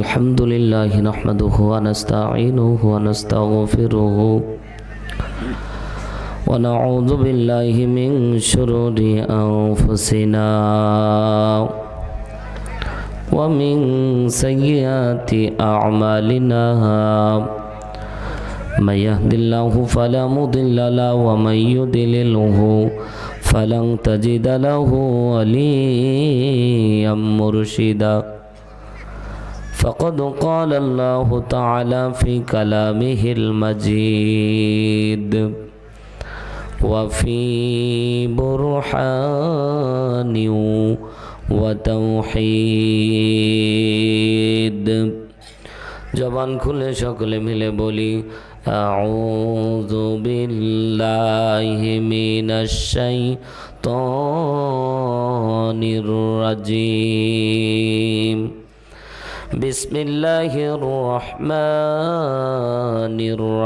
الحمد لله نحمده ونستعينه ونستغفره ونعوذ بالله من شرور أنفسنا ومن سيئات أعمالنا من يهد الله فلا مضل له ومن يضلله فلن تجد له وليا مرشدا فقد قال الله تعالى في كلامه المجيد وفي برهان وتوحيد জবান খুলে সকলে মিলে বলি আউযু বিল্লাহি মিনাশ শাইতানির রাজিম বিসমিল্লাহির রহমানির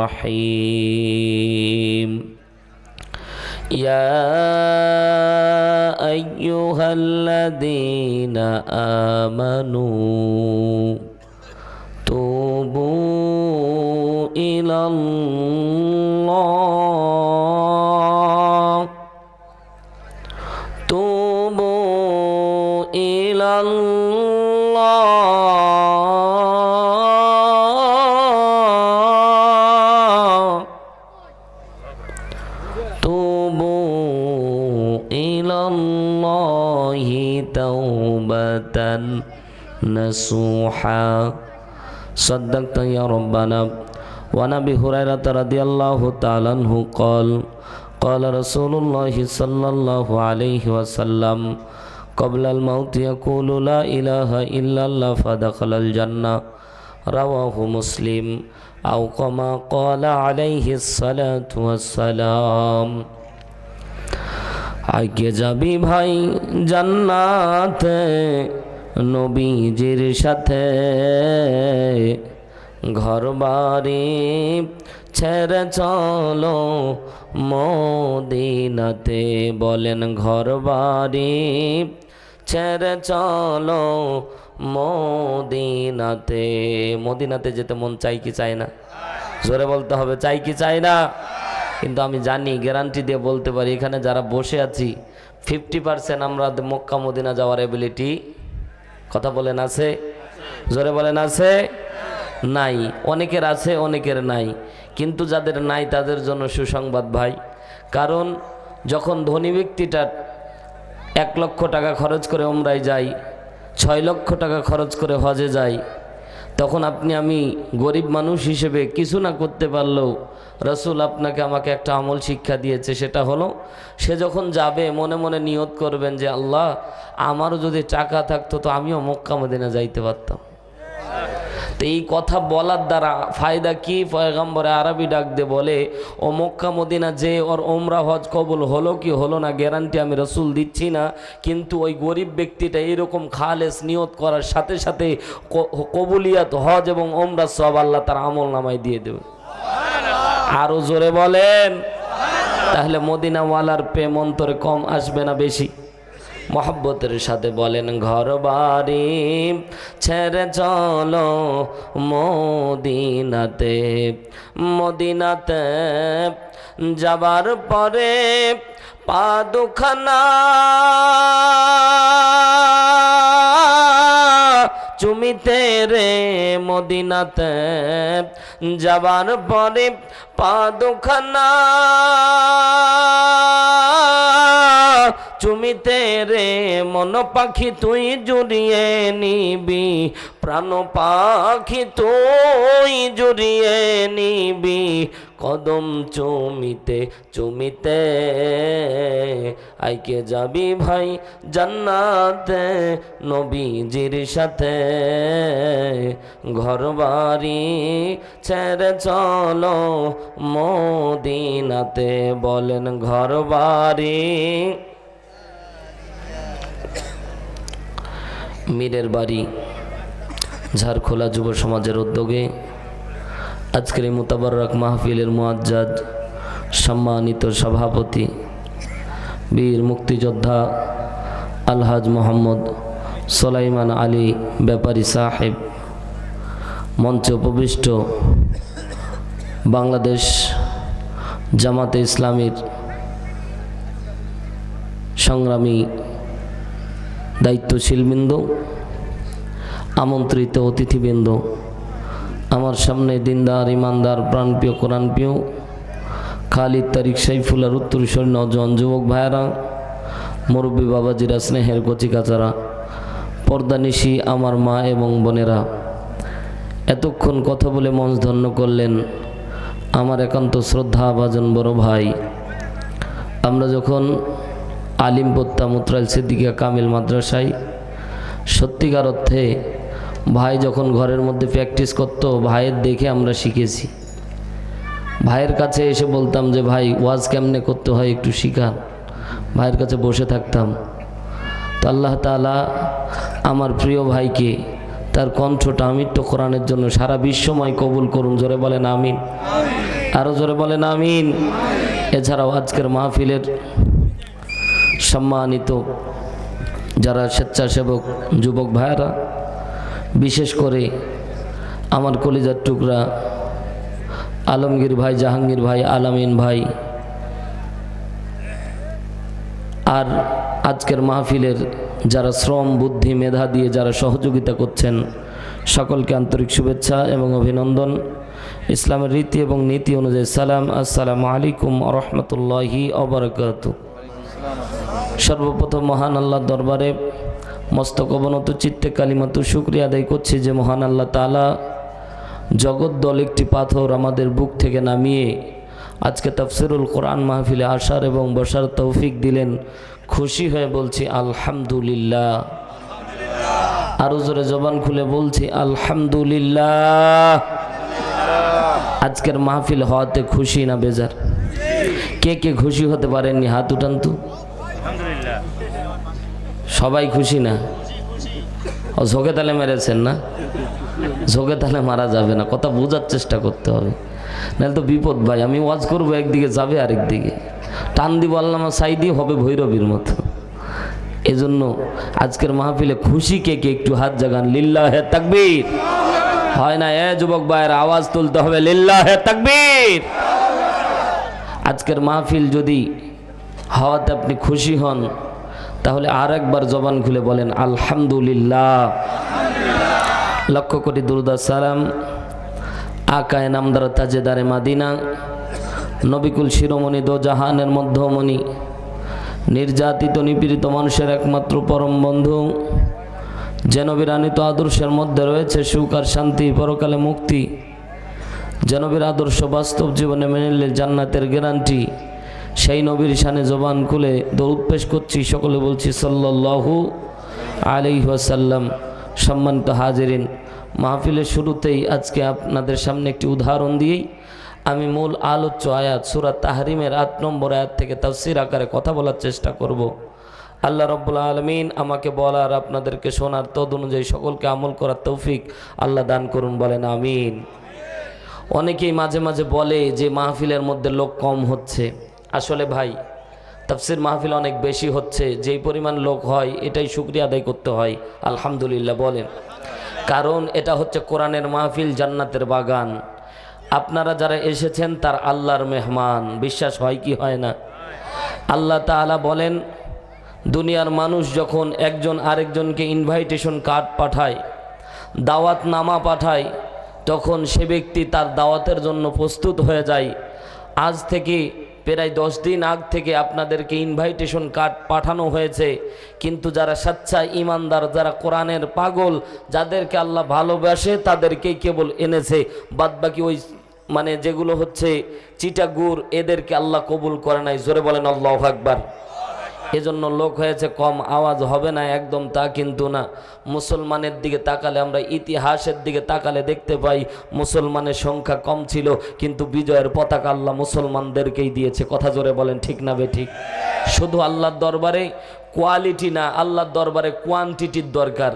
রহিম ইয়া আইয়ুহাল্লাযীনা আমানু তুবু ইলাল্লাহ তুবু ইলাল্লাহ তুবু ইলাল্লাহি তাওবাতান নাসুহা صدقت يا ربنا وعن ابي هريره رضي الله تعالى عنه قال قال رسول الله صلى الله عليه وسلم قبل الموت يقول لا اله الا الله فدخل الجنه رواه مسلم او كما قال عليه الصلاه والسلام আগে যাবি ভাই জান্নাতে নবীজির সাথে ঘরবাড়ি ছেড়ে চলো মদিনাতে বলেন ঘরবাড়ি ছেড়ে চলো মদিনাতে মদিনাতে যেতে মন চাই কি চাই না জোরে বলতে হবে চাই কি চাই না কিন্তু আমি জানি গ্যারান্টি দিয়ে বলতে পারি এখানে যারা বসে আছি 50% আমরা মক্কা মদিনা যাওয়ার এবিলিটি কথা বলেন আছে জোরে বলেন আছে নাই অনেকের আছে অনেকের নাই কিন্তু যাদের নাই তাদের জন্য সুসংবাদ ভাই কারণ যখন ধনী ব্যক্তিটা 1 লক্ষ টাকা খরচ করে উমরায় যায় 6 লক্ষ টাকা খরচ করে হজে যায় তখন আপনি আমি গরিব মানুষ হিসেবে কিছু না করতে পারলেও রসুল আপনাকে আমাকে একটা আমল শিক্ষা দিয়েছে সেটা হলো সে যখন যাবে মনে মনে নিয়ত করবেন যে আল্লাহ আমারও যদি টাকা থাকতো তো আমিও মক্কা মদিনা যাইতে পারতাম তো এই কথা বলার দ্বারা ফায়দা কি পয়গম্বরে আরবি ডাক দিয়ে বলে ও মক্কা মদিনা যে ওর ওমরা হজ কবুল হলো কি হলো না গ্যারান্টি আমি রসুল দিচ্ছি না কিন্তু ওই গরিব ব্যক্তিটা এইরকম খালেস নিয়ত করার সাথে সাথে কবুলিয়াত হজ এবং ওমরা সব আল্লাহ তার আমল নামায় দিয়ে দেবে আরো জোরে বলেন তাহলে মদিনাওয়ালার প্রেম অন্তরে কম আসবে না বেশি মোহাব্বতের সাথে বলেন ঘর বাড়ি ছেড়ে চলো মদিনাতে মদিনাতে যাবার পরে পা দুখানা চুমিতে রে মদিনাতে যাবার পরে পা দুখানা চুমিতে রে মন পাখি তুই জুড়িয়ে নিবি প্রাণ পাখি তুই জুড়িয়ে নিবি কদম চুমিতে চুমিতে আইকে যাবি ভাই জান্নাতে নবীজির সাথে ঘরবাড়ি ছেড়ে চলো মদিনাতে বলেন ঘরবাড়ি মীরের বাড়ি ঝাড়খোলা যুব সমাজের উদ্যোগে আজকের এই মুতাবারক মাহফিলের মুআজ্জাজ সম্মানিত সভাপতি বীর মুক্তিযোদ্ধা আলহাজ মোহাম্মদ সুলাইমান আলী ব্যাপারী সাহেব মঞ্চে উপবিষ্ট বাংলাদেশ জামাতে ইসলামীর সংগ্রামী দায়িত্বশীলবৃন্দ, আমন্ত্রিত অতিথিবৃন্দ, আমার সামনে দিনদার ইমানদার প্রাণপ্রিয় কোরআনপ্রিয় খালিদ তারিক সাইফুল্লার উত্তরসূরি নওজোয়ান যুবক ভাইয়েরা, মুরব্বী বাবাজিরা, স্নেহের কচিকাচারা, পর্দানিশি আমার মা এবং বোনেরা, এতক্ষণ কথা বলে মঞ্চ ধন্য করলেন আমার একান্ত শ্রদ্ধা ভাজন বড় ভাই। আমরা যখন আলিম পড়তাম উত্তরাইল সিদ্দিকিয়া কামিল মাদ্রাসায়, সত্যিকার অর্থে ভাই যখন ঘরের মধ্যে প্র্যাকটিস করতো, ভাইয়ের দেখে আমরা শিখেছি। ভাইয়ের কাছে এসে বলতাম যে ভাই ওয়াজ কেমনে করতে হয় একটু শিখান, ভাইয়ের কাছে বসে থাকতাম। তো আল্লাহ তাআলা আমার প্রিয় ভাইকে তার কণ্ঠটা আমৃত্য কোরআনের জন্য সারা বিশ্বময় কবুল করুন। জোরে বলেন আমিন, আরও জোরে বলেন আমিন। এছাড়াও আজকের মাহফিলের সম্মানিত যারা স্বেচ্ছাসেবক যুবক ভাইয়েরা, বিশেষ করে আমার কলিজার টুকরা আলমগীর ভাই, জাহাঙ্গীর ভাই, আলামিন ভাই, আর আজকের মাহফিলের যারা শ্রম বুদ্ধি মেধা দিয়ে যারা সহযোগিতা করছেন, সকলকে আন্তরিক শুভেচ্ছা এবং অভিনন্দন। ইসলামের রীতি এবং নীতি অনুযায়ী সালাম, আসসালামু আলাইকুম ওয়া রাহমাতুল্লাহি ওয়া বারাকাতুহু। সর্বপ্রথম মহান আল্লাহর দরবারে মস্তক অবনত চিত্তে কালিমাতু শুকরিয়া আদায় করছি যে মহান আল্লাহ তাআলা জগদ্দল একটি পাথর আমাদের বুক থেকে নামিয়ে আজকে তাফসিরুল কোরআন মাহফিলে আসার এবং বসার তৌফিক দিলেন। খুশি হয়ে বলছি আলহামদুলিল্লাহ। আরো জোরে জবান খুলে বলছি আলহামদুলিল্লাহ। আজকের মাহফিল হওয়াতে খুশি না বেজার? কে কে খুশি হতে পারেননি হাত উঠান তো। সবাই খুশি না? ও ঝোঁকে তালে মেরেছেন না? ঝোঁকে তালে মারা যাবে না, কথা বোঝার চেষ্টা করতে হবে, নাহলে তো বিপদ ভাই। আমি ওয়াজ করবো একদিকে যাবে আরেকদিকে, টান দিব আল্লামা সাইদি হবে ভৈরবীর মতো। এজন্য আজকের মাহফিলে খুশি কে কে একটু হাত জাগান। লিল্লাহে তাকবীর। হয় না এ যুবক ভাইয়ের আওয়াজ তুলতে হবে লিল্লাহে তাকবীর। আজকের মাহফিল যদি হওয়াতে আপনি খুশি হন, তাহলে আর একবার জবান খুলে বলেন আলহামদুলিল্লাহ। লক্ষ কোটি দুরূদ সালাম আকায়ে নামদার তাজেদারে মাদিনা, নবিকুল শিরোমণি দো জাহানের মধ্যমণি, নির্যাতিত নিপীড়িত মানুষের একমাত্র পরম বন্ধু, যে নবীর আনিত আদর্শের মধ্যে রয়েছে সুখ আর শান্তি, পরকালে মুক্তি, যে নবীর আদর্শ বাস্তব জীবনে মেনে নিলে জান্নাতের গ্যারান্টি, সেই নবীর শানে জবান খুলে দরুদ পেশ করছি। সকলে বলছি সাল্লাল্লাহু আলাইহি ওয়াসাল্লাম। সম্মানিত হাজিরিন, মাহফিলের শুরুতেই আজকে আপনাদের সামনে একটি উদাহরণ দিয়েই আমি মূল আলোচ্য আয়াত সূরা তাহরিমের ৮ নম্বর আয়াত থেকে তাফসীর আকারে কথা বলার চেষ্টা করব। আল্লাহ রাব্বুল আলামিন আমাকে বলার, আপনাদেরকে শোনার, তদ অনুযায়ী সকলকে আমল করার তৌফিক আল্লাহ দান করুন, বলেন আমিন। অনেকেই মাঝে মাঝে বলে যে মাহফিলের মধ্যে লোক কম হচ্ছে। আসলে ভাই, তাফসীর মাহফিল অনেক বেশি হচ্ছে। যেই পরিমাণ লোক হয় এটাই শুকরিয়া আদায় করতে হয়, আলহামদুলিল্লাহ বলেন। কারণ এটা হচ্ছে কোরআনের মাহফিল, জান্নাতের বাগান। আপনারা যারা এসেছেন তার আল্লাহর মেহমান, বিশ্বাস হয় কি হয় না? আল্লাহ তাআলা বলেন, দুনিয়ার মানুষ যখন একজন আরেকজনকে ইনভাইটেশন কার্ড পাঠায়, দাওয়াত নামা পাঠায়, তখন সে ব্যক্তি তার দাওয়াতের জন্য প্রস্তুত হয়ে যায়। আজ থেকে প্রায় 10 দিন আগ থেকে আপনাদেরকে ইনভাইটেশন কার্ড পাঠানো হয়েছে, কিন্তু যারা সচ্চা ইমানদার, যারা কোরআনের পাগল, যাদেরকে আল্লাহ ভালোবাসে, তাদেরকেই কেবল এনেছে। বাদবাকি ওই মানে যেগুলো হচ্ছে চিটাগুড়, এদেরকে আল্লাহ কবুল করে নাই। জোরে বলেন আল্লাহু আকবার। এজন্য লোক হয়েছে কম, আওয়াজ হবে না একদম তা কিন্তু না। মুসলমানের দিকে তাকালে, আমরা ইতিহাসের দিকে তাকালে দেখতে পাই মুসলমানের সংখ্যা কম ছিল, কিন্তু বিজয়ের পতাকা আল্লাহ মুসলমানদেরকেই দিয়েছে। কথা জোরে বলেন ঠিক না বেঠিক? শুধু আল্লাহর দরবারে কোয়ালিটি না, আল্লাহর দরবারে কোয়ান্টিটির দরকার।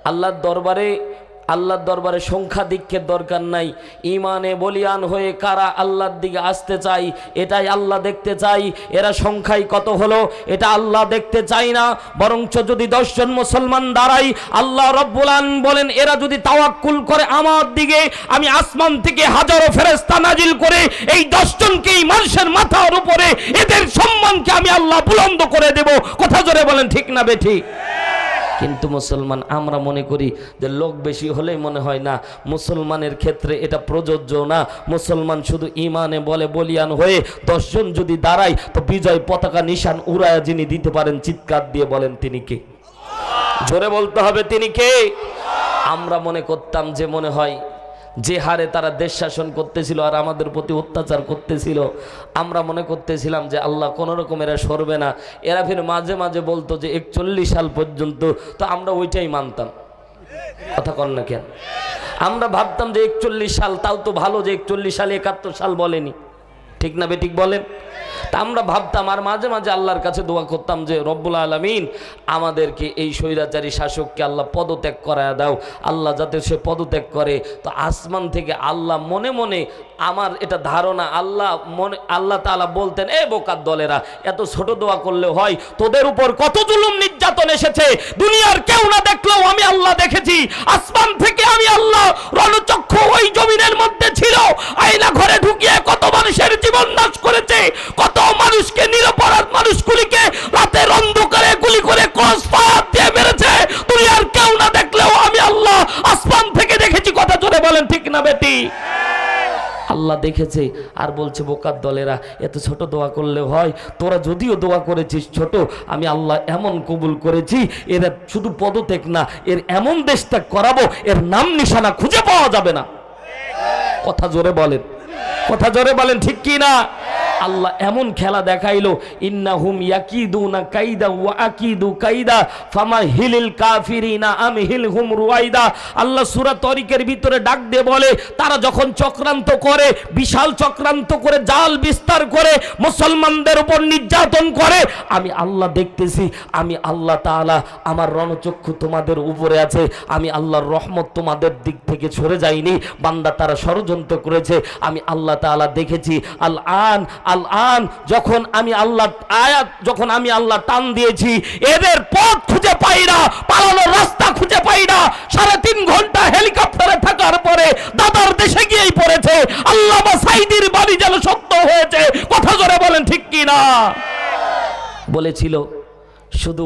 আল্লাহর দরবারে আল্লাহর দরবারে সংখ্যা দীক্ষের দরকার নাই, ইমানে বলিয়ান হয়ে কারা আল্লাহর দিকে আসতে চাই এটাই আল্লাহ দেখতে চাই। এরা সংখ্যায় কত হলো এটা আল্লাহ দেখতে চাই না, বরঞ্চ যদি 10 জন মুসলমান দাঁড়াই আল্লাহ রব্বুল আলামিন বলেন এরা যদি তাওয়াক্কুল করে আমার দিকে, আমি আসমান থেকে হাজারো ফেরেশতা নাজিল করে এই 10 জনকে এই মানুষের মাথার উপরে এদের সম্মানকে আমি আল্লাহ বুলন্দ করে দেব। কথা জোরে বলেন ঠিক না বেঠিক? কিন্তু মুসলমান আমরা মনে করি যে লোক বেশি হলেই মনে হয় না, মুসলমানের ক্ষেত্রে এটা প্রযোজ্য না। মুসলমান শুধু ইমানে বলে বলিয়ান হয়ে 10 জন যদি দাঁড়ায় তো বিজয় পতাকা নিশান উড়ায়া যিনি দিতে পারেন চিৎকার দিয়ে বলেন তিনি কে? জোরে বলতে হবে তিনি কে? আমরা মনে করতাম যে মনে হয় যে হারে তারা দেশ শাসন করতেছিল আর আমাদের প্রতি অত্যাচার করতেছিল, আমরা মনে করতেছিলাম যে আল্লাহ কোনো রকম এরা সরবে না। এরা ফির মাঝে মাঝে বলতো যে 41 সাল পর্যন্ত, তো আমরা ওইটাই মানতাম। কথা কন না কেন? আমরা ভাবতাম যে 41 সাল, তাও তো ভালো যে 41 সালে 71 সাল বলেনি, ঠিক না বেঠিক বলেন? তা আমরা ভাবতাম আর মাঝে মাঝে আল্লাহর কাছে দোয়া করতাম যে রব্বুল আলামিন আমাদেরকে এই স্বৈরাচারী শাসককে আল্লাহ পদত্যাগ করায় দাও, আল্লাহ যাতে সে পদত্যাগ করে। তো আসমান থেকে আল্লাহ মনে মনে, আমার এটা ধারণা, আল্লাহ তাআলা বলতেন এ বোকার দলেরা এত ছোট দোয়া করলে হয়, তোদের উপর কত জুলুম নির্যাতন এসেছে দুনিয়ার কেউ না দেখলেও আমি আল্লাহ দেখেছি। আসমান থেকে আমি আল্লাহ রণচক্ষু ওই জমিনের মধ্যে ছিল, আয়না ঘরে ঢুকিয়ে কত মানুষের জীবন নাশ করেছে, কত মানুষকে নিরপরাধ মানুষগুলিকে রাতের অন্ধকারে গুলি করে ক্রস ফায়ার দিয়ে মেরেছে। দুনিয়ার কেউ না দেখলেও আমি আল্লাহ আসমান থেকে দেখেছি। কথা জোরে বলেন ঠিক না বেটি? আল্লাহ দেখেছে আর বলছে বোকার দলেরা এত ছোট দোয়া করলে হয়, তোরা যদিও দোয়া করেছিস ছোট, আমি আল্লাহ এমন কবুল করেছি এরা শুধু পদত্যাগ না, এর এমন দেশ ত্যাগ করাবো এর নাম নিশানা খুঁজে পাওয়া যাবে না। কথা জোরে বলেন, কথা জোরে বলেন ঠিক কি না? আল্লাহ এমন খেলা দেখাইলো, ইন্নাহুম ইয়াকিদুনা কাইদা ওয়া আকিদু কাইদা ফামাহিলিল কাফিরিনা আমহিলহুম রুয়াইদা। আল্লাহ সূরা তরিকের ভিতরে ডাক দিয়ে বলে তারা যখন চক্রান্ত করে, বিশাল চক্রান্ত করে জাল বিস্তার করে মুসলমানদের উপর নির্যাতন করে, আমি আল্লাহ দেখতেছি, আমি আল্লাহ তাআলা আমার রণচক্ষু তোমাদের উপরে আছে, আমি আল্লাহর রহমত তোমাদের দিক থেকে সরে যায়নি। বান্দা তারা ষড়যন্ত্র করেছে, আমি আল্লাহ তাআলা দেখেছি। আল আন যখন আমি আল্লাহ আয়াত, যখন আমি আল্লাহ টান দিয়েছি এদের পথ খুঁজে পাই না, পালানোর রাস্তা খুঁজে পাই না। 3.5 ঘন্টা হেলিকপ্টারে থাকার পরে দাদার দেশে গিয়েই পড়েছে। আল্লামা সাইদির বাড়ি যেন সত্য হয়েছে। কথা জোরে বলেন ঠিক কি না? বলেছিল শুধু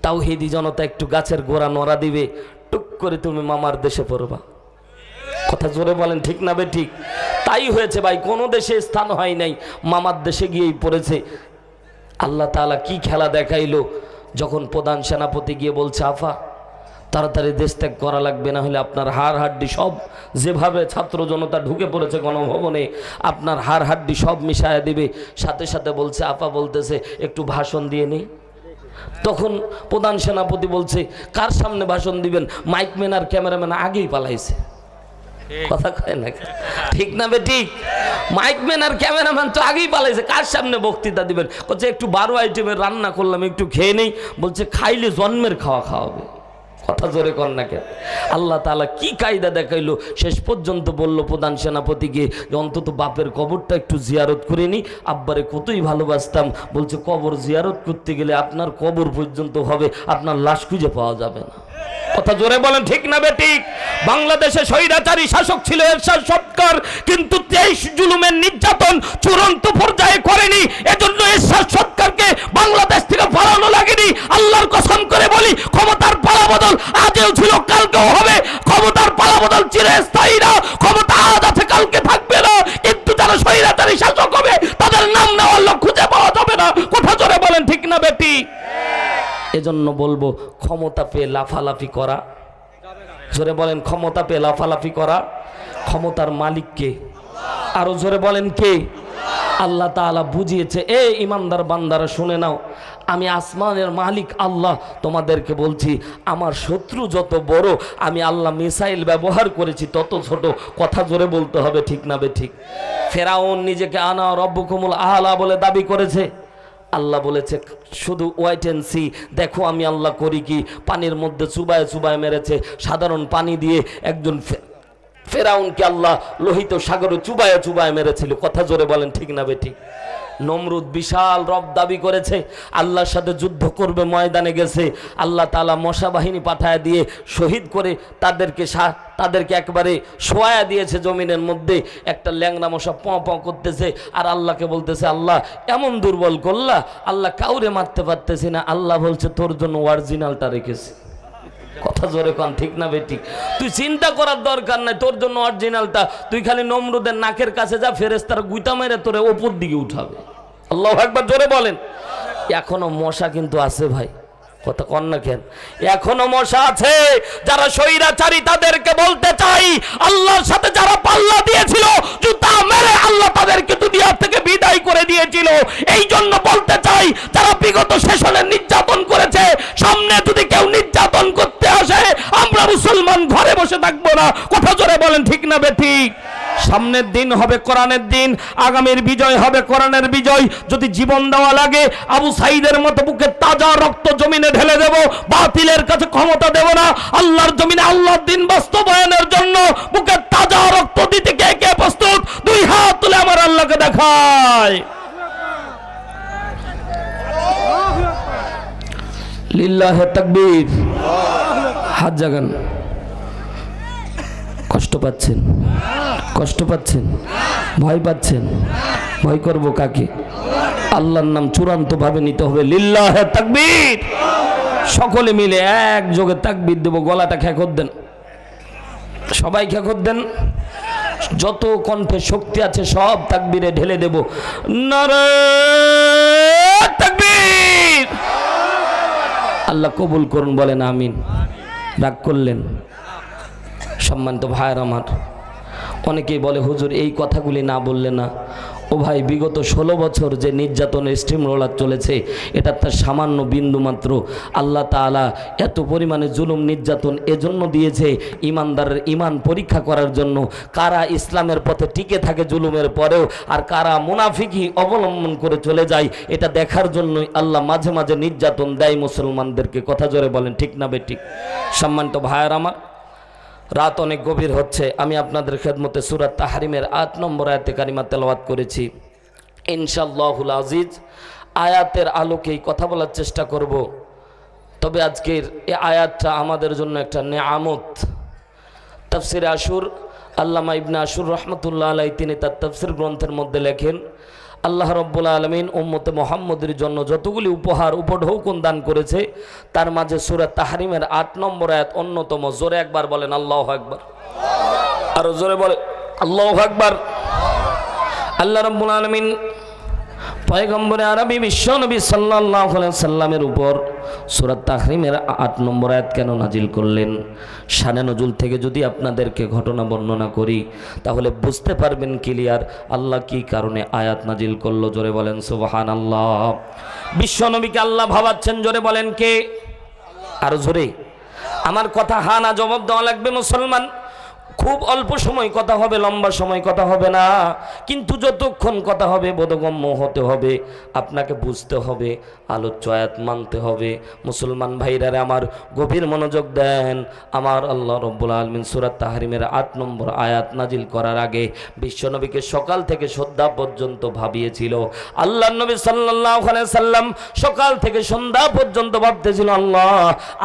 তাওহীদি জনতা একটু গাছের গোড়া নড়া দিবে, টুক করে তুমি মামার দেশে পড়বা। কথা জোরে বলেন ঠিক না বেঠিক? তাই হয়েছে ভাই, কোন দেশে স্থান হয় নাই, মামার দেশে গিয়েই পড়েছে। আল্লাহ তাআলা কি খেলা দেখাইলো, যখন প্রধান সেনাপতি গিয়ে বলছে আফা তাড়াতাড়ি দেশ ত্যাগ করা লাগবে, না হলে আপনার হাড় হাড্ডি সব, যেভাবে ছাত্র জনতা ঢুকে পড়েছে গণভবনে, আপনার হাড় হাড্ডি সব মিশায়া দিবে। সাথে সাথে বলছে আফা বলতেছে একটু ভাষণ দিয়ে নেই। তখন প্রধান সেনাপতি বলছে কার সামনে ভাষণ দিবেন? মাইকম্যান আর ক্যামেরাম্যান আগেই পালাইছে। কথা কয় না ঠিক না বেঠিক? মাইকম্যান আর ক্যামেরাম্যান তো আগেই পালাইছে, কার সামনে বক্তৃতা দিবেন? বলছে একটু 12 আইটেমের রান্না করলাম, একটু খেয়ে নেই। বলছে খাইলে জন্মের খাওয়া খাওয়াবে। কথা জোরে কর না কেন? আল্লাহ তাআলা কি কায়দা দেখাইলো, শেষ পর্যন্ত বলল প্রধান সেনাপতিকে অন্তত বাপের কবরটা একটু জিয়ারত করে নি, আব্বারে কতই ভালোবাসতাম। বলছে কবর জিয়ারত করতে গেলে আপনার কবর পর্যন্ত হবে, আপনার লাশ খুঁজে পাওয়া যাবে না। কথা জোরে বলেন ঠিক না বেঠিক? বাংলাদেশে স্বৈরাচারী শাসক ছিল এরশাদ সরকার, কিন্তু 23 জুলুমের নির্যাতন চূড়ান্ত পর্যায়ে করেনি। এজন্য এরশাদ সরকারকে বাংলাদেশ থেকে পালানো লাগেনি। আল্লাহর কসম করে বলি, ক্ষমতার পালাবদল আজও ছিল, কালকেও হবে। ক্ষমতার পালাবদল চিরস্থায়ী না, ক্ষমতা আজ আছে কালকে থাকবে না, কিন্তু যারা স্বৈরাচারী শাসক হবে তাদের নাম নেওয়ার লোক খুঁজে পাওয়া যাবে না। কথা জোরে বলেন ঠিক না বেটি? এজন্য বলবো ক্ষমতা পেয়ে লাফালাফি করা, জোরে বলেন ক্ষমতা পেয়ে লাফালাফি করা, ক্ষমতার মালিক কে? আরো জোরে বলেন কে? আল্লাহ তাআলা বুঝিয়েছে। এ ইমানদার বান্দারা শুনে নাও, আমি আসমানের মালিক আল্লাহ তোমাদেরকে বলছি, আমার শত্রু যত বড় আমি আল্লাহ মিসাইল ব্যবহার করেছি তত ছোট। কথা জোরে বলতে হবে ঠিক না বেঠিক? ফেরাউন নিজেকে আনা রব্বুকুমুল আলা বলে দাবি করেছে, আল্লাহ বলেছে শুধু ওয়াইট অ্যান্ড সি, দেখো আমি আল্লাহ করি কি। পানির মধ্যে চুবায় চুবায় মেরেছে, সাধারণ পানি দিয়ে একজন ফেরাউনকে আল্লাহ লোহিত সাগরে চুবায় চুবায় মেরেছিল। কথা জোরে বলেন ঠিক না বেঠিক? নমরুদ বিশাল রব দাবি করেছে, আল্লাহর সাথে যুদ্ধ করবে, ময়দানে গেছে, আল্লাহ তাআলা মশা বাহিনী পাঠায় দিয়ে শহীদ করে তাদেরকে একবারে শোয়া দিয়েছে জমিনের মধ্যে। একটা ল্যাংড়া মশা পঁ পঁ করতেছে আর আল্লাহকে বলতেছে, আল্লাহ এমন দুর্বল করলা, আল্লাহ কাউরে মারতে পারতেছি না। আল্লাহ বলছে তোর জন্য অরিজিনালটা রেখেছি। কথা জোরে কন ঠিক না বেঠিক? তুই চিন্তা করার দরকার নাই, তোর জন্য অরিজিনালটা। তুই খালি নমরুদের নাকের কাছে যা, ফেরেশতারা গুইতা মেরে তোরে ওপর দিকে উঠাবে। আল্লাহু আকবার জোরে বলেন। এখনো মশা কিন্তু আছে ভাই, কথা কন না কেন? এখনো মশা আছে। যারা স্বৈরাচারী তাদেরকে বলতে চাই, আল্লাহর সাথে যারা পাল্লা দিয়েছিল জুতা মেরে আল্লাহ তাদেরকে দুনিয়া থেকে বিদায় করে দিয়েছিল। এই জন্য বলতে চাই, যারা বিগত সেশনে নির্যাতন করেছে, সামনে যদি কেউ নির্যাতন করতে আসে, আমরা মুসলমান ঘরে বসে থাকবো না। কথা জোরে বলেন ঠিক না বেঠিক? সামনের দিন হবে কোরআনের দিন, আগামীর বিজয় হবে কোরআনের বিজয়। যদি জীবন দেওয়া লাগে আবু সাইদের মতো বুকে তাজা রক্ত জমিনে ঢেলে দেব, বাতিলের কাছে ক্ষমতা দেব না। আল্লাহর জমিনে আল্লাহর দিন বাস্তবায়নের জন্য বুকে তাজা রক্ত দিতে কে কে প্রস্তুত? দুই হাত তুলে আমার আল্লাহকে দেখায়। লিল্লাহে তাকবীর। হাত জাগান। কষ্ট পাচ্ছেন? কষ্ট পাচ্ছেন? ভয় পাচ্ছেন? ভয় করব কাকে? আল্লাহর নাম চূড়ান্ত ভাবে নিতে হবে। লিল্লাহে তাকবীর। সকলে মিলে একযোগে তাকবীর দেব। গলাটা খেকর দেন, সবাই খেকর দেন। যত কণ্ঠে শক্তি আছে সব তাকবীরে ঢেলে দেব। নারে তাকবীর। আল্লাহ কবুল করুন, বলেন আমিন। রাগ করলেন? সম্মানিত ভাইয়ের আমার, অনেকেই বলে হুজুর এই কথাগুলি না বললে না। ও ভাই, বিগত 16 বছর যে নির্যাতনের স্টিম রোলার চলেছে, এটা তার সামান্য বিন্দু মাত্র। আল্লাহ তাআলা এত পরিমাণে জুলুম নির্যাতন এজন্য দিয়েছে, ইমানদারের ইমান পরীক্ষা করার জন্য। কারা ইসলামের পথে টিকে থাকে জুলুমের পরেও, আর কারা মুনাফিকি অবলম্বন করে চলে যায়, এটা দেখার জন্যই আল্লাহ মাঝে মাঝে নির্যাতন দেয় মুসলমানদেরকে। কথা জোরে বলেন ঠিক না বেঠিক? সম্মানিত ভাইয়ের আমার, রাত অনেক গভীর হচ্ছে। আমি আপনাদের খেদমতে সূরা তাহরিমের 8 নম্বর আয়াতে কারিমা তেলাওয়াত করেছি। ইনশাআল্লাহুল আজিজ আয়াতের আলোকেই কথা বলার চেষ্টা করব। তবে আজকের এই আয়াতটা আমাদের জন্য একটা নেয়ামত। তাফসিরে আশুর আল্লামা ইবনে আশুর রহমতুল্লাহ আলাইহি তিনি তার তাফসির গ্রন্থের মধ্যে লেখেন, আল্লাহ রাব্বুল আলামিন উম্মতে মুহাম্মদের জন্য যতগুলি উপহার উপঢৌকন দান করেছে, তার মাঝে সূরা তাহরিমের 8 নম্বর আয়াত অন্যতম। জোরে একবার বলেন আল্লাহু আকবার। আর জোরে বলে আল্লাহু আকবার। আল্লাহ রাব্বুল আলামিন পয়গম্বরে আরবি বিশ্বনবী সাল্লাল্লাহু আলাইহি সাল্লামের উপর সূরা তাহরিমের 8 নম্বর আয়াত কেন নাজিল করলেন? শানে নজুল থেকে যদি আপনাদেরকে ঘটনা বর্ণনা করি, তাহলে বুঝতে পারবেন ক্লিয়ার আল্লাহ কি কারণে আয়াত নাজিল করলো। জোরে বলেন সুবহানাল্লাহ। বিশ্বনবীকে আল্লাহ ভাবাচ্ছেন, জোরে বলেন কে? আর জোরে আমার কথা হা না জবাব দেওয়া লাগবে মুসলমান। খুব অল্প সময় কথা হবে, লম্বা সময় কথা হবে না, কিন্তু যতক্ষণ কথা হবে বোধগম্য হতে হবে। আপনাকে বুঝতে হবে, আলোচ্য আয়াত মানতে হবে। মুসলমান ভাইরারে আমার গভীর মনোযোগ দেন। আমার আল্লাহ রব্বুল আলামিন সূরা তাহরিমের 8 নম্বর আয়াত নাজিল করার আগে বিশ্বনবীকে সকাল থেকে সন্ধ্যা পর্যন্ত ভাবিয়েছিল। আল্লাহর নবী সাল্লাল্লাহু আলাইহি সাল্লাম সকাল থেকে সন্ধ্যা পর্যন্ত ভাবতেছিল, আল্লাহ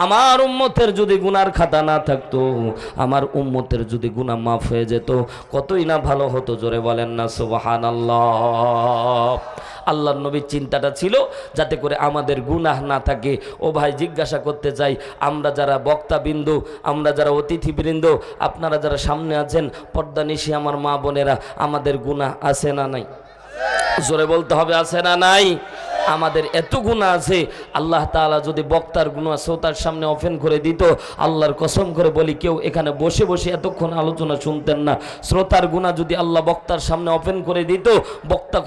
আমার উম্মতের যদি গুনার খাতা না থাকতো, আমার উম্মতের যদি গুনাহ মাফ হয়ে যেত, কতই না ভালো হতো। জোরে বলেন না সুবহানাল্লাহ। আল্লাহর নবীর চিন্তাটা ছিল যাতে করে আমাদের গুনাহ না থাকে। ও ভাই, জিজ্ঞাসা করতে চাই, আমরা যারা বক্তাবৃন্দ, আমরা যারা অতিথিবৃন্দ, আপনারা যারা সামনে আছেন, পর্দানিশী আমার মা বোনেরা, আমাদের গুনাহ আছে না নাই? জোরে বলতে হবে, আছে না নাই? আমাদের এত গুনাহ আছে, আল্লাহ তাআলা যদি বক্তার গুনাহ শ্রোতার সামনে ওপেন করে দিত, আল্লাহর কসম করে বলি কেউ এখানে বসে বসে এতক্ষণ আলোচনা শুনতেন না। শ্রোতার গুনাহ যদি আল্লাহ বক্তার সামনে ওপেন করে দিত, বক্তা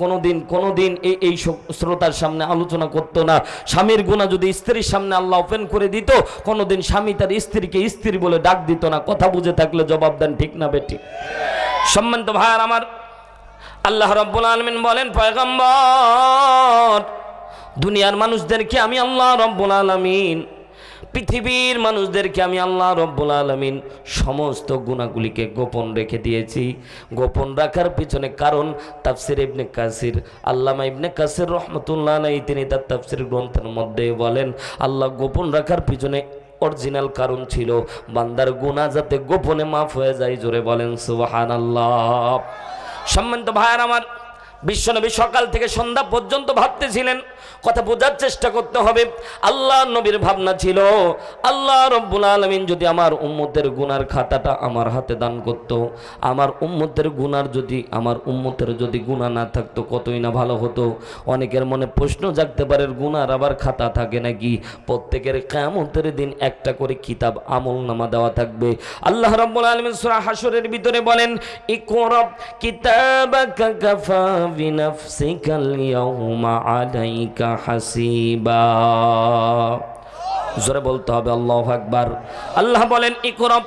কোনোদিন এই শ্রোতার সামনে আলোচনা করতো না। স্বামীর গুনাহ যদি স্ত্রীর সামনে আল্লাহ ওপেন করে দিত, কোনোদিন স্বামী তার স্ত্রীকে স্ত্রী বলে ডাক দিত না। কথা বুঝে থাকলে জবাব দেন, ঠিক না বেঠিক? সম্মানিত ভাইয়ার আমার, আল্লাহ রাব্বুল আলামিন বলেন, পয়গম্বর দুনিয়ার মানুষদেরকে আমি আল্লাহ রব্বুল আলামিন, পৃথিবীর মানুষদেরকে আমি আল্লাহ রব্বুল আলামিন সমস্ত গুনাহগুলিকে গোপন রেখে দিয়েছি। গোপন রাখার পিছনে কারণ তাফসির ইবনে কাসির, আল্লামা ইবনে কাসির রহমতুল্লাহ আলাইহি তিনি তার তাফসির গ্রন্থের মধ্যে বলেন, আল্লাহ গোপন রাখার পিছনে অরিজিনাল কারণ ছিল বান্দার গুনাহ যাতে গোপনে মাফ হয়ে যায়। জোরে বলেন সুবহানাল্লাহ। সম্মানিত ভাইয়ার আমার, বিশ্বনবী সকাল থেকে সন্ধ্যা পর্যন্ত ভাবতেছিলেন। কথা বোঝার চেষ্টা করতে হবে। আল্লাহ নবীর ভাবনা ছিল, আল্লাহ রব্বুল আলামিন যদি আমার উম্মতের গুনার খাতাটা আমার হাতে দান করত, আমার উম্মতের গুনার যদি আমার উম্মতের যদি গুনাহ না থাকতো কতই না ভালো হতো। অনেকের মনে প্রশ্ন জাগতে পারে, গুনার আবার খাতা থাকে নাকি? প্রত্যেকের কিয়ামতের দিন একটা করে কিতাব আমলনামা দেওয়া থাকবে। আল্লাহ রাব্বুল আলামিন সূরা হাশরের ভিতরে বলেন, ইকরা কিতাবাকা কাফা বিনাফসিকাল ইয়াউমা আলাইকা হাসিবা। জোরে বলতে হবে আল্লাহু আকবার। আল্লাহ বলেন ইকরা,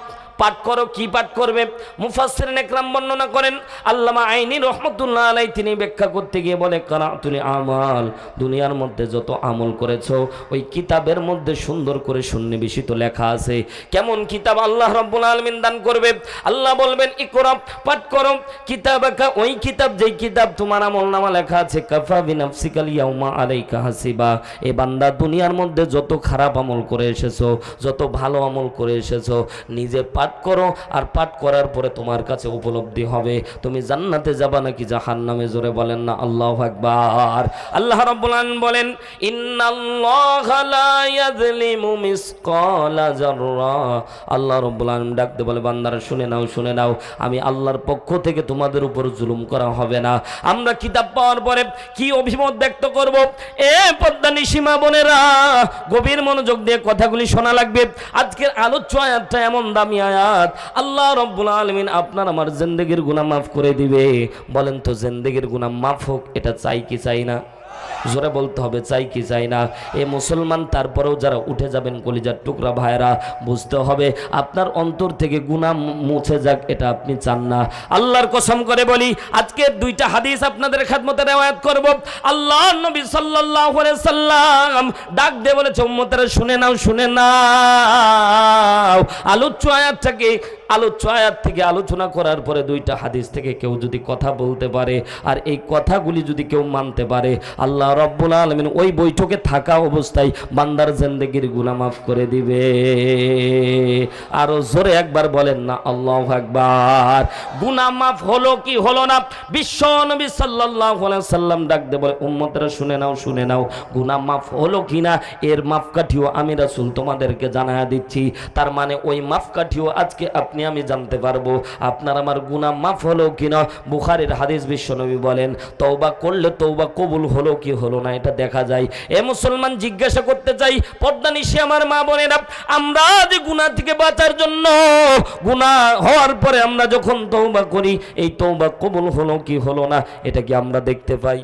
পাঠ করো। কি পাঠ করবে? মুফাসসিরিন ইকরাম বর্ণনা করেন, আল্লামা আইনি রহমতুল্লাহ আলাইহি তিনি ব্যাখ্যা করতে গিয়ে বলে, কারাতুল আমাল, দুনিয়ার মধ্যে যত আমল করেছো ওই কিতাবের মধ্যে সুন্দর করে সন্নিবেশিত লেখা আছে। কেমন কিতাব আল্লাহ রাব্বুল আলামিন দান করবে? আল্লাহ বলবেন ইকরা, পাঠ করো কিতাবাকা, ওই কিতাব যেই কিতাব তোমার আমলনামা লেখা আছে, কাফা বিনাফসিকাল ইয়াউমা আলাইকা হাসিবা। এ বান্দা দুনিয়ার মধ্যে যত খারাপ আমল করে এসেছো, যত ভালো আমল করে এসেছো, নিজে পাঠ করো। আর পাঠ করার পরে তোমার কাছে উপলব্ধি হবে তুমি জান্নাতে যাবা নাকি জাহান্নামে। জোরে বলেন না আল্লাহু আকবার। আল্লাহ রাব্বুল আলামিন বলেন, ইন্নাল্লাহা লা ইয়াযলিমু মিসকালা যাররা। আল্লাহ রাব্বুল আলামিন ডাকতে বলে, বান্দারা শুনে নাও, শুনে নাও, আমি আল্লাহর পক্ষ থেকে তোমাদের উপর জুলুম করা হবে না। আমরা কিতাব পাওয়ার পরে কি অভিমত ব্যক্ত করব? এ পদ্মানিশী মা বোনেরা, গভীর মনোযোগ দিয়ে কথাগুলি শোনা লাগবে। আজকের আলোচ্য আয়াতটা এমন দামি আয়াত, আল্লাহ রাব্বুল আলামিন আপনার আমার জিন্দেগির গুনাহ মাফ করে দিবে। বলেন তো, জিন্দেগির গুনাহ মাফ হোক, এটা চাই কি চাই না? জোরে বলতে হবে, চাই কি চাই না? এ মুসলমান, তারপরেও যারা উঠে যাবেন কলিজার টুকরা ভাইরা, বুঝতে হবে আপনার অন্তর থেকে গুনাহ মুছে যাক, এটা আপনি চান না। আল্লাহর কসম করে বলি, আজকে দুইটা হাদিস আপনাদের খেদমতে রিওয়ায়াত করব। আল্লাহর নবী সাল্লাল্লাহু আলাইহি সাল্লাম ডাক দিয়ে বলেছে, উম্মতেরা শুনে নাও, শুনে নাও। আলোচ্য আয়াত থেকে আলোচনা করার পরে দুইটা হাদিস থেকে কেউ যদি কথা বলতে পারে আর এই কথাগুলি যদি কেউ মানতে পারে, আল্লাহ রাব্বুল আলামিন ওই বৈঠকে থাকা অবস্থায় বান্দার জিন্দেগির গুনাহ মাফ করে দিবে। আরো জোরে একবার বলেন না আল্লাহু আকবার। গুনাহ মাফ হলো কি হলো না? বিশ্ব নবী সাল্লাল্লাহু আলাইহি সাল্লাম ডাক দিয়ে বলে, উম্মতেরা শুনে নাও, শুনে নাও, গুনাহ মাফ হলো কিনা এর মাপকাঠিও আমি রাসূল তোমাদেরকে জানায়া দিচ্ছি। তার মানে ওই মাপকাঠিও আজকে আপনি আমি জানতে পারবো আপনার আমার গুনাহ মাফ হলো কিনা। বুখারীর হাদিস, বিশ্ব নবী বলেন, তওবা করলে তওবা কবুল হলো কি হলো না এটা দেখা যায়। এ মুসলমান, জিজ্ঞাসা করতে চাই, পর্দানিশী আমার মা বোনেরা, আমরা যে গুনাহ থেকে বাঁচার জন্য গুনাহ হওয়ার পরে আমরা যখন তওবা করি, এই তওবা কবুল হলো কি হলো না এটা কি আমরা দেখতে পাই?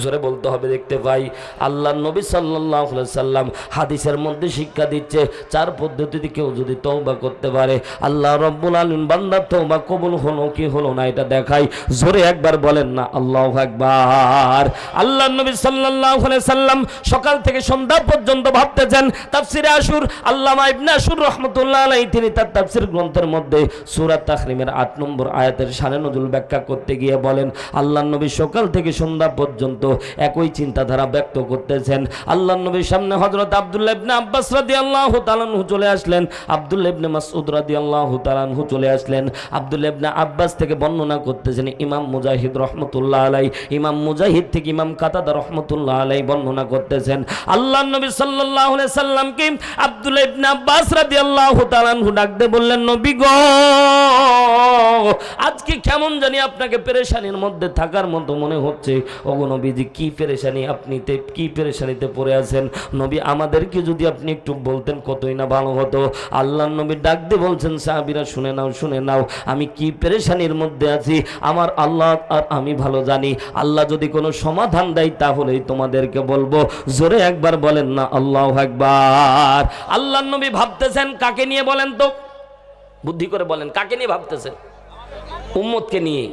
জোরে বলতে হবে, দেখতে পাই। আল্লাহর নবী সাল্লাল্লাহু আলাইহি সাল্লাম হাদিসের মধ্যে শিক্ষা দিচ্ছে, চার পদ্ধতিতে কেউ যদি তওবা করতে পারে, আল্লাহ রাব্বুল আলামিন বান্দার তওবা কবুল হলো কি হলো না এটা দেখাই। জোরে একবার বলেন না আল্লাহু আকবার। আল্লাহর নবী সাল্লাল্লাহু আলাইহি সাল্লাম সকাল থেকে সন্ধ্যা পর্যন্ত ভাবতেছেন। তাফসিরে আশুর, আল্লামা ইবনে আশুর রাহমাতুল্লাহ আলাইহি তিনি তার তাফসির গ্রন্থের মধ্যে সূরা তাহরিমের 8 নম্বর আয়াতের শানে নজুল ব্যাখ্যা করতে গিয়ে বলেন, আল্লাহর নবী সকাল থেকে সন্ধ্যা পর্যন্ত একই চিন্তাধারা ব্যক্ত করতেছেন। আল্লাহর নবীর সামনে হযরত আব্দুল্লাহ ইবনে আব্বাস রাদিয়াল্লাহু তাআলা আনহু চলে আসলেন, আব্দুল্লাহ ইবনে মাসউদ রাদিয়াল্লাহু তাআলা আনহু চলে আসলেন। আব্দুল্লাহ ইবনে আব্বাস থেকে বর্ণনা করতেছেন ইমাম মুজাহিদ রাহমাতুল্লাহ আলাইহি, ইমাম মুজাহিদ থেকে ইমাম কাতাদা রাহমাতুল্লাহ আলাইহি বর্ণনা করতেছেন, আল্লাহর নবী সাল্লাল্লাহু আলাইহি সাল্লামকে আব্দুল্লাহ ইবনে আব্বাস রাদিয়াল্লাহু তাআলা আনহু ডাক দিয়ে বললেন, নবী গো, আজকে কেমন জানি আপনাকে পেরেশানির মধ্যে থাকার মতো মনে হচ্ছে। ওগো নবী, কি পেরেশানি, আপনি কি পেরেশানিতে পড়ে আছেন? নবী, আমাদেরকে যদি আপনি একটু বলতেন কতই না ভালো হতো। আল্লাহর নবী ডাক দিয়ে বলছেন, সাহাবীরা শুনে নাও, শুনে নাও, আমি কি পেরেশানির মধ্যে আছি আমার আল্লাহ আর আমি ভালো জানি। আল্লাহ যদি কোনো সমাধান দেয় তাহলেই তোমাদেরকে বলবো। জোরে একবার বলেন না আল্লাহু আকবার। আল্লাহর নবী ভাবতেছেন কাকে নিয়ে? বলেন তো, বুদ্ধি করে বলেন, কাকে নিয়ে ভাবতেছেন? উম্মতকে নিয়ে।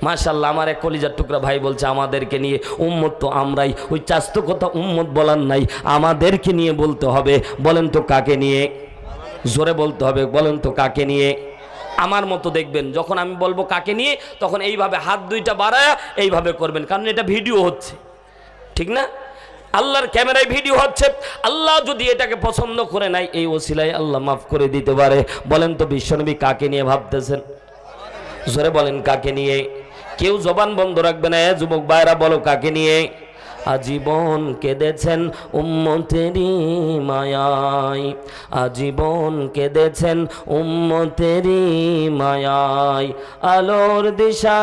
মাশাআল্লাহ, আমার এক কলিজার টুকরা ভাই বলছে আমাদেরকে নিয়ে উম্মত তো আমরাই, ওই চাস্তো কথা উম্মত বলার নাই, আমাদেরকে নিয়ে বলতে হবে। বলেন তো কাকে নিয়ে? জোরে বলতে হবে, বলেন তো কাকে নিয়ে? আমার মতো দেখবেন যখন আমি বলবো কাকে নিয়ে, তখন এইভাবে হাত দুইটা বাড়ায় এইভাবে করবেন, কারণ এটা ভিডিও হচ্ছে, ঠিক না? আল্লাহর ক্যামেরায় ভিডিও হচ্ছে। আল্লাহ যদি এটাকে পছন্দ করে নাই, এই ওসিলায় আল্লাহ মাফ করে দিতে পারে। বলেন তো বিশ্বনবী কাকে নিয়ে ভাবতেছেন? জোরে বলেন কাকে নিয়ে? কেউ জবান বন্ধ রাখবে না। যুবক ভাইরা বলো কাকে নিয়ে? আজীবন কেঁদেছেন উম্মতেরি মায়ায়, আজীবন কেঁদেছেন উম্মতেরি মায়ায়, আলোর দিশা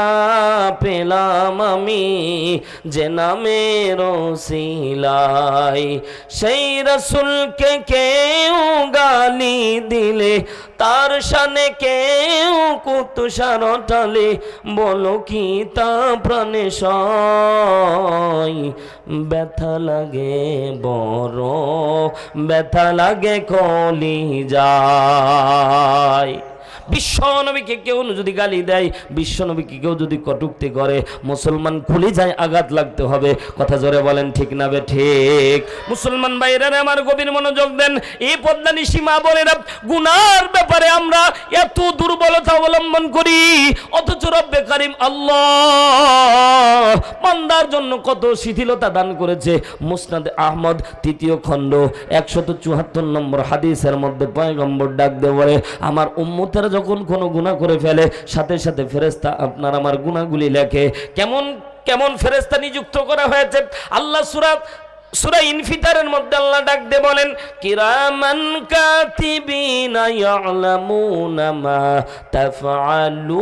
পেলাম আমি যে নামের ওসিলায়, সেই রাসূলকে কেউ গালি দিলে তার শানে কেউ কুতুষার টালে, বলো কি তা প্রাণে সয়, ব্যথা লাগে বড়, ব্যথা লাগে কলিজায়। বিশ্বনবীকে কেউ যদি গালি দেয়, বিশ্বনবীকে কেউ যদি কটূক্তি করে, মুসলমান খুলে যায়, আঘাত লাগতে হবে। কথা জোরে বলেন ঠিক না বে ঠিক? মুসলমান ভাইরা আমার গভীর মনোযোগ দেন। এই পদ্মানি সীমা বলেরা গুনার ব্যাপারে আমরা এত দুর্বলতা অবলম্বন করি, অথচ রব্বে কারিম আল্লাহ বান্দার জন্য কত শিথিলতা দান করেছে। মুসনাদে আহমদ 3য় খণ্ড 174 নম্বর হাদিসের মধ্যে পয়গম্বর ডাক দিয়ে বলে, আমার উম্মতেরা যখন কোনো গুনাহ করে ফেলে, সাথে সাথে ফেরেশতা আপনার আমার গুনাহগুলি লেখে। কেমন কেমন ফেরেশতা নিযুক্ত করা হয়েছে? আল্লাহ সূরা ইনফিতারের মধ্যে আল্লাহ ডাক দিয়ে বলেন, কিরামান কাতিবিনা ইয়ালামুনা মা তাফআলুন।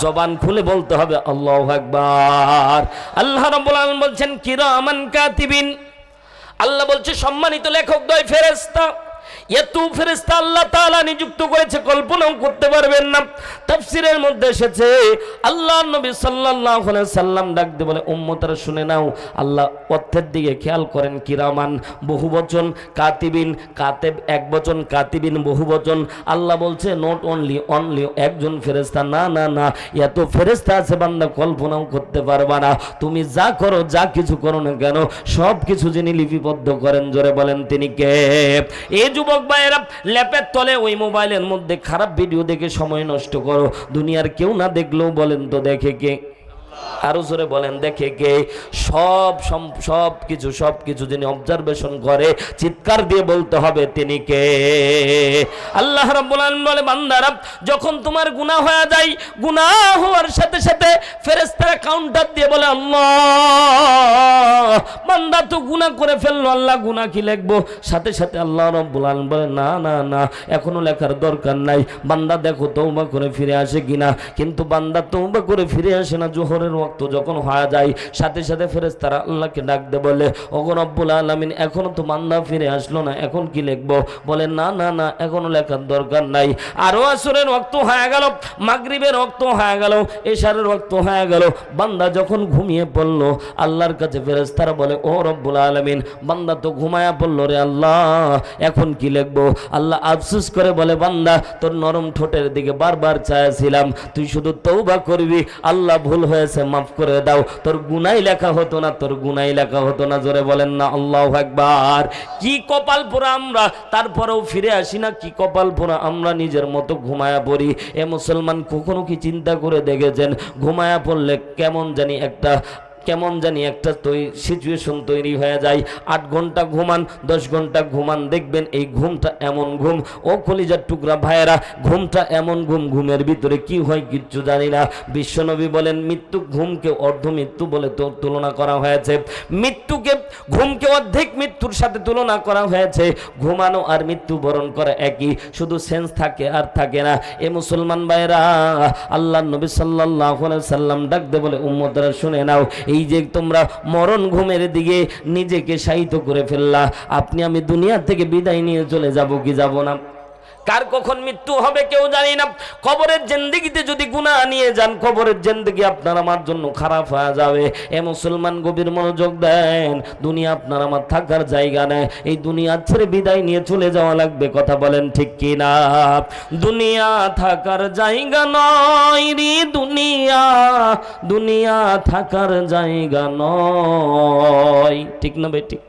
জবান খুলে বলতে হবে আল্লাহু আকবার। আল্লাহ রাব্বুল আলামিন বলছেন কিরামান কাতিবিন, আল্লাহ বলছে সম্মানিত লেখক দ্বয় ফেরেশতা। এত ফেরেশতা আল্লাহ তাআলা নিযুক্ত করেছে, কল্পনাও করতে পারবেন না। তাফসীরের মধ্যে এসেছে, আল্লাহর নবী সাল্লাল্লাহু আলাইহি সাল্লাম ডাক দিয়ে বলে, উম্মতরা শুনে নাও। আল্লাহ অর্থের দিকে খেয়াল করেন, কিরামান বহুবচন, কাতিবিন কাতেব একবচন, কাতিবিন বহুবচন। আল্লাহ বলছে নট অনলি একজন ফেরেশতা, না না না, এত ফেরেশতা আছে বান্দা কল্পনাও করতে পারবা না। তুমি যা করো, যা কিছু করো না কেন, সব কিছু যিনি লিপিবদ্ধ করেন, জোরে বলেন তিনি কে? এই যুবক ভাইয়েরা ল্যাপের তলে ওই মোবাইলের মধ্যে খারাপ ভিডিও দেখে সময় নষ্ট করো, দুনিয়ার কেউ না দেখলেও বলেন তো দেখে কে? আরো জোরে বলেন দেখে কে? সব কিছু যিনি অবজারভেশন করে, চিৎকার দিয়ে বলতে হবে তিনি কে? আল্লাহ রাব্বুল আলামিন বলে, বান্দারা যখন তোমার গুনাহ হয়ে যায়, গুনাহ হওয়ার সাথে সাথে ফেরেশতারা কাউন্টার দিয়ে বলে, আল্লাহ বান্দা তো গুনাহ করে ফেললো, আল্লাহ গুনাহ কি লিখবো? সাথে সাথে আল্লাহ রাব্বুল আলামিন বলে, না না না, এখনো লেখার দরকার নাই, বান্দা দেখো তওবা করে ফিরে আসে কিনা। কিন্তু বান্দা তওবা করে ফিরে আসে না। জোহরের ওয়াক্ত যখন হয়ে যায়, সাথে সাথে ফেরেশতারা আল্লাহকে ডাক দিয়ে বলে, ওগো রব্বুল আলামিন এখনো তো বান্দা ফিরে আসলো না, এখন কি লিখবো? বলে, না না না, এখনো লেখার দরকার নাই। আরো আসরের ওয়াক্ত হয়ে গেল, মাগরিবের ওয়াক্ত হয়ে গেল, এশারের ওয়াক্ত হয়ে গেল, বান্দা যখন ঘুমিয়ে পড়লো, আল্লাহর কাছে ফেরেশতারা বলে, ও রব্বুল আলামিন বান্দা তো ঘুমায়া পড়লো রে আল্লাহ, এখন কি লিখবো? আল্লাহ আফসোস করে বলে, বান্দা তোর নরম ঠোঁটের দিকে বারবার চাইছিলাম, তুই শুধু তওবা করবি, আল্লাহ ভুল হয়েছে মাফ করে দাও, তোর গুনাই লেখা হতো না, তোর গুনাই লেখা হতো না। জোরে বলেন না আল্লাহু আকবার। কি কপাল পোড়া আমরা, তারপরেও ফিরে আসি না। কি কপাল পোড়া আমরা, নিজের মতো ঘুমায়া পড়ি। এ মুসলমান কখনো কি চিন্তা করে দেখেছেন, ঘুমায়া পড়লে কেমন জানি একটা সিচুয়েশন তৈরি হয়ে যায়। 8 ঘন্টা ঘুমান, 10 ঘন্টা ঘুমান, দেখবেন এই ঘুমটা এমন ঘুম, ও কলিজার টুকরা ভাইয়েরা, ঘুমটা এমন ঘুমের ভিতরে কি হয় কিচ্ছু জানি না। বিশ্বনবী বলেন, মৃত্যু ঘুমকে অর্ধ মৃত্যু বলে তো তুলনা করা হয়েছে, ঘুমকে অর্ধেক মৃত্যুর সাথে তুলনা করা হয়েছে। ঘুমানো আর মৃত্যু বরণ করা একই, শুধু সেন্স থাকে আর থাকে না। এ মুসলমান ভাইয়েরা, আল্লাহর নবী সাল্লাল্লাহু আলাইহি সাল্লাম ডাক দিয়ে বলে, উম্মতরা শুনে নাও, এই যে তোমরা মরণ ঘুমের দিকে নিজেকে শায়িত করে ফেললা, আপনি আমি দুনিয়া থেকে বিদায় নিয়ে চলে যাব কি যাব না? কার কখন মৃত্যু হবে কেউ জানি না। কবরের জিন্দেগিতে যদি গুনাহ নিয়ে যান, কবরের জিন্দেগি আপনার আমার জন্য খারাপ হয়ে যাবে। এ মুসলমান গভীর মনোযোগ দেন, দুনিয়া আপনার আমার থাকার জায়গা নেই। এই দুনিয়া ছেড়ে বিদায় নিয়ে চলে যাওয়া লাগবে, কথা বলেন ঠিক কি না? দুনিয়া থাকার জায়গা নয় রে দুনিয়া, দুনিয়া থাকার জায়গা নয়। ঠিক না বেঠিক?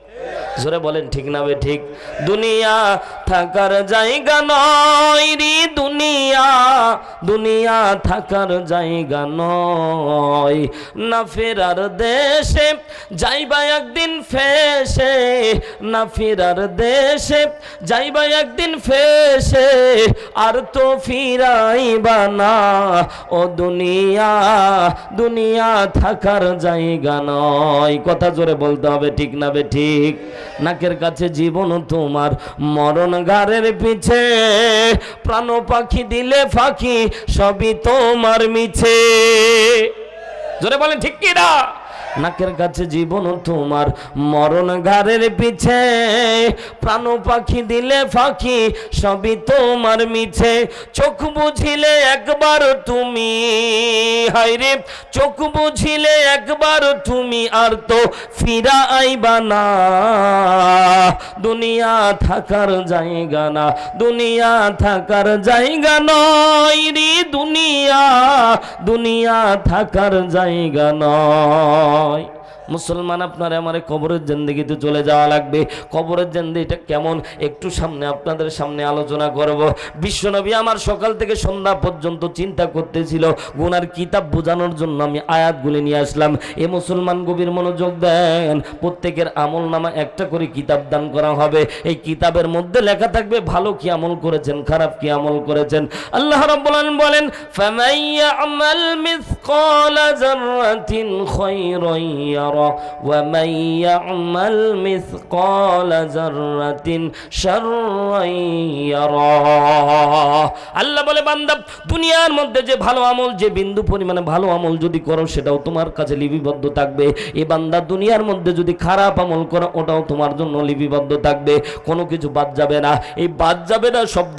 জোরে বলেন ঠিক না বে ঠিক? দুনিয়া থাকার জায়গা নয় রে দুনিয়া, দুনিয়া থাকার জায়গা নয়। না ফেরার দেশে যাইবা একদিন ফেসে, না ফেরার দেশে যাইবা একদিন ফেসে, আর তো ফিরাইবা না ও দুনিয়া, দুনিয়া থাকার জায়গা নয়। কথা জোরে বলতে হবে, ঠিক না বে ঠিক? নাকের কাছে জীবন তোমার, মরণ ঘাড়ের পিছে, প্রাণ পাখি দিলে ফাঁকি, সবই তোমার মিছে। জোরে বলেন ঠিক কি না? নাকের কাছে জীবন তোমার, মরণ ঘাড়ের পিছে, প্রাণ পাখি দিলে ফাঁকি, সবই তোমার মিছে। চোখ বুঝিলে একবার তুমি, হায়রে চোখ বুঝিলে একবার তুমি, আর তো ফিরা আইবা না। দুনিয়া থাকার জায়গা না, দুনিয়া থাকার জায়গা নয় রে দুনিয়া, দুনিয়া থাকার জায়গা নয়। মুসলমান আপনার আমার কবরের জিন্দেগিতে চলে যাওয়া লাগবে। কবরের জিন্দেগিটা কেমন একটু সামনে আপনাদের সামনে আলোচনা করব। বিশ্বনবী আমার সকাল থেকে সন্ধ্যা পর্যন্ত চিন্তা করতেছিল, গুনার কিতাব বোঝানোর জন্য আমি আয়াতগুলি নিয়ে আসলাম। এ মুসলমান গভীর মনোযোগ দেন, প্রত্যেকের আমল নামা একটা করে কিতাব দান করা হবে। এই কিতাবের মধ্যে লেখা থাকবে ভালো কি আমল করেছেন, খারাপ কি আমল করেছেন। আল্লাহ রাব্বুল আলামিন বলেন, ফামান ইয়ামাল মিসকালা যাররাতিন খায়রান ইয়ারা ومن يعمل مثقال ذرة شرا يره। আল্লাহ বলে, বান্দা দুনিয়ার মধ্যে যে ভালো আমল, যে বিন্দু পরিমাণে ভালো আমল যদি করো সেটাও তোমার কাছে লিপিবদ্ধ থাকবে। এই বান্দা দুনিয়ার মধ্যে যদি খারাপ আমল করো ওটাও তোমার জন্য লিপিবদ্ধ থাকবে, কোনো কিছু বাদ যাবে না। এই বাদ যাবে না শব্দ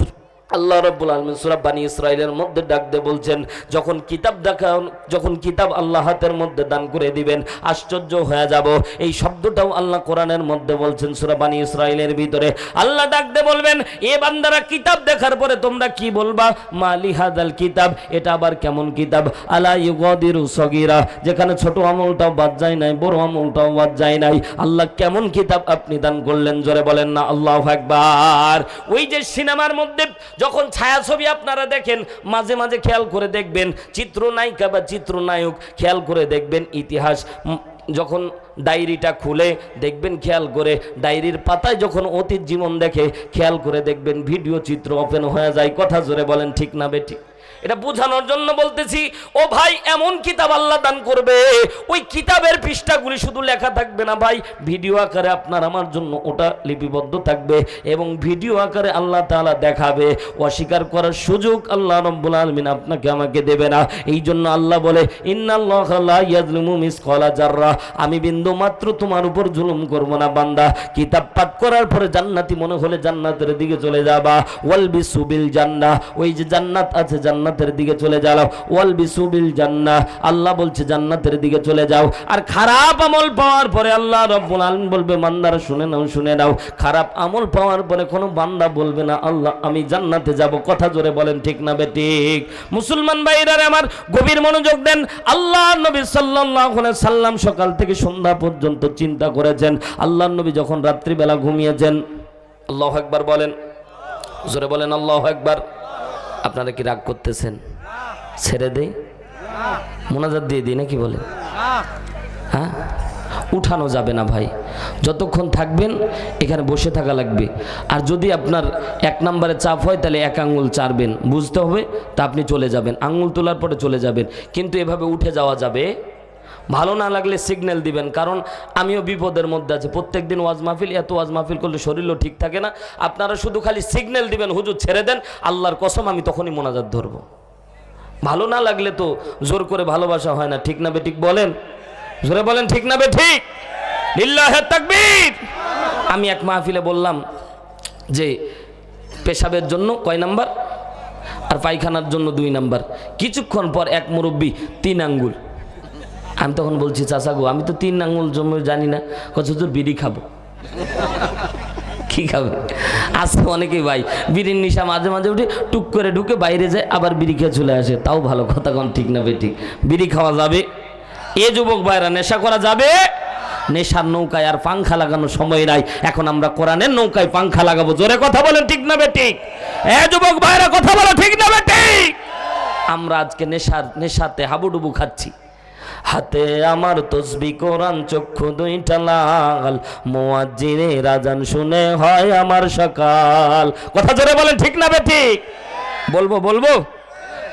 আল্লাহ রাব্বুল আলামিন সূরা বানী ইসরাঈলের মধ্যে ডাক দিয়ে বলছেন, যখন কিতাব দেখান, যখন কিতাব আল্লাহ হাতের মধ্যে দান করে দিবেন, আশ্চর্য হয়ে যাব। এই শব্দটাও আল্লাহ কোরআনের মধ্যে বলছেন সূরা বানী ইসরাঈলের ভিতরে। আল্লাহ ডাক দিয়ে বলবেন, এ বান্দারা কিতাব দেখার পরে তোমরা কি বলবা? মালি হাদাল কিতাব, এটা আবার কেমন কিতাব? আলা ইউগাদিরু সগীরা, যেখানে ছোট আমলটাও বাদ যায় নাই, বড় আমলটাও বাদ যায় নাই। আল্লাহ কেমন কিতাব আপনি দান করলেন, জোরে বলেন না আল্লাহু আকবার। ওই যে সিনেমার মধ্যে যখন ছায়াছবি আপনারা দেখেন, মাঝে মাঝে খেয়াল করে দেখবেন চিত্রনায়িকা বা চিত্রনায়ক, খেয়াল করে দেখবেন ইতিহাস যখন ডায়েরিটা খুলে দেখবেন, খেয়াল করে ডায়েরির পাতায় যখন অতীত জীবন দেখে, খেয়াল করে দেখবেন ভিডিও চিত্র ওপেন হয়ে যায়। কথা জোরে বলেন ঠিক না বেঠিক? এটা বোঝানোর জন্য বলতেছি। ও ভাই, এমন কিতাব আল্লাহ দান করবে, ওই কিতাবের পৃষ্ঠাগুলি শুধু লেখা থাকবে না ভাই, ভিডিও আকারে আপনার আমার জন্য ওটা লিপিবদ্ধ থাকবে এবং ভিডিও আকারে আল্লাহ তাআলা দেখাবে। অস্বীকার করার সুযোগ আল্লাহ রাব্বুল আলামিন আপনাকে আমাকে দেবে না। এই জন্য আল্লাহ বলে, ইন্নাল্লাহা লা ইয়াজলিমু মিসকালা যাররা, আমি বিন্দু মাত্র তোমার উপর জুলুম করব না বান্দা। কিতাব পাঠ করার পরে জান্নাতি মনে হলে জান্নাতের দিকে চলে যাবা। ওয়াল বিসুবিল জান্নাহ, ওই যে জান্নাত আছে জান্নাতের দিকে চলে যাও। ওয়াল বিসুবিল জান্নাহ, আল্লাহ বলছে জান্নাতের দিকে চলে যাও। আর খারাপ আমল পাওয়ার পরে আল্লাহ রাব্বুল আলামিন বলবে, বান্দারা শুনে নাও, শুনে নাও। খারাপ আমল পাওয়ার পরে কোনো বান্দা বলবে না আল্লাহ আমি জান্নাতে যাব। কথা জোরে বলেন ঠিক না বেঠিক? মুসলমান ভাইরা আমার গভীর মনোযোগ দেন। আল্লাহ নবী সাল্লাল্লাহু আলাইহি সাল্লাম সকাল থেকে সন্ধ্যা পর্যন্ত চিন্তা করেছেন। আল্লাহ নবী যখন রাত্রিবেলা ঘুমিয়েছেন, আল্লাহু আকবার বলেন, জোরে বলেন আল্লাহু আকবার। আপনারা কি রাগ করতেছেন? ছেড়ে দেই, মোনাজাত দিয়ে দিই নাকি বলেন? হ্যাঁ, উঠানো যাবে না ভাই, যতক্ষণ থাকবেন এখানে বসে থাকা লাগবে। আর যদি আপনার এক নম্বরে চাপ হয় তাহলে এক আঙ্গুল চাড়বেন, বুঝতে হবে, তা আপনি চলে যাবেন, আঙ্গুল তোলার পরে চলে যাবেন। কিন্তু এভাবে উঠে যাওয়া যাবে। ভালো না লাগলে সিগন্যাল দিবেন, কারণ আমিও বিপদের মধ্যে আছি। প্রত্যেক দিন ওয়াজ মাহফিল, এত ওয়াজ মাহফিল করলে শরীরও ঠিক থাকে না। আপনারা শুধু খালি সিগন্যাল দিবেন, হুজুর ছেড়ে দেন, আল্লাহর কসম আমি তখনই মোনাজাত ধরবো। ভালো না লাগলে তো জোর করে ভালোবাসা হয় না, ঠিক না বেঠিক বলেন? জোরে বলেন ঠিক না বেঠিক? লিল্লাহে তাকবীর। আমি এক মাহফিলে বললাম যে পেশাবের জন্য কয় নাম্বার, আর পায়খানার জন্য 2 নাম্বার। কিছুক্ষণ পর এক মুরব্বী 3 আঙ্গুল। আমি তখন বলছি, চাচা গো, আমি তো 3 আঙ্গুল জন্য জানি না। কত হুজুর বিড়ি খাবো। কি খাবে? আজকে অনেকেই ভাই বিড়ির নিশা মাঝে মাঝে উঠে টুক করে ঢুকে বাইরে যায়, আবার বিড়ি খেয়ে চলে আসে। তাও ভালো কথা, কোন ঠিক না বেঠিক? বিড়ি খাওয়া যাবে? এ যুবক ভাইরা, নেশা করা যাবে? নেশার নৌকায় আর পাংখা লাগানোর সময় নাই। এখন আমরা কোরআনের নৌকায় পাংখা লাগাবো। জোরে কথা বলেন, ঠিক না বেঠিক? এ যুবক ভাইরা, কথা বলো, ঠিক না বেঠিক? আমরা আজকে নেশাতে হাবুডুবু খাচ্ছি। হাতে আমার তসবি কোরআন, চক্ষু 2টা লাল, মুয়াজ্জিনের আযান শুনে হয় আমার সকাল। কথা জোরে বলেন, ঠিক না বেঠিক? বলবো।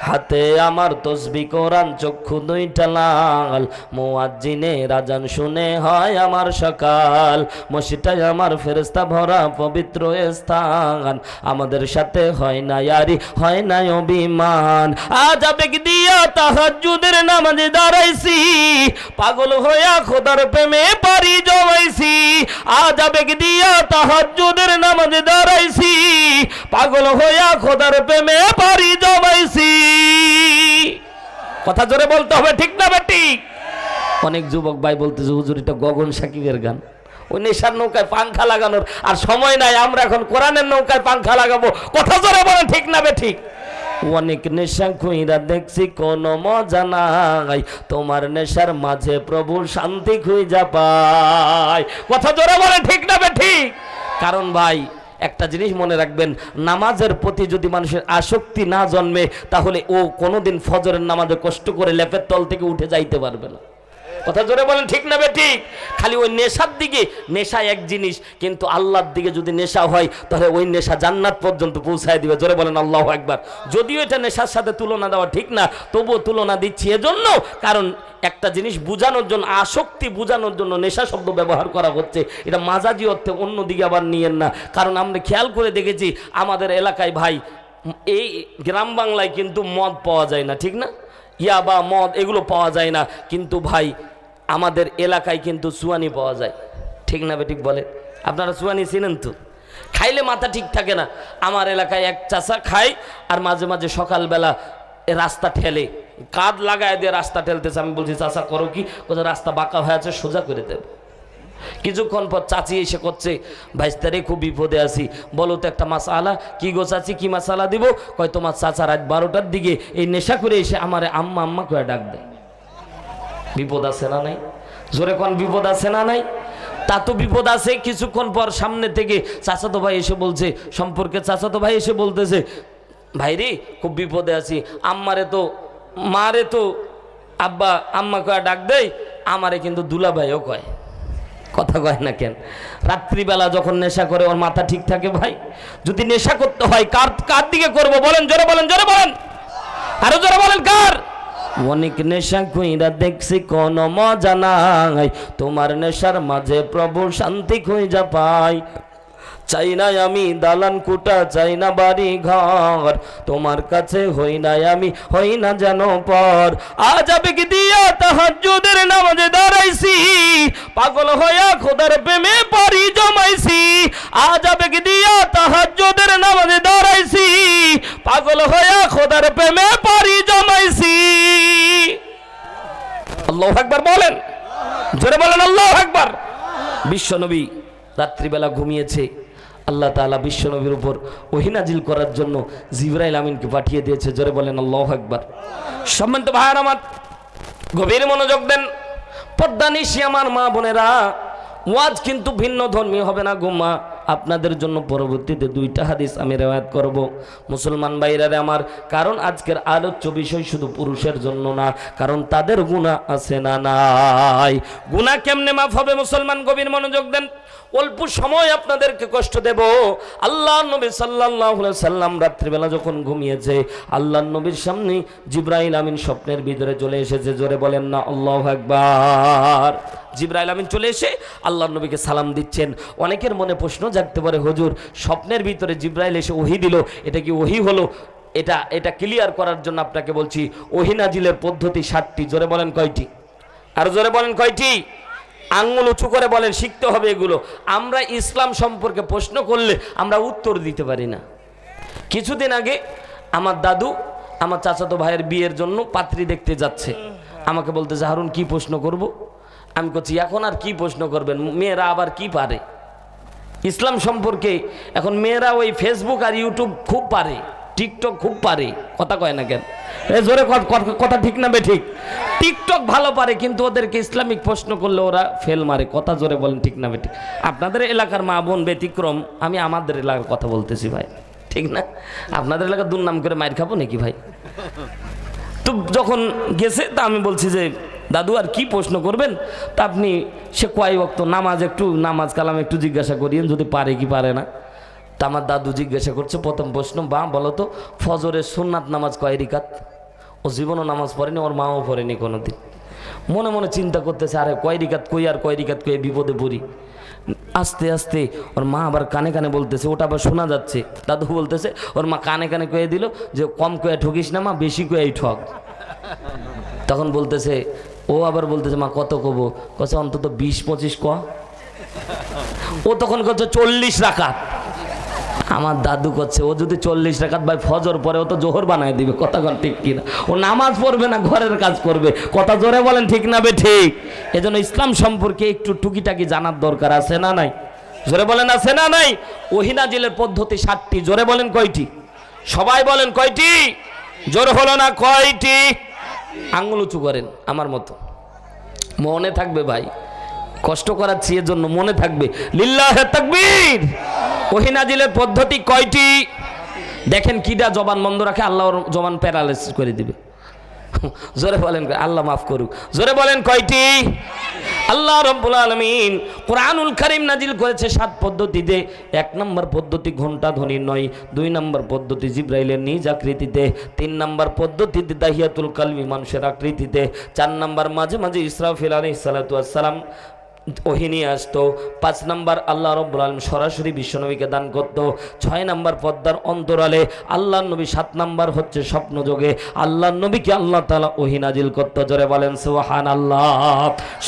হাতে আমার তসবি কোরআন, চক্ষু 2টা লাল, মুয়াজ্জিনের আযান শুনে হয় আমার সকাল। মসজিদটাই আমার ফেরেশতা ভরা পবিত্র স্থান, আমাদের সাথে হয় না ইয়ারি, হয় না অভিমান। আজ আবেগ দিয়া তাহাজ্জুদের নামাজে দাঁড়াইছি, পাগল হইয়া খোদার প্রেমে পারি জমাইছি। আজ আবেগ দিয়া তাহাজ্জুদের নামাজে দাঁড়াইছি, পাগল হইয়া খোদার প্রেমে পারি জমাইছি। কথা জোরে বলতে হবে, ঠিক না বেঠিক? অনেক যুবক ভাই বলতেছে, হুজুর এটা গগন সাকিবের গান। ওই নেশার নৌকায় পাংখা লাগানোর আর সময় নাই, আমরা এখন কোরআনের নৌকায় পাংখা লাগাবো। কথা জোরে বলেন, ঠিক না বেঠিক? অনেক নেশা খুঁইরা দেখছি কোনো মজা নাই, তোমার নেশার মাঝে প্রভু শান্তি খুঁজা পায়। কথা জোরে বলেন, ঠিক না বেঠিক? কারণ ভাই একটা জিনিস মনে রাখবেন, নামাজের প্রতি যদি মানুষের আসক্তি না জন্মে, তাহলে ও কোনোদিন ফজরের নামাজে কষ্ট করে লেপের তল থেকে উঠে যাইতে পারবে না। কথা জোরে বলেন, ঠিক না বেঠিক? খালি ওই নেশার দিকে, নেশা এক জিনিস, কিন্তু আল্লাহর দিকে যদি নেশা হয়, তাহলে ওই নেশা জান্নাত পর্যন্ত পৌঁছায় দিবে। জোরে বলেন আল্লাহু আকবার। যদিও এটা নেশার সাথে তুলনা দেওয়া ঠিক না, তবুও তুলনা দিচ্ছি এজন্য, কারণ একটা জিনিস বোঝানোর জন্য, আসক্তি বোঝানোর জন্য নেশা শব্দ ব্যবহার করা হচ্ছে। এটা মাজাজি অর্থে অন্যদিকে আবার নিয়েন না। কারণ আমরা খেয়াল করে দেখেছি আমাদের এলাকায় ভাই, এই গ্রাম বাংলায় কিন্তু মদ পাওয়া যায় না, ঠিক না? ইয়াবা, মদ এগুলো পাওয়া যায় না, কিন্তু ভাই আমাদের এলাকায় কিন্তু সুয়ানি পাওয়া যায়। ঠিক না বেঠিক বলে? আপনারা সুয়ানি চিনেন তো? খাইলে মাথা ঠিক থাকে না। আমার এলাকায় এক চাচা খায়, আর মাঝে মাঝে সকালবেলা রাস্তা ঠেলে, কাঁধ লাগায় দিয়ে রাস্তা ঠেলতেছে। আমি বলছি, চাচা করো কি? কোথাও রাস্তা বাঁকা হয়ে আছে, সোজা করে দেব। কিছুক্ষণ পর চাচি এসে করছে, ভাইস্তারে খুব বিপদে আছি, বলো তো একটা মাসালা। কি গো চাচি, কি মাসালা দিব? কয় তোমার চাচা রাত 12টার দিকে এই নেশা করে এসে আমারে আম্মা আম্মা করে ডাক দেয়। বিপদ আছে না নাই? জোরে কোন বিপদ আছে না নাই? তা তো বিপদ আছে। কিছুক্ষণ পর সামনে থেকে চাচাতো ভাই এসে বলছে, সম্পর্কে চাচাতো ভাই এসে বলতেছে, ভাই রে খুব বিপদে আছি, আম্মারে তো মারে তো আব্বা আম্মা কয়ে ডাক দেয়, আমারে কিন্তু দুলা ভাইও কয়। কথা কয় না কেন? রাত্রিবেলা যখন নেশা করে ওর মাথা ঠিক থাকে ভাই? যদি নেশা করতে হয় কার দিকে করবো বলেন? জোরে বলেন, জোরে বলেন, আরো জোরে বলেন, কার? অনেক নেশা খুঁইরা দেখছি কোনো মজা নাই, তোমার নেশার মাঝে প্রভু শান্তি খুঁজা পাই। চাই না আমি দালান কুটা, চাই না বাড়ি ঘর, তোমার কাছে হই না আমি, হই না যেন পর। আজ আবেগ দিয়া তাহাজ্জুদের নামাজে দাঁড়াইছি, পাগল হইয়া খোদার প্রেমে পারি জমাইছি। আজ আবেগ দিয়া তাহাজ্জুদের নামাজে দাঁড়াইছি, পাগল হইয়া খোদার প্রেমে পারি জমাইছি। আল্লাহু আকবার বলেন, জোরে বলেন আল্লাহু আকবার। বিশ্বনবী রাত্রিবেলা ঘুমিয়েছে, আল্লাহ তাআলা বিশ্বনবীর উপর ওহী নাজিল করার জন্য জিবরাইল আমিনকে পাঠিয়ে দিয়েছে। জোরে বলেন আল্লাহু আকবার। সম্মানিত ভাইরা আমার, গভীর মনোযোগ দেন। পর্দা নিশি আমার মা বোনেরা, ওয়াজ কিন্তু ভিন্ন ধর্মী হবে না গুম্মা। আপনাদের জন্য পরবর্তীতে 2টা হাদিস আমি রিওয়ায়াত করব, মুসলমান ভাইরারে আমার। কারণ আজকের আলোচ্য বিষয় শুধু পুরুষের জন্য না, কারণ তাদের গুনাহ আছে না নাই। গুনাহ কেমনে মাফ হবে মুসলমান? গভীর মনোযোগ দেন। অল্প সময় আপনাদেরকে কষ্ট দেব। আল্লাহর নবী সাল্লাল্লাহু আলাইহি সাল্লাম রাত্রিবেলা যখন ঘুমিয়েছে, আল্লাহর নবীর সামনে জিবরাইল আমিন স্বপ্নের ভিতরে চলে এসেছে। জোরে বলেন না আল্লাহু আকবার। জিবরাইল আমিন চলে এসে আল্লাহর নবীকে সালাম দিচ্ছেন। অনেকের মনে প্রশ্ন জাগতে পারে, হুজুর স্বপ্নের ভিতরে জিবরাইল এসে ওহী দিল, এটা কি ওহী হলো? এটা ক্লিয়ার করার জন্য আপনাকে বলছি, ওহী নাজিলের পদ্ধতি 7টি। জোরে বলেন কয়টি? আর জোরে বলেন কয়টি? আঙ্গুল উঁচু করে বলেন, শিখতে হবে এগুলো। আমরা ইসলাম সম্পর্কে প্রশ্ন করলে আমরা উত্তর দিতে পারি না। কিছুদিন আগে আমার দাদু আমার চাচাতো ভাইয়ের বিয়ের জন্য পাত্রী দেখতে যাচ্ছে, আমাকে বলতেছে হারুন কি প্রশ্ন করব। আমি বলছি এখন আর কি প্রশ্ন করবেন, মেয়েরা আবার কি পারে ইসলাম সম্পর্কে। এখন মেয়েরা ওই ফেসবুক আর ইউটিউব খুব পারে, টিকটক খুব পারে, কথা কয় না কেন, জোরে কথা ঠিক না বে ঠিক? টিকটক ভালো পারে কিন্তু ওদেরকে ইসলামিক প্রশ্ন করলে ওরা ফেল মারে, কথা জোরে বলেন ঠিক না বে ঠিক? আপনাদের এলাকার মা বোন ব্যতিক্রম, আমি আমাদের এলাকার কথা বলতেছি ভাই, ঠিক না? আপনাদের এলাকার দুর্নাম করে মার খাবো নাকি ভাই? তো যখন গেছে তা আমি বলছি যে দাদু আর কি প্রশ্ন করবেন, তা আপনি সে কয় ওয়াক্ত নামাজ, একটু নামাজ কালাম একটু জিজ্ঞাসা করিয়েন যদি পারে কি পারে না। তা আমার দাদু জিজ্ঞাসা করছে প্রথম প্রশ্ন, বা বলো তো ফজরের সুন্নাত নামাজ কয় রিকাত? ও জীবনও নামাজ পড়েনি, ওর মাও পড়েনি কোনোদিন। মনে মনে চিন্তা করতেছে আরে কয় রিকাত কই আর কয় রিকাত কই, বিপদে পড়ি। আস্তে আস্তে ওর মা আবার কানে কানে বলতেছে, ওটা আবার শোনা যাচ্ছে, দাদু বলতেছে ওর মা কানে কানে কয়ে দিল যে কম কয়ে ঠকিস না মা, বেশি কয়ে ঠক। তখন বলতেছে, ও আবার বলতেছে মা কত কব? কছে অন্তত 20-25 ক। ও তখন করছে 40 রাকাত। আমার দাদু করছে ও যদি 40 রাকাত ভাই ফজর পরে ও তো জোহর বানায় দিবে, কথা কন ঠিক কিনা? ও নামাজ পড়বে না, ঘরের কাজ করবে, কথা জোরে বলেন ঠিক না বে ঠিক? এজন্য ইসলাম সম্পর্কে একটু টুকিটাকি জানার দরকার আছে না নাই? জোরে বলেন আছে না নাই? ওহী নাজিলের পদ্ধতি 7টি, জোরে বলেন কয়টি? সবাই বলেন কয়টি? জোর হলো না কয়টি? আঙ্গুল উঁচু করেন আমার মতো, মনে থাকবে ভাই, কষ্ট করাচ্ছি এর জন্য মনে থাকবে। লিল্লাহে তাকবীর। ওহী নাজিলের পদ্ধতি কয়টি? দেখেন কিডা জবান বন্ধ রাখে আল্লাহর জবান প্যারালাইসিস করে দিবে। জোরে বলেন, আল্লাহ মাফ করুক। জোরে বলেন কয়টি? আল্লাহ রাব্বুল আলামিন কোরআনুল কারীম নাজিল করেছে 7 পদ্ধতিতে। 1 নম্বর পদ্ধতি ঘণ্টা ধ্বনির নয়, 2 নম্বর পদ্ধতি জিবরাইলের নিজ আকৃতিতে, 3 নম্বর পদ্ধতিতে দাহিয়াতুল কালবি মানুষের আকৃতিতে, 4 নম্বর মাঝে মাঝে ইসরাফিল আলাইহিস সালাতু ওয়াস সালাম ওহী নিয়ে আসতো, 5 নম্বর আল্লাহ রাব্বুল আলামিন সরাসরি বিশ্বনবীকে দান করত, 6 নম্বর পর্দার অন্তরালে আল্লাহর নবী, 7 নম্বর হচ্ছে স্বপ্ন যোগে আল্লাহর নবীকে আল্লাহ তাআলা ওহী নাজিল করত। জোরে বলেন সুবহানাল্লাহ।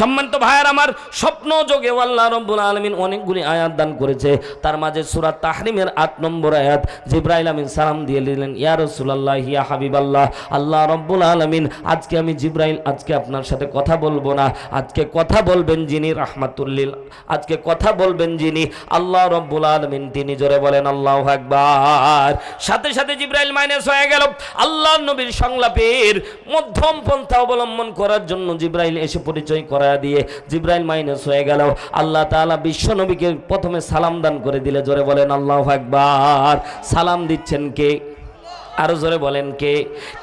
সম্মানিত ভাইয়ের আমার, স্বপ্ন যোগে আল্লাহ রাব্বুল আলামিন অনেকগুলি আয়াত দান করেছে। তার মাঝে সূরা তাহরিমের 8 নম্বর আয়াত, জিবরাইল আমিন সালাম দিয়ে দিলেন, ইয়া রাসূলুল্লাহ ইয়া হাবিবাল্লাহ, আল্লাহ রাব্বুল আলামিন আজকে আমি জিবরাইল আজকে আপনার সাথে কথা বলবো না, আজকে কথা বলবেন যিনি রাহমাতুল্লিল, আজকে কথা বলবেন যিনি আল্লাহ রাব্বুল আলামিন, তিনি। জোরে বলেন আল্লাহু আকবার। সাথে সাথে জিবরাইল মাইনাস হয়ে গেল। আল্লাহর নবীর সংলাপের মধ্যম পন্থা অবলম্বন করার জন্য জিবরাইল এসে পরিচয় করায় দিয়ে জিবরাইল মাইনাস হয়ে গেল। আল্লাহ তাআলা বিশ্ব নবীকে প্রথমে সালাম দান করে দিলে। জোরে বলেন আল্লাহু আকবার। সালাম দিচ্ছেন কে? আরো জোরে বলেন কে?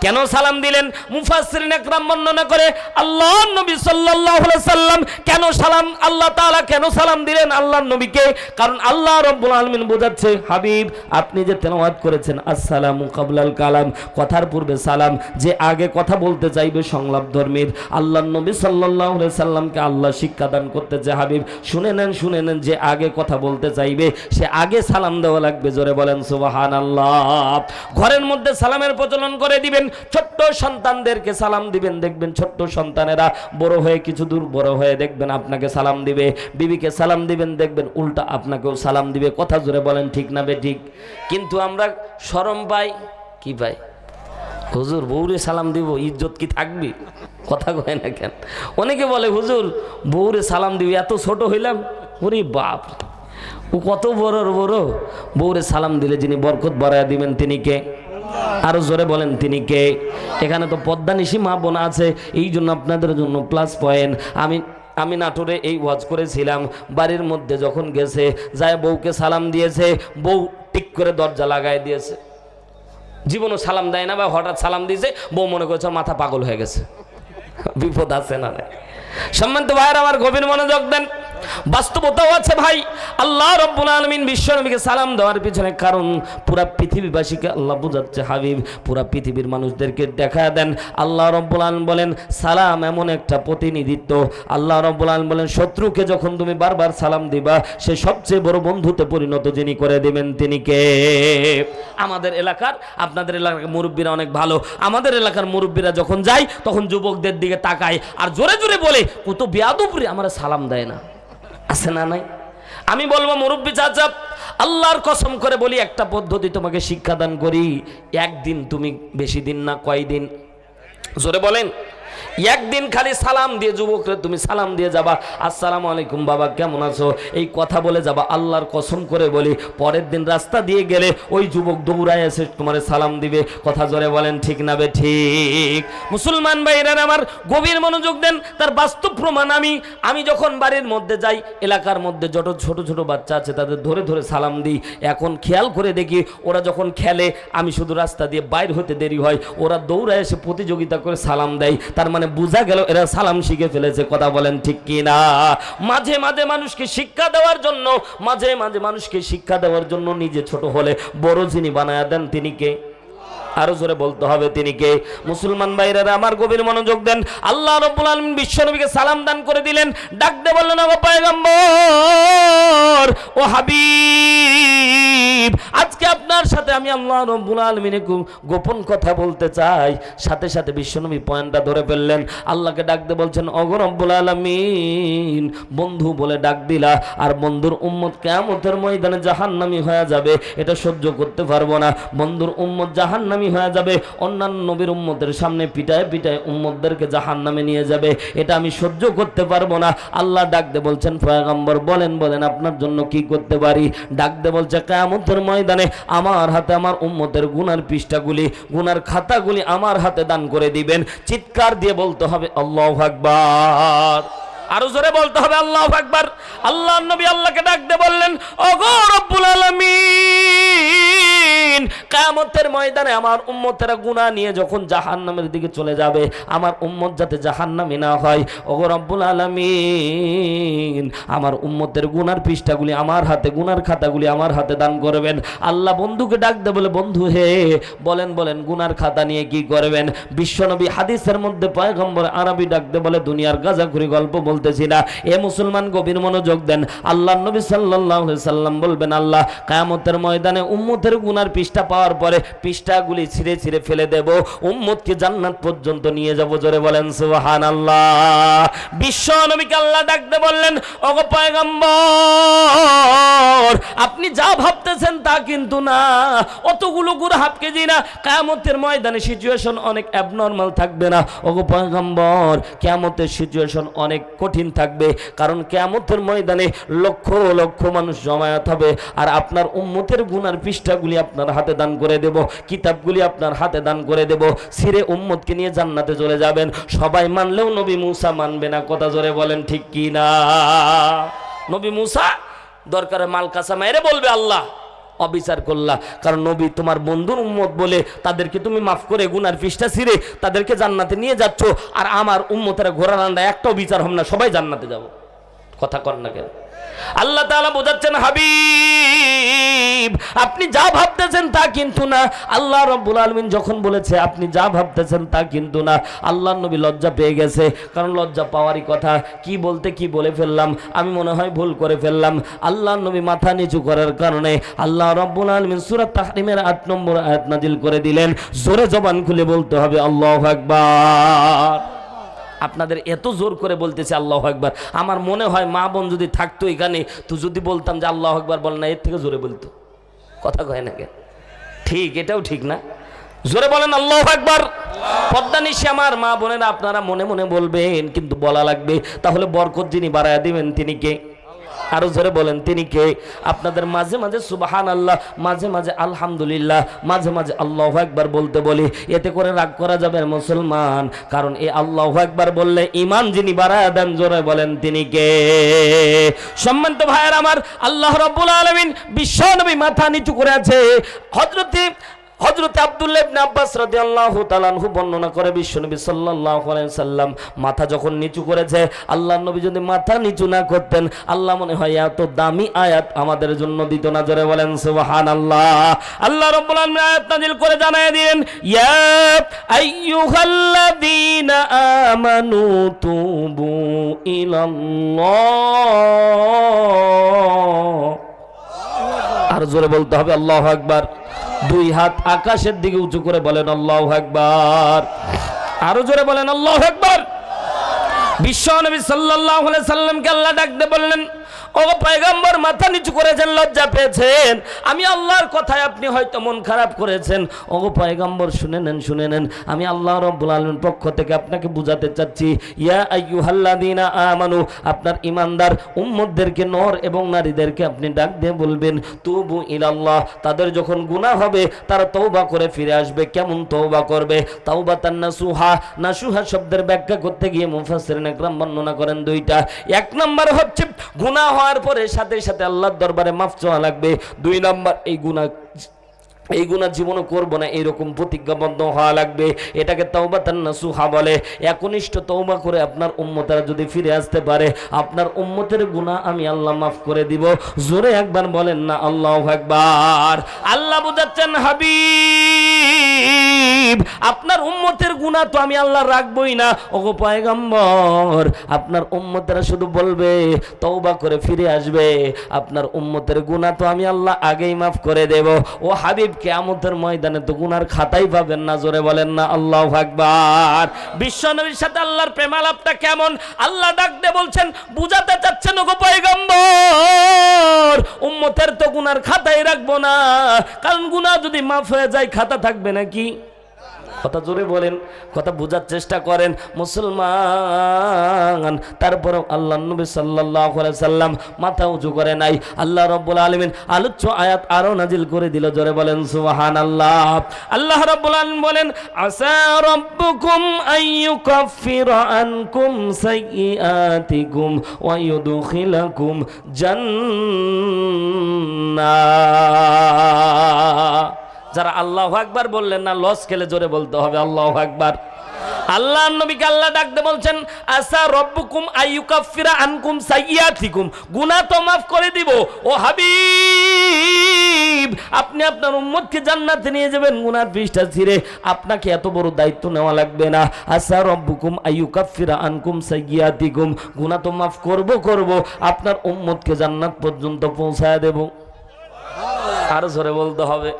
কেন সালাম দিলেন? মুফাসসিরিন একরাম বর্ণনা করে আল্লাহর নবী সাল্লাল্লাহু আলাইহি সাল্লাম কেন সালাম, আল্লাহ তাআলা কেন সালাম দিলেন আল্লাহর নবীকে? কারণ আল্লাহ রাব্বুল আলামিন বোঝাচ্ছে, হাবিব আপনি যে তেলাওয়াত করেছেন আসসালামু কাবলাল কালাম, কথার পূর্বে সালাম, যে আগে কথা বলতে চাইবে সংলাপ ধর্মীর, আল্লাহর নবী সাল্লাল্লাহু আলাইহি সাল্লামকে আল্লাহ শিক্ষা দান করতেছে, হাবিব শুনে নেন, যে আগে কথা বলতে চাইবে সে আগে সালাম দেওয়া লাগবে। জোরে বলেন সুবহানাল্লাহ। ঘরের মধ্যে সালামের প্রচলন করে দিবেন, ছোট্ট সন্তানদেরকে সালাম দিবেন, দেখবেন ছোট্ট সন্তানেরা বড় হয়ে কিছু দূর বড় হয়ে দেখবেন আপনাকে সালাম দিবে, বিবিকে সালাম দিবেন দেখবেন উল্টা আপনাকেও সালাম দিবে। কথা জোরে বলেন ঠিক না বে ঠিক? কিন্তু আমরা শরম পাই, কি পাই? হুজুর বউরে সালাম দিব, ইজ্জত কি থাকবে? কথা কয় না কেন? অনেকে বলে হুজুর বউরে সালাম দিব, এত ছোট হইলাম। ওরে বাপ, ও কত বড় বউরে সালাম দিলে যিনি বরকত বাড়ায় দিবেন তিনি কে? আরো জোরে বলেন তিনি কে? এখানে তো পদ্মানিশী মা বোনা আছে, এই জন্য আপনাদের জন্য প্লাস পয়েন্ট। আমি নাটোরে এই ওয়াজ করেছিলাম, বাড়ির মধ্যে যখন গেছে যায় বউকে সালাম দিয়েছে, বউ টিক করে দরজা লাগাই দিয়েছে, জীবনও সালাম দেয় না, বা হঠাৎ সালাম দিয়েছে, বউ মনে করছে মাথা পাগল হয়ে গেছে। বিপদ আছে না? সম্মানিত ভাইয়ের আমার গভীর মনোযোগ দেন, বাস্তবতাও আছে ভাই। আল্লাহ রাব্বুল আলামিন বিশ্বনবীকে সালাম দেওয়ার পিছনে কারণ পুরা পৃথিবীবাসীকে আল্লাহ বুঝাচ্ছে, হাবিব পুরা পৃথিবীর মানুষদেরকে দেখা দেন। আল্লাহ রাব্বুল আলামিন বলেন সালাম এমন একটা প্রতিনিধিত্ব। আল্লাহ রাব্বুল আলামিন বলেন শত্রুকে যখন তুমি বারবার সালাম দিবা সে সবচেয়ে বড় বন্ধুতে পরিণত যিনি করে দিবেন তিনি কে? আমাদের এলাকার, আপনাদের এলাকার মুরব্বীরা অনেক ভালো, আমাদের এলাকার মুরব্বীরা যখন যায় তখন যুবকদের দিকে তাকায় আর জোরে জোরে বলে কত বেয়াদব রে, আমার সালাম দেয় না। আছে না নাই? আমি বলবো মুরব্বী চাচা আল্লাহর কসম করে বলি, একটা পদ্ধতি তোমাকে শিক্ষাদান করি। একদিন তুমি, বেশি দিন না, কয়দিন, জোরে বলেন, একদিন খালি সালাম দিয়ে, যুবকরা তুমি সালাম দিয়ে যাবা, আসসালামু আলাইকুম বাবা কেমন আছো, এই কথা বলে যাবা। আল্লাহর কসম করে বলি, পরের দিন রাস্তা দিয়ে গেলে ওই যুবক দৌড়ায় এসে তোমার সালাম দিবে। কথা জোরে বলেন, ঠিক না বে ঠিক? মুসলমান ভাইরা আমার, গভীর মনোযোগ দেন, তার বাস্তব প্রমাণ। আমি যখন বাড়ির মধ্যে যাই, এলাকার মধ্যে যত ছোট ছোট বাচ্চা আছে তাদের ধরে ধরে সালাম দিই। এখন খেয়াল করে দেখি, ওরা যখন খেলে, আমি শুধু রাস্তা দিয়ে বাইর হতে দেরি হয়, ওরা দৌড়ায় এসে প্রতিযোগিতা করে সালাম দেয়। তার মানে বোঝা গেল এরা সালাম শিখে ফেলেছে। কথা বলেন ঠিক কি না? মাঝে মাঝে মানুষকে শিক্ষা দেওয়ার জন্য, মাঝে মাঝে মানুষকে শিক্ষা দেওয়ার জন্য নিজে ছোট হলে বড় যিনি বানায়া দেন, তিনি কে? আরো জোরে বলতে হবে, তিনি কে? মুসলমান ভাইরা আমার, গভীর মনোযোগ দেন। আল্লাহ রাব্বুল আলামিন বিশ্বনবীকে সালাম দান করে দিলেন। ডাক দিয়ে বললেন, ও পয়গম্বর, ও হাবিব, আজকে আপনার সাথে আমি আল্লাহ রাব্বুল আলামিনের গোপন কথা বলতে চাই। সাথে সাথে বিশ্বনবী পয়েন্টটা ধরে ফেললেন। আল্লাহকে ডাক দিয়ে বলছেন, ওগো রব্বুল আলামিন, বন্ধু বলে ডাক দিলা, আর বন্ধুর উম্মত কিয়ামতের ময়দানে জাহান্নামী হয়ে যাবে, এটা সহ্য করতে পারবো না। বন্ধুর উম্মত জাহান্নামী হয়ে যাবে, অন্যান্য নবীর উম্মতের সামনে পিটায় পিটায় উম্মতদেরকে জাহান্নামে নিয়ে যাবে, এটা আমি সহ্য করতে পারবো না। আল্লাহ ডাক দিয়ে বলছেন, পয়গম্বর বলেন বলেন আপনার জন্য কি করতে পারি? ডাক দিয়ে বলছে, কিয়ামতের ময়দানে আমার হাতে আমার উম্মতের গুনার পৃষ্ঠাগুলি, গুনার খাতাগুলি আমার হাতে দান করে দিবেন। চিৎকার দিয়ে বলতে হবে আল্লাহু আকবার। আরো জোরে বলতে হবে আল্লাহু আকবার। আল্লাহর নবী আল্লাহকে ডাক দিয়ে বললেন, ওগো রব্বুল আলামিন, কিয়ামতের ময়দানে আমার উম্মতেরা গুনাহ নিয়ে যখন জাহান্নামের দিকে চলে যাবে, আমার উম্মত যাতে জাহান্নামী না হয়, ওগো রব্বুল আলামিন, আমার উম্মতের গুনার পৃষ্ঠাগুলি আমার হাতে, গুনার খাতাগুলি আমার হাতে দান করবেন। আল্লাহ বন্ধুকে ডাক দিয়ে বলে, বন্ধু হে, বলেন বলেন গুনার খাতা নিয়ে কি করবেন? বিশ্বনবী হাদিসের মধ্যে পয়গম্বর আরবি ডাক দিয়ে বলে, দুনিয়ার গাঁজাখুরি গল্প বলতেছি না, এ মুসলমান গভীর মনোযোগ দেন। আল্লাহ নবী সাল্লাল্লাহু আলাইহি সাল্লাম বলবেন, আল্লাহ কিয়ামতের ময়দানে উম্মতের গুনার পৃষ্ঠা পাওয়ার পরে পৃষ্ঠাগুলি ছিঁড়ে ছিঁড়ে ফেলে দেব, উম্মতকে জান্নাত পর্যন্ত নিয়ে যাব। জোরে বলেন সুবহানাল্লাহ। বিশ্ব নবীকে আল্লাহ ডাক দিয়ে বললেন, ওগো পয়গম্বর, আপনি যা ভাবতেছেন তা কিন্তু না, অতগুলো গুনাহ হাফ কেজি না। কিয়ামতের ময়দানে সিচুয়েশন অনেক অ্যাবনর্মাল থাকবে না ওগো পয়গম্বর, কিয়ামতের সিচুয়েশন অনেক কঠিন থাকবে, কারণ কিয়ামতের ময়দানে লক্ষ লক্ষ মানুষ জমায়েত হবে, আর আপনার উম্মতের গুনার পৃষ্ঠাগুলি আপনার হাতে দান করে দেব, কিতাবগুলি আপনার হাতে দান করে দেব, সিরে উম্মতকে নিয়ে জান্নাতে চলে যাবেন। সবাই মানলেও নবী মুসা মানবে না। কথা জোরে বলেন ঠিক কি না? নবী মুসা দরকারে মাল কাসা মেরে বলবে, আল্লাহ অবিচার করলা, কারণ নবী তোমার বন্ধুর উম্মত বলে তাদেরকে তুমি মাফ করে গুনার পৃষ্ঠা ছিঁড়ে তাদেরকে জান্নাতে নিয়ে যাচ্ছ, আর আমার উম্মতেরা ঘোড়া রান্ডা একটাও বিচার হবে না, সবাই জান্নাতে যাব। কথা কর না কেন? আল্লাহ তাআলা বোঝাচ্ছেন, হাবিব আপনি যা ভাবতেছেন তা কিন্তু না। আল্লাহ রাব্বুল আলামিন যখন বলেছে আপনি যা ভাবতেছেন তা কিন্তু না, আল্লাহর নবী লজ্জা পেয়ে গেছে, কারণ লজ্জা পাওয়ারই কথা। কি বলতে কি বলে ফেললাম, আমি মনে হয় ভুল করে ফেললাম। আল্লাহর নবী মাথা নিচু করার কারণে আল্লাহ রাব্বুল আলামিন সূরা তাহরিমের ৮ নম্বর আয়াত নাজিল করে দিলেন। জোরে জবান খুলে বলতে হবে আল্লাহু আকবার। আপনাদের এত জোর করে বলতেছে আল্লাহু আকবার, আমার মনে হয় মা বোন যদি থাকতো এখানে, তো যদি বলতাম যে আল্লাহু আকবার বল না, এর থেকে জোরে বলতো। কথা কয় না কেন? ঠিক, এটাও ঠিক না? জোরে বলেন আল্লাহু আকবার। পর্দা নিশি আমার মা বোনেরা, আপনারা মনে মনে বলবেন, কিন্তু বলা লাগবে, তাহলে বরকত যিনি বাড়ায়া দিবেন তিনি কে? আরো জোরে বলেন তিনি কে? আপনাদের মাঝে মাঝে সুবহানাল্লাহ, মাঝে মাঝে আলহামদুলিল্লাহ, মাঝে মাঝে আল্লাহু আকবার বলতে বলি, এতে করে রাগ করা যাবে মুসলমান, কারণ এই আল্লাহু আকবার বললে ঈমান যিনি বাড়ায়া দেন, জোরে বলেন তিনি কে? সম্মানিত ভাইয়েরা আমার, আল্লাহ রাব্বুল আলামিন বিশ্ব নবী মাথা নিচু করে আছে। হযরত আব্দুল্লাহ ইবনে আব্বাস রাদিয়াল্লাহু তাআলা আনহু বর্ণনা করে, বিশ্বনবী সাল্লাল্লাহু আলাইহি সাল্লাম মাথা যখন নিচু করেছে, আল্লাহর নবী যদি মাথা নিচু না করতেন, আল্লাহ মনে হয় এত দামি আয়াত আমাদের জন্য দিত না। জোরে বলেন সুবহানাল্লাহ। আল্লাহ রাব্বুল আলামিন আয়াত নাযিল করে জানায় দিলেন, ইয়া আইয়ুহাল্লাযীনা আমানু তুবু ইলাল্লাহ। আর জোরে বলতে হবে আল্লাহু আকবার। দুই হাত আকাশের দিকে উঁচু করে বলেন আল্লাহু আকবার। আরো জোরে বলেন আল্লাহু আকবার। বিশ্ব নবী সাল্লাল্লাহু আলাইহি সাল্লামকে আল্লাহ ডাক দিয়ে বললেন, ও পয়গম্বর মাথা নিচু করেছেন, লজ্জা পেয়েছেন, আমি আল্লাহর কথায় আপনি হয়তো মন খারাপ করেছেন। ও পয়গম্বর শুনে নেন, আমি আল্লাহ রাব্বুল আলামিন পক্ষ থেকে আপনাকে বুঝাতে চাচ্ছি, ইয়া আইয়ুহাল্লাযীনা আমানু, আপনার ইমানদার উম্মতদেরকে, নর এবং নারীদেরকে আপনি ডাক দিয়ে বলবেন, তুবু ইলাল্লাহ, তাদের যখন গুনাহ হবে তারা তওবা করে ফিরে আসবে। কেমন তওবা করবে? তাওবাতান নাসুহা। নাসুহা শব্দের ব্যাখ্যা করতে গিয়ে মুফাসসিরিন একরাম বর্ণনা করেন দুইটা। এক নাম্বার হচ্ছে গুনাহ হওয়ার পরে সাথে সাথে আল্লাহর দরবারে মাফ চাওয়া লাগবে। দুই নাম্বার এই গুনাহ জীবনও করব না এরকম প্রতিজ্ঞাবদ্ধ হওয়া লাগবে। এটাকে তাওবাতান নাসুহা বলে। একনিষ্ঠ তওবা করে আপনার উম্মতেরা যদি ফিরে আসতে পারে, আপনার উম্মতের গুনাহ আমি আল্লাহ মাফ করে দিব। জোরে একবার বলেন না আল্লাহু আকবার। আল্লাহ বুঝাচ্ছেন, হাবিব আপনার উম্মতের গুনাহ তো আমি আল্লাহ রাখবই না। ওগো পয়গম্বর, আপনার উম্মতেরা শুধু বলবে, তওবা করে ফিরে আসবে, আপনার উম্মতের গুনাহ তো আমি আল্লাহ আগেই মাফ করে দেব। ও হাবিব, কিয়ামতের ময়দানে তো গুনার খাতাই পাবেন না। জোরে বলেন না আল্লাহু আকবার। বিশ্ব নবীর সাথে আল্লাহর প্রেমালাপটা কেমন আল্লাহ ডাক দিয়ে বলছেন, বুঝাতে চাচ্ছেন ওগো পয়গম্বর, উম্মতের তো গুনার খাতাই রাখবো না, কারণ গুনাহ যদি মাফ হয়ে যায় খাতা থাকবে নাকি? কথা জোরে বলেন, কথা বোঝার চেষ্টা করেন মুসলমান। তারপরে আল্লাহ নবী সাল্লাল্লাহু আলাইহি সাল্লাম মাথা উঁচু করে নাই। আল্লাহ রাব্বুল আলামিন আলোচ্য আয়াত আরো নাজিল করে দিল। জোরে বলেন সুবহানাল্লাহ। আল্লাহ রাব্বুল আলামিন বলেন, আসা রাব্বুকুম আইয়ুকাফিরা আনকুম সাইয়্যাতিকুম ওয়া ইউদখিলাকুম জান্নাহ। যারা আল্লাহু আকবার বললেন না, লস খেলে জোরে বলতে হবে আল্লাহু আকবার। আল্লাহ নবীকে আল্লাহ ডাকতে বলছেন, আসা রব্বুকুম আইয়ুকাফিরা আনকুম সাইয়্যাতিকুম, গুনাহ তো মাফ করে দিব। ও হাবিব, আপনি আপনার উম্মতকে জান্নাতে নিয়ে যাবেন গুনার পৃষ্ঠা ছিঁড়ে, আপনাকে এত বড় দায়িত্ব নেওয়া লাগবে না। আসা রব্বুকুম আইয়ুকাফিরা আনকুম সাইয়্যাতিকুম, গুনাহ তো মাফ করব, আপনার উম্মতকে জান্নাত পর্যন্ত পৌঁছায় দেব। আর জোরে বলতে হবে।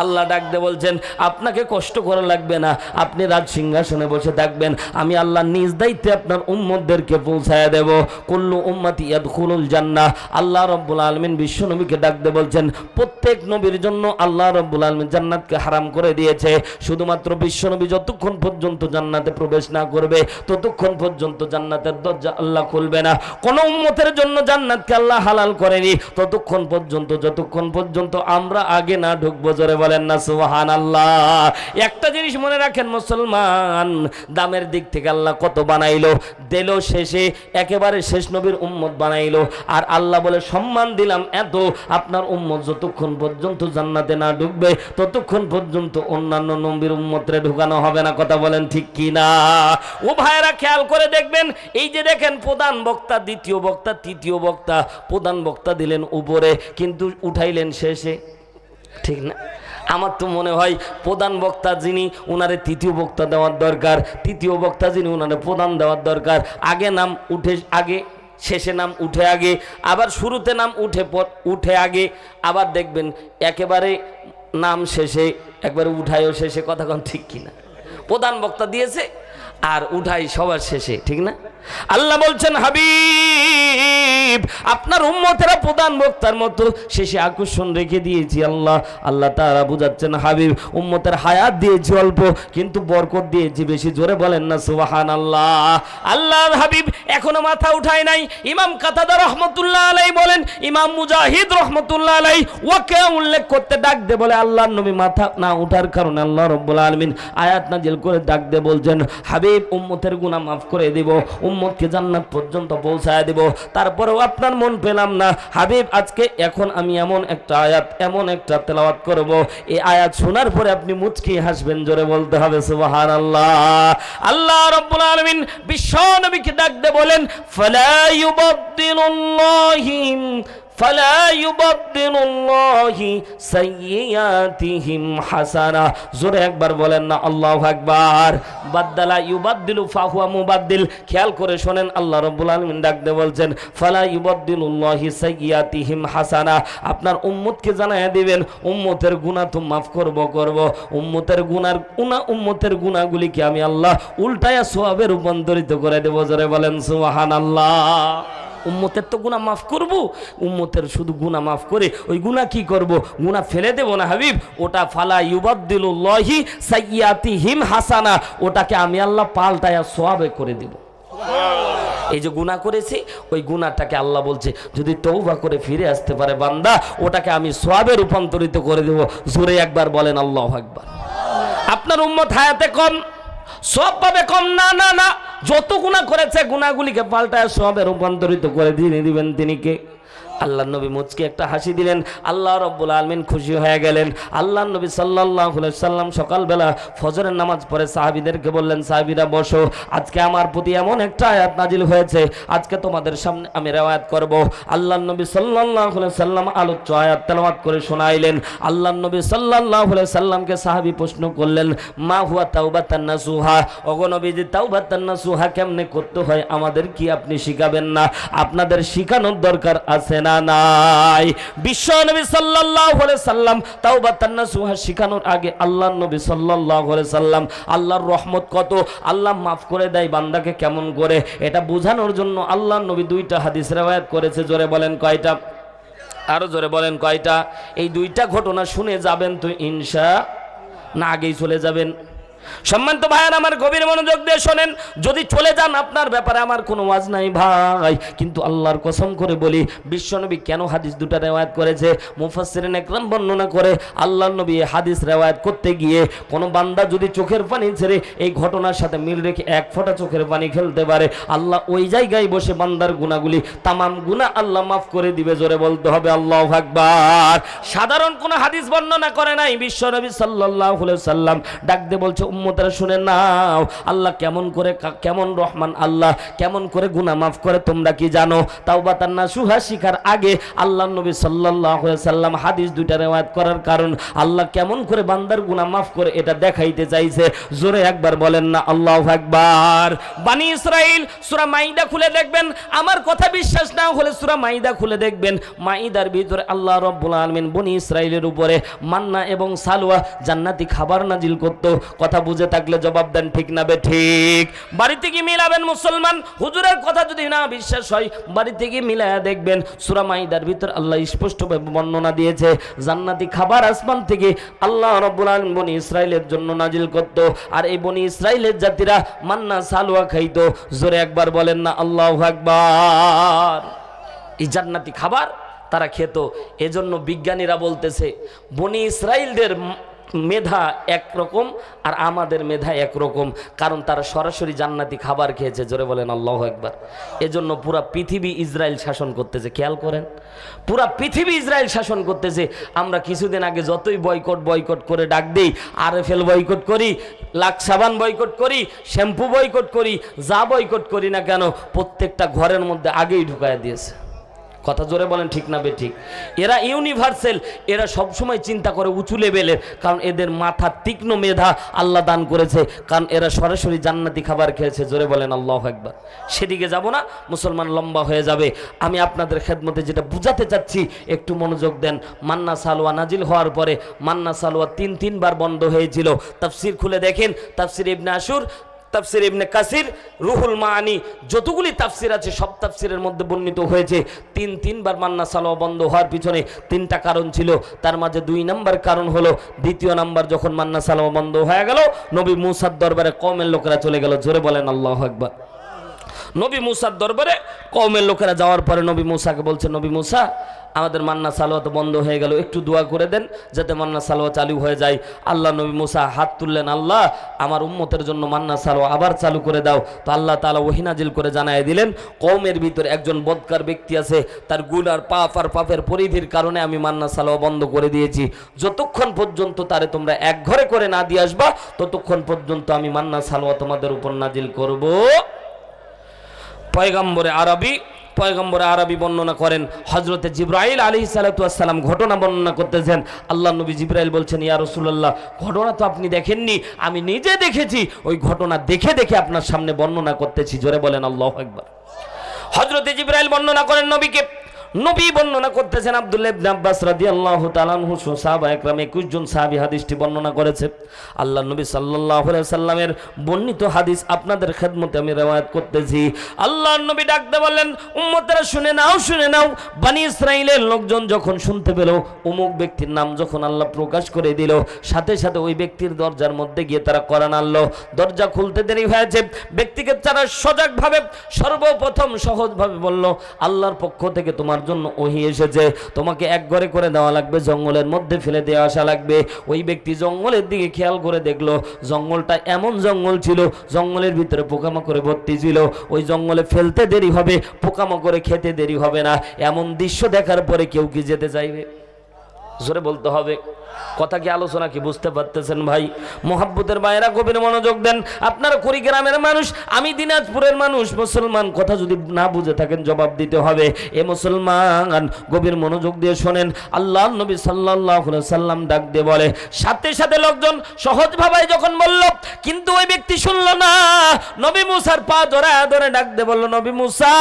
আল্লাহ ডাকতে বলছেন, আপনাকে কষ্ট করা লাগবে না, আপনি রাজ সিংহাসনে বসে থাকবেন, আমি আল্লাহ নিজ দায়িত্বে আপনার উম্মতদেরকে পৌঁছায় দেব। কুল্লু উম্মতি ইয়াদখুলুল জান্নাহ। আল্লাহ রাব্বুল আলামিন বিশ্ব নবীকে ডাকতে বলছেন, প্রত্যেক নবীর জন্য আল্লাহ রাব্বুল আলামিন জান্নাতকে হারাম করে দিয়েছে। শুধুমাত্র বিশ্ব নবী যতক্ষণ পর্যন্ত জান্নাতে প্রবেশ না করবে ততক্ষণ পর্যন্ত জান্নাতের দরজা আল্লাহ খুলবে না। কোন উম্মতের জন্য জান্নাতকে আল্লাহ হালাল করেনি ততক্ষণ পর্যন্ত যতক্ষণ পর্যন্ত আমরা আগে না ঢুকবো। জোরে বলেন না সুবহানাল্লাহ। একটা জিনিস মনে রাখেন মুসলমান, দামের দিক থেকে আল্লাহ কত বানাইলো, দিল শেষে একেবারে শেষ নবীর উম্মত বানাইলো। আর আল্লাহ বলে, সম্মান দিলাম এত, আপনার উম্মত যতক্ষণ পর্যন্ত জান্নাতে না ঢুকবে ততক্ষণ পর্যন্ত অন্যান্য নবীর উম্মতরে ঢুকানো হবে না। কথা বলেন ঠিক কি না? ও ভাইরা খেয়াল করে দেখবেন, এই যে দেখেন প্রধান বক্তা, দ্বিতীয় বক্তা, তৃতীয় বক্তা, প্রধান বক্তা দিলেন উপরে কিন্তু উঠাইলেন শেষে, ঠিক না? আমার তো মনে হয় প্রধান বক্তা যিনি ওনারে তৃতীয় বক্তা দেওয়ার দরকার, তৃতীয় বক্তা যিনি ওনারে প্রধান দেওয়ার দরকার। আগে নাম উঠে আগে, শেষে নাম উঠে আগে, আবার শুরুতে নাম উঠে আগে, আবার দেখবেন একেবারে নাম শেষে, একবারে উঠায়ও শেষে। কথা কোন ঠিক কিনা? প্রধান বক্তা দিয়েছে আর উঠাই সবার শেষে, ঠিক না? আল্লাহ বলছেন, হাবিব আপনার উম্মতেরা প্রধান বক্তার মতো শেষে আকর্ষণ রেখে দিয়েছি। আল্লাহ তাআলা বুঝাচ্ছেন, হাবিব উম্মতের হায়াত দিয়েছি অল্প কিন্তু বরকত দিয়েছি বেশি। জোরে বলেন না সুবহানাল্লাহ। আল্লাহর হাবিব এখনো মাথা উঠায় নাই। ইমাম কাতাদা রাহমাতুল্লাহ আলাইহি বলেন, ইমাম মুজাহিদ রাহমাতুল্লাহ আলাইহি ওকে উল্লেখ করতে ডাক দে বলে, আল্লাহর নবী মাথা না উঠার কারণে আল্লাহ রাব্বুল আলামিন আয়াত নাজিল করে ডাক দে বলছেন, হাবিব উম্মতের গুনাহ মাফ করে দিব, উম্মতকে জান্নাত পর্যন্ত পৌঁছায় দেব। তারপরেও আপনার মন পেলাম না হাবিব, আজকে এখন আমি এমন একটা আয়াত, এমন একটা তেলাওয়াত করব, এই আয়াত শোনার পরে আপনি মুচকি হাসবেন। জোরে বলতে হবে সুবহানাল্লাহ। আল্লাহ রাব্বুল আলামিন বিশ্ব নবীকে ডাক দিয়ে বলেন, ফালা ইউবাদদিলুল্লাহি ফালা ইউবাদদিলুল্লাহি সাইয়্যাতিহিম হাসানা। জোরে একবার বলেন না আল্লাহু আকবার। বাদদালা ইউবাদদিলু ফাহুয়া মুবাদদিল। খেয়াল করে শোনেন, আল্লাহ রাব্বুল আলামিন ডাক দিয়ে বলছেন, ফালা ইউবাদদিলুল্লাহি সাইয়্যাতিহিম হাসানা। আপনার উম্মতকে জানায়া দিবেন, উম্মতের গুনাহ তো মাফ করব, উম্মতের গুনাহগুলিকে আমি আল্লাহ উল্টায়া সওয়াবে রূপান্তরিত করে দেব। জোরে বলেন সুবহানাল্লাহ। উম্মতের তো গুনাহ মাফ করব, উম্মতের শুধু গুনাহ মাফ করে ওই গুনাহ কি করব, গুনাহ ফেলে দেব না হাবিব। ওটা ফালা ইউবাদদিলুল্লাহি সাইয়্যাতিহিম হাসানা, ওটাকে আমি আল্লাহ পাল্টায়া সওয়াবে করে দেব। এই যে গুনাহ করেছি ওই গুনাহটাকে আল্লাহ বলছে যদি তওবা করে ফিরে আসতে পারে বান্দা, ওটাকে আমি সওয়াবে রূপান্তরিত করে দেব। জোরে একবার বলেন আল্লাহু আকবার। আপনার উম্মত হায়াতে কম, সওয়াব পাবে কম, না না না, যত গুনাহ করেছে গুনাহগুলিকে পাল্টায় সওয়াবে রূপান্তরিত করে দিয়ে দিবেন তিনি কে? আল্লাহ নবী মুচকি একটা হাসি দিলেন, আল্লাহ রাব্বুল আলামিন খুশি হয়ে গেলেন। আল্লাহ নবী সাল্লাল্লাহু আলাইহি সাল্লাম সকালবেলা ফজরের নামাজ পড়ে সাহাবীদেরকে বললেন, সাহাবীরা বসো, আজকে আমার প্রতি এমন একটা আয়াত নাজিল হয়েছে, আজকে তোমাদের সামনে আমি রিওয়ায়াত করব। আল্লাহ নবী সাল্লাল্লাহু আলাইহি সাল্লাম আলোচ্য আয়াত তেলাওয়াত করে শোনাইলেন। আল্লাহ নবী সাল্লাল্লাহু আলাইহি সাল্লামকে সাহাবী প্রশ্ন করলেন, মা হুয়া তাওবাতান নাসুহা, ওগো নবীজি তাওবাতান নাসুহা কেমনে করতে হয় আমাদের কি আপনি শিখাবেন না? আপনাদের শিখানোর দরকার আছে না নাই? বিশ্ব নবী সাল্লাল্লাহু আলাইহি সাল্লাম তাওবাতান নাসুহা শিখানোর আগে আল্লাহ নবী সাল্লাল্লাহু আলাইহি সাল্লাম আল্লাহর রহমত কত, আল্লাহ মাফ করে দেয় বান্দাকে কেমন করে, এটা বোঝানোর জন্য আল্লাহ নবী দুইটা হাদিস রিওয়ায়াত করেছে। জোরে বলেন কয়টা? আরো জোরে বলেন কয়টা? এই দুইটা ঘটনা শুনে যাবেন তো ইনশাআল্লাহ, না আগেই চলে যাবেন? সম্মানিত ভাইয়ার আমার গভীর মনোযোগ দিয়ে শোনেন, যদি চলে যান আপনার ব্যাপারে আমার কোনো ওয়াজ নাই ভাই, কিন্তু আল্লাহর কসম করে বলি বিশ্বনবী কেন হাদিস দুটো রিওয়ায়াত করেছে মুফাসসিরিন একরাম বর্ণনা করে। আল্লাহর নবী হাদিস রিওয়ায়াত করতে গিয়ে কোনো বান্দা যদি চোখের পানি ছেড়ে এই ঘটনার সাথে মিল রেখে এক ফোঁটা চোখের পানি ফেলতে পারে, আল্লাহ ওই জায়গায় বসে বান্দার গুনাহগুলি তামাম গুনাহ আল্লাহ মাফ করে দিবে। জোরে বলতে হবে আল্লাহু আকবার। সাধারণ কোনো হাদিস বর্ণনা করে নাই, বিশ্বনবী সাল্লাল্লাহু আলাইহি সাল্লাম ডাক দিয়ে বলছে উম্মতেরা শুনে নাও, আল্লাহ কেমন করে, কেমন রহমান আল্লাহ, কেমন করে গুনাহ মাফ করে তোমরা কি জানো? তাওবাতান নাসুহা শিখার আগে আল্লাহ নবী সাল্লাল্লাহু আলাইহি সাল্লাম হাদিস দুইটা রিওয়ায়াত করার কারণ আল্লাহ কেমন করে বান্দার গুনাহ মাফ করে এটা দেখাইতে চাইছে। জোরে একবার বলেন না আল্লাহু আকবার। বনি ইসরাইল সূরা মাইদা খুলে দেখবেন, আমার কথা বিশ্বাস না হলে সূরা মাইদা খুলে দেখবেন। মাইদার ভিতরে আল্লাহ রাব্বুল আলামিন বনি ইসরাইলের উপরে মান্না এবং সালওয়া জান্নাতি খাবার নাজিল করত। কথা বুঝে থাকলে জবাব দেন ঠিক না বে ঠিক? বাড়িতে কি মিলাবেন মুসলমান, হুজুরের কথা যদি না বিশ্বাস হয় বাড়িতে কি মিলায়া দেখবেন। সূরা মাইদার ভিতর আল্লাহ স্পষ্টভাবে বর্ণনা দিয়েছে জান্নাতি খাবার আসমান থেকে আল্লাহ রাব্বুল আলামিন বনি ইসরাইলের জন্য নাজিল করত, আর এই বনি ইসরাইলের জাতিরা মান্না সালওয়া খাইতো। জোরে একবার বলেন না আল্লাহু আকবার। এই জান্নাতি খাবার তারা খেত। এজন্য বিজ্ঞানীরা বলতেছে বনি ইসরাইলদের মেধা একরকম আর আমাদের মেধা একরকম, কারণ তারা সরাসরি জান্নাতি খাবার খেয়েছে। জোরে বলেন আল্লাহু আকবার। এজন্য পুরা পৃথিবী ইসরায়েল শাসন করতেছে। খেয়াল করেন, পুরা পৃথিবী ইসরায়েল শাসন করতেছে। আমরা কিছুদিন আগে যতই বয়কট করে ডাক দেই, আরএফএল বয়কট করি, লাক্স সাবান বয়কট করি, শ্যাম্পু বয়কট করি, যা বয়কট করি না কেন প্রত্যেকটা ঘরের মধ্যে আগেই ঢুকায় দিয়েছে। কথা জোরে বলেন ঠিক না বে ঠিক? এরা ইউনিভার্সাল, এরা সবসময় চিন্তা করে উঁচু লেভেলের, কারণ এদের মাথা তীক্ষ্ণ মেধা আল্লাহ দান করেছে, কারণ এরা সরাসরি জান্নাতি খাবার খেয়েছে। জোরে বলেন আল্লাহু আকবার। সেদিকে যাব না, মুসলমান লম্বা হয়ে যাবে। আমি আপনাদের খেদমতে যেটা বুঝাতে চাচ্ছি একটু মনোযোগ দেন। মান্না সালওয়া নাজিল হওয়ার পরে মান্না সালওয়া তিনবার বন্ধ হয়েছিল। তাফসির খুলে দেখেন, তাফসির ইবনে আশুর, তাফসির ইবনে কাসির, রুহুল মাআনি, যতগুলি তাফসির আছে সব তাফসিরের মধ্যে বর্ণিত হয়েছে তিনবার মান্না সালওয়া বন্ধ হওয়ার পিছনে তিনটা কারণ ছিল। তার মাঝে 2 নম্বর কারণ হলো, দ্বিতীয় নাম্বার যখন মান্না সালওয়া বন্ধ হয়ে গেল নবী মুসার দরবারে কওমের লোকেরা চলে গেল। জোরে বলেন আল্লাহু আকবার। নবী মুসার দরবারে কওমের লোকেরা যাওয়ার পরে নবী মুসাকে বলছে, নবী মুসা আমাদের মান্না সালওয়া তো বন্ধ হয়ে গেল, একটু দোয়া করে দেন যাতে মান্না সালওয়া চালু হয়ে যায়। আল্লাহ নবী মুসা হাত তুললেন, আল্লাহ আমার উম্মতের জন্য মান্না সালওয়া আবার চালু করে দাও। তো আল্লাহ তাআলা ওহী নাজিল করে জানায় দিলেন, কওমের ভিতরে একজন বদকার ব্যক্তি আছে, তার গুনার পাপ আর পাপের পরিধির কারণে আমি মান্না সালওয়া বন্ধ করে দিয়েছি। যতক্ষণ পর্যন্ত তারে তোমরা এক ঘরে করে না দিয়ে আসবা ততক্ষণ পর্যন্ত আমি মান্না সালওয়া তোমাদের উপর নাজিল করব। পয়গম্বরে আরবি বর্ণনা করেন, হযরতে জিবরাইল আলাইহিস সালাতু ওয়াস সালাম ঘটনা বর্ণনা করতেছেন। আল্লাহ নবী জিবরাইল বলছেন, ইয়া রাসূলুল্লাহ ঘটনা তো আপনি দেখেননি, আমি নিজে দেখেছি, ওই ঘটনা দেখে আপনার সামনে বর্ণনা করতেছি। জোরে বলেন আল্লাহু আকবার। হযরতে জিবরাইল বর্ণনা করেন নবীকে, নবী বর্ণনা করতেছেন, আব্দুল্লাহ ইবনে আব্বাস রাদিয়াল্লাহু তাআলা আনহু সহ সাহাবা একরাম 21 জন সাহাবী হাদিসটি বর্ণনা করেছে। আল্লাহর নবী সাল্লাল্লাহু আলাইহি সাল্লামের বর্ণিত হাদিস আপনাদের খেদমতে আমি রওয়ায়াত করতেছি। আল্লাহর নবী ডাকতে বললেন, উম্মতেরা শুনে নাও, শুনে নাও। বনি ইসরাইলের লোকজন যখন শুনতে পেল অমুক ব্যক্তির নাম যখন আল্লাহ প্রকাশ করে দিল, সাথে সাথে ওই ব্যক্তির দরজার মধ্যে গিয়ে তারা কোরআন আনলো। দরজা খুলতে দেরি হয়েছে, ব্যক্তিকে তারা সজাগভাবে সর্বপ্রথম সহজভাবে বলল, আল্লাহর পক্ষ থেকে তোমার জন্য ওহী এসেছে, তোমাকে এক ঘরে করে দেওয়া লাগবে, জঙ্গলের মধ্যে ফেলে দিয়ে আসা লাগবে। ওই ব্যক্তি জঙ্গলের দিকে খেয়াল করে দেখলো, জঙ্গলটা এমন জঙ্গল ছিল, জঙ্গলের ভিতরে পোকামাকড়ে ভর্তি ছিল। ওই জঙ্গলে ফেলতে দেরি হবে, পোকামাকড়ে খেতে দেরি হবে না। এমন দৃশ্য দেখার পরে কেউ কি যেতে চাইবে? জোরে বলতে হবে। কথা কি আলোচনা কি বুঝতে পারতেছেন ভাই? মোহাব্বতের ভাইয়েরা গভীর মনোযোগ দেন। আপনারা কুড়িগ্রামের মানুষ, আমি দিনাজপুরের মানুষ, মুসলমান। কথা যদি না বুঝে থাকেন জবাব দিতে হবে। এ মুসলমান গভীর মনোযোগ দিয়ে শোনেন। আল্লাহ নবী সাল্লাল্লাহু আলাইহি সাল্লাম ডাক দিয়ে বলে, সাথে সাথে লোকজন সহজ ভাবায় যখন বলল, কিন্তু ওই ব্যক্তি শুনল না। নবী মুসার পা ধরে ধরে ডাক দিয়ে বলল, নবী মুসা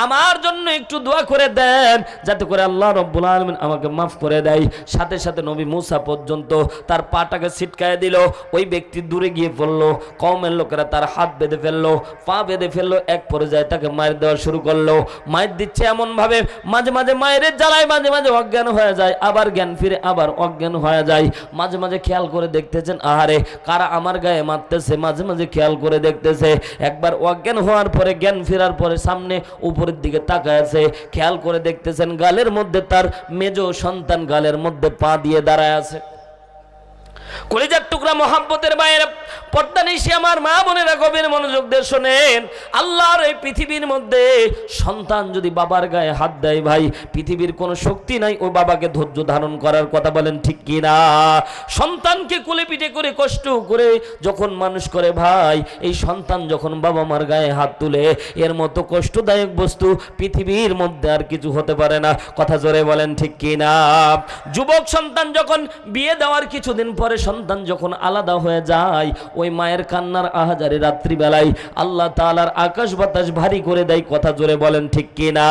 আমার জন্য একটু দোয়া করে দেন, যাতে করে আল্লাহ রাব্বুল আলামিন আমাকে মাফ করে দেয়। সাথে সাথে নবী মুসা পর্যন্ত তার পাটাকে ছিটকায় দিল। ওই ব্যক্তি দূরে গিয়ে পড়লো। কওমের লোকেরা তার হাত বেঁধে ফেললো, পা বেঁধে ফেললো। এক পর্যায়ে তাকে মার দেওয়া শুরু করলো। মায়ের দিচ্ছে এমন ভাবে, মাঝে মাঝে মায়ের জ্বালায় মাঝে মাঝে অজ্ঞান হয়ে যায়, আবার জ্ঞান ফিরে, আবার অজ্ঞান হয়ে যায়। মাঝে মাঝে খেয়াল করে দেখতেছেন, আহারে কারা আমার গায়ে মারতেছে। মাঝে মাঝে খেয়াল করে দেখতেছে। একবার অজ্ঞান হওয়ার পরে, জ্ঞান ফেরার পরে সামনে উপরের দিকে তাকায় আছে। খেয়াল করে দেখতেছেন গালের মধ্যে তার মেজ সন্তান গালের মধ্যে পা দিয়ে দাঁড়ায় আছে। কলিজার টুকরা মোহাব্বতের বাইরে পর্দা নিশি আমার মা বোনেরা গভীর মনোযোগ দিয়ে শোনেন। আল্লাহর এই পৃথিবীর মধ্যে সন্তান যদি বাবার গায়ে হাত দেয়, ভাই পৃথিবীর কোনো শক্তি নাই ও বাবাকে ধৈর্য ধারণ করার। কথা বলেন ঠিক কি না? সন্তানকে কোলে পিঠে করে কষ্ট করে যখন মানুষ করে, ভাই এই সন্তান যখন বাবা মার গায়ে হাত তুলে, এর মতো কষ্টদায়ক বস্তু পৃথিবীর মধ্যে আর কিছু হতে পারে না। কথা জোরে বলেন ঠিক কি না? যুবক সন্তান যখন বিয়ে দেওয়ার কিছুদিন পরে সন্তান যখন আলাদা হয়ে যায়, ওই মায়ের কান্নার আহাজারে রাত্রিবেলায় আল্লাহ তাআলার আকাশ বাতাস ভারী করে দেয়। কথা জোরে বলেন ঠিক কি না?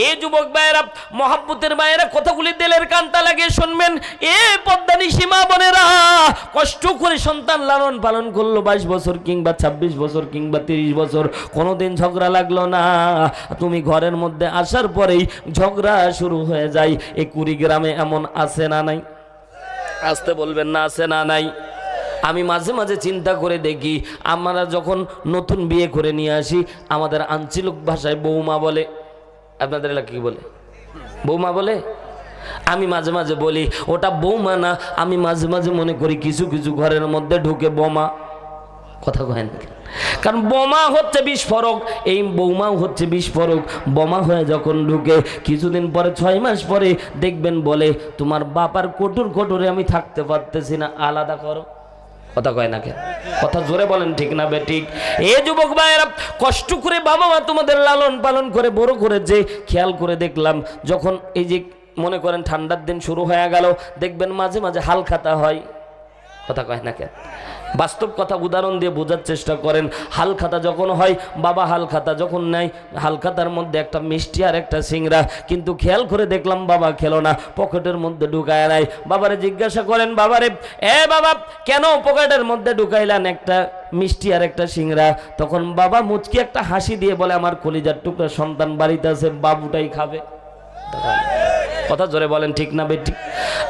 এই যুবক ভাইয়েরা, মোহাব্বতের ভাইয়েরা, কথাগুলি দিলের কান্তা লাগিয়ে শুনবেন। এ পদ্মানি সীমা বোনেরা, কষ্ট করে সন্তান লালন পালন করলো 22 বছর কিংবা 26 বছর কিংবা 30 বছর, কোনোদিন ঝগড়া লাগলো না। তুমি ঘরের মধ্যে আসার পরেই ঝগড়া শুরু হয়ে যায়। এই কুড়িগ্রামে এমন আছে না নাই? আসতে বলবেন না, আছে না নাই? আমি মাঝে মাঝে চিন্তা করে দেখি, আমরা যখন নতুন বিয়ে করে নিয়ে আসি, আমাদের আঞ্চলিক ভাষায় বৌমা বলে। আপনাদের এলাকা কি বলে? বৌমা বলে। আমি মাঝে মাঝে বলি ওটা বৌমা না, আমি মাঝে মাঝে মনে করি কিছু কিছু ঘরের মধ্যে ঢুকে বোমা। কথা কয় না, কারণ বোমা হচ্ছে বিস্ফোরক, এই বৌমাও হচ্ছে বিস্ফোরক। বোমা হয়ে যখন ঢুকে কিছুদিন পরে, 6 মাস পরে দেখবেন বলে, তোমার বাবার কোটর কোটরে আমি থাকতে পারতেছি না, আলাদা করো। কথা কয় না কেন? কথা জোরে বলেন ঠিক না বেঠিক? এ যুবক ভাইয়েরা, কষ্ট করে বাবা মা তোমাদের লালন পালন করে বড় করেছে। খেয়াল করে দেখলাম, যখন এই যে মনে করেন ঠান্ডার দিন শুরু হয়ে গেল, দেখবেন মাঝে মাঝে হাল খাতা হয়। কথা কয় না কেন? বাস্তব কথা উদাহরণ দিয়ে বোঝার চেষ্টা করেন। হাল খাতা যখন হয়, বাবা হাল খাতা যখন নেয়, হাল খাতার মধ্যে একটা মিষ্টি আর একটা সিংড়া, কিন্তু খেয়াল করে দেখলাম বাবা খেলো না, পকেটের মধ্যে ঢুকায় নাই। বাবারে জিজ্ঞাসা করেন, বাবারে এ বাবা কেন পকেটের মধ্যে ঢুকাইলেন একটা মিষ্টি আর একটা সিংড়া? তখন বাবা মুচকি একটা হাসি দিয়ে বলে, আমার কলিজার টুকরা সন্তান বাড়িতে আছে, বাবুটাই খাবে। কথা জোরে বলেন ঠিক না বেঠিক?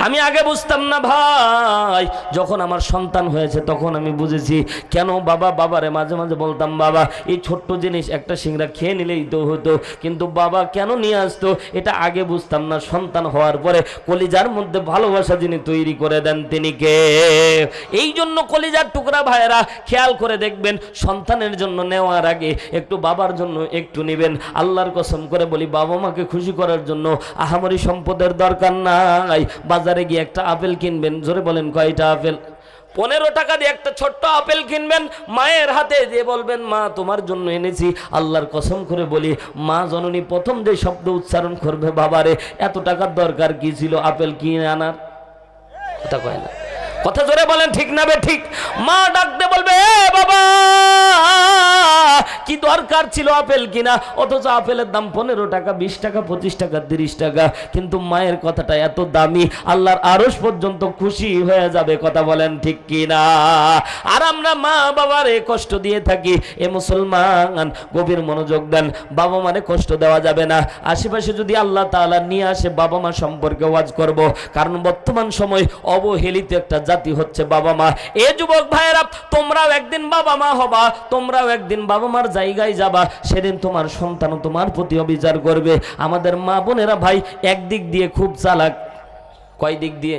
আমি আগে বুঝতাম না ভাই, যখন আমার সন্তান হয়েছে তখন আমি বুঝেছি কেন বাবারে মাঝে মাঝে বলতাম, বাবা এই ছোট্ট জিনিস একটা সিংড়া খেয়ে নিলেই তো হতো, কিন্তু বাবা কেন নিয়ে আসতো এটা আগে বুঝতাম না। সন্তান হওয়ার পরে কলিজার মধ্যে ভালোবাসা যিনি তৈরি করে দেন তিনি কে? এই জন্য কলিজার টুকরা ভাইয়েরা খেয়াল করে দেখবেন, সন্তানের জন্য নেওয়ার আগে একটু বাবার জন্য একটু নেবেন। আল্লাহর কসম করে বলি, বাবা মাকে খুশি করার জন্য আহামরি সম্পদের দরকার নাই। বাজারে গিয়ে একটা আপেল কিনবেন, জোরে বলেন কয়টা আপেল? 15 টাকা দিয়ে একটা ছোট্ট আপেল কিনবেন, মায়ের হাতে দিয়ে বলবেন, মা তোমার জন্য এনেছি। আল্লাহর কসম করে বলি, মা জননী প্রথম যে শব্দ উচ্চারণ করবে, বাবারে এত টাকার দরকার কি ছিল আপেল কিনে আনার? কথা কয় না? কথা জোরে বলেন ঠিক না বে ঠিক? মা ডাকতে বলবে এ বাবা, কি দরকার ছিল আপেল কিনা, অথচ আপেলের দাম 15 টাকা, 20 টাকা, 25 টাকা, 30 টাকা, কিন্তু মায়ের কথাটা এত দামি, আল্লাহর আরশ পর্যন্ত খুশি হয়ে যাবে। কথা বলেন ঠিক কিনা? আর আমরা মা বাবার কষ্ট দিয়ে থাকি। এ মুসলমান গভীর মনোযোগ দেন, বাবা মারে কষ্ট দেওয়া যাবে না। আশেপাশে যদি আল্লাহ তাআলা নিয়ে আসে বাবা মা সম্পর্কে ওয়াজ করব, কারণ বর্তমান সময় অবহেলিত একটা জাতি হচ্ছে বাবা মা। এ যুবক ভাইয়েরা, তোমরাও একদিন বাবা মা হবা, তোমরাও একদিন বাবা মার জায়গায় যাবা, সেদিন তোমার সন্তানও তোমার প্রতি অবিচার করবে। আমাদের মা বোনেরা ভাই একদিক দিয়ে খুব চালাক। কয় দিক দিয়ে?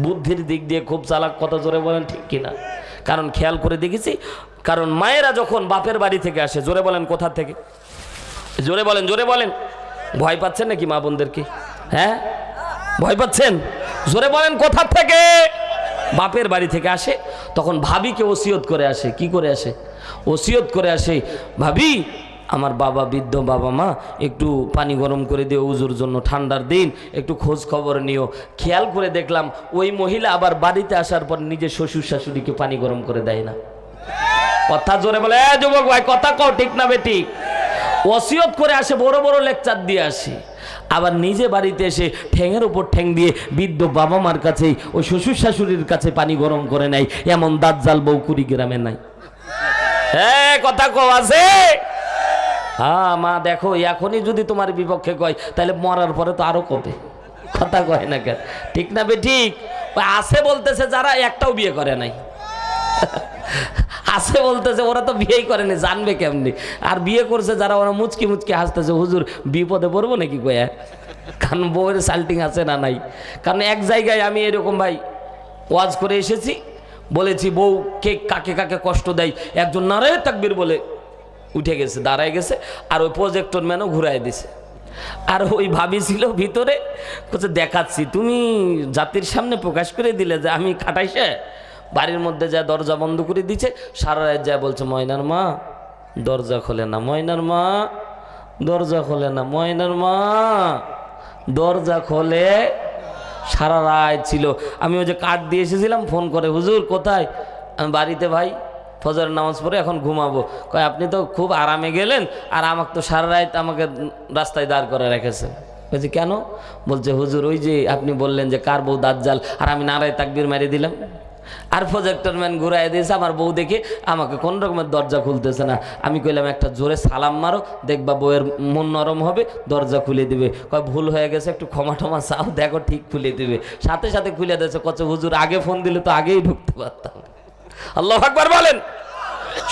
বুদ্ধির দিক দিয়ে খুব চালাক। কথা জোরে বলেন ঠিক কিনা? কারণ খেয়াল করে দেখেছি, কারণ মায়েরা যখন বাপের বাড়ি থেকে আসে, জোরে বলেন কোথা থেকে? জোরে বলেন, জোরে বলেন। ভয় পাচ্ছেন নাকি মা বোনদেরকে? হ্যাঁ, ভয় পাচ্ছেন? জোরে বলেন কোথা থেকে? বাপের বাড়ি থেকে আসে, তখন ভাবিকে ওসিয়ত করে আসে। কি করে আসে? ওসিয়ত করে আসে, ভাবি আমার বাবা বৃদ্ধ বাবা মা, একটু পানি গরম করে দিও উজুর জন্য, ঠান্ডার দিন একটু খোঁজ খবর নিও। খেয়াল করে দেখলাম ওই মহিলা আবার বাড়িতে আসার পর নিজের শ্বশুর শাশুড়িকে পানি গরম করে দেয় না। কথা জোরে বলে যুবক ভাই, কথা কও ঠিক না বেটি? ওসিয়ত করে আসে, বড় বড় লেকচার দিয়ে আসে, আবার নিজে বাড়িতে এসে ঠ্যাঙের উপর ঠ্যাং দিয়ে বৃদ্ধ বাবা মার কাছে, ওই শ্বশুর শাশুড়ির কাছে পানি গরম করে নেয়। এমন দাজ্জাল বউ কুড়িগ্রামে নাই। হ্যাঁ, কথা কও আছে? হ্যাঁ মা, দেখো এখনই যদি তোমার বিপক্ষে কয়, তাহলে মরার পরে তো আরো কবে। কথা কয় না কেন? ঠিক না বে ঠিক? আছে বলতেছে যারা একটাও বিয়ে করে নাই। আছে বলতেছে ওরা তো বিয়েই করেনি, জানবে কেমনি? আর বিয়ে করছে যারা, ওরা মুচকি মুচকি হাসতেছে, হুজুর বিপদে পড়বো নাকি কয়া? কারণ বউয়ের সাল্টিং আছে না নাই? কারণ এক জায়গায় আমি এরকম ভাই ওয়াজ করে এসেছি, বলেছি বউ কে কাকে কাকে কষ্ট দেয়, একজন নারায়ে তাকবীর বলে উঠে গেছে, দাঁড়ায় গেছে, আর ওই প্রজেক্টর ম্যানও ঘুরাই দিছে। আর ওই ভাবি ছিল ভিতরে, বলছে দেখাচ্ছি, তুমি জাতির সামনে প্রকাশ করে দিলে যে আমি খাটাইছে। বাড়ির মধ্যে যা দরজা বন্ধ করে দিচ্ছে, সারা রাত যা বলছে ময়নার মা দরজা খোলে না, ময়নার মা দরজা খোলে না, ময়নার মা দরজা খোলে। সারা রাত ছিল। আমি ওই যে কার্ড দিয়ে এসেছিলাম, ফোন করে, হুজুর কোথায়? আমি বাড়িতে ভাই, ফজরের নামাজ পড়ে এখন ঘুমাবো। কয় আপনি তো খুব আরামে গেলেন, আর আমাকে তো সারা রাত আমাকে রাস্তায় দাঁড় করে রেখেছেন। বলছি কেন? বলছে হুজুর ওই যে আপনি বললেন যে কার বউ দাজ্জাল, আর আমি নারায়ে তাকবীর মেরে দিলাম, আর প্রজেক্টর ম্যান ঘুরাই দিয়েছে। আমার বউ দেখে আমাকে কোন রকমের দরজা খুলতেছে না। আমি কইলাম একটা জোরে সালাম মারো, দেখবা বউয়ের মন নরম হবে, দরজা খুলে দিবে। কয় ভুল হয়ে গেছে, একটু ক্ষমা টমা চাও, দেখো ঠিক খুলে দিবে। সাথে সাথে খুলে দিয়েছে। কচ্ছে হুজুর আগে ফোন দিলে তো আগেই ঢুকতে পারতাম। আল্লাহু আকবার বলেন।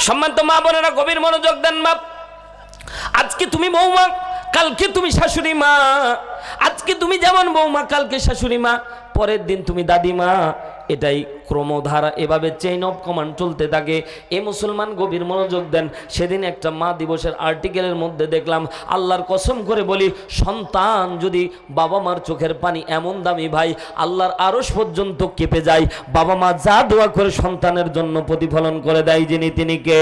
সম্মানিত মা বোনেরা, গভীর মনোযোগ দেন। মা, আজকে তুমি বৌমা, কালকে তুমি শাশুড়ি মা। আজকে তুমি যেমন বৌমা, কালকে শাশুড়ি মা, পরের দিন তুমি দাদিমা। এটাই ক্রমধারা, এভাবে চেইন অফ কমান্ড চলতে থাকে। এ মুসলমান গভীর মনোযোগ দেন। সেদিন একটা মা দিবসের আর্টিকেলের মধ্যে দেখলাম, আল্লাহর কসম করে বলি, সন্তান যদি বাবা মার চোখের পানি এমন দামি ভাই, আল্লাহর আরশ পর্যন্ত কেঁপে যায়। বাবা মা যা দোয়া করে সন্তানের জন্য প্রতিফলন করে দেয়, যিনি তিনি কে?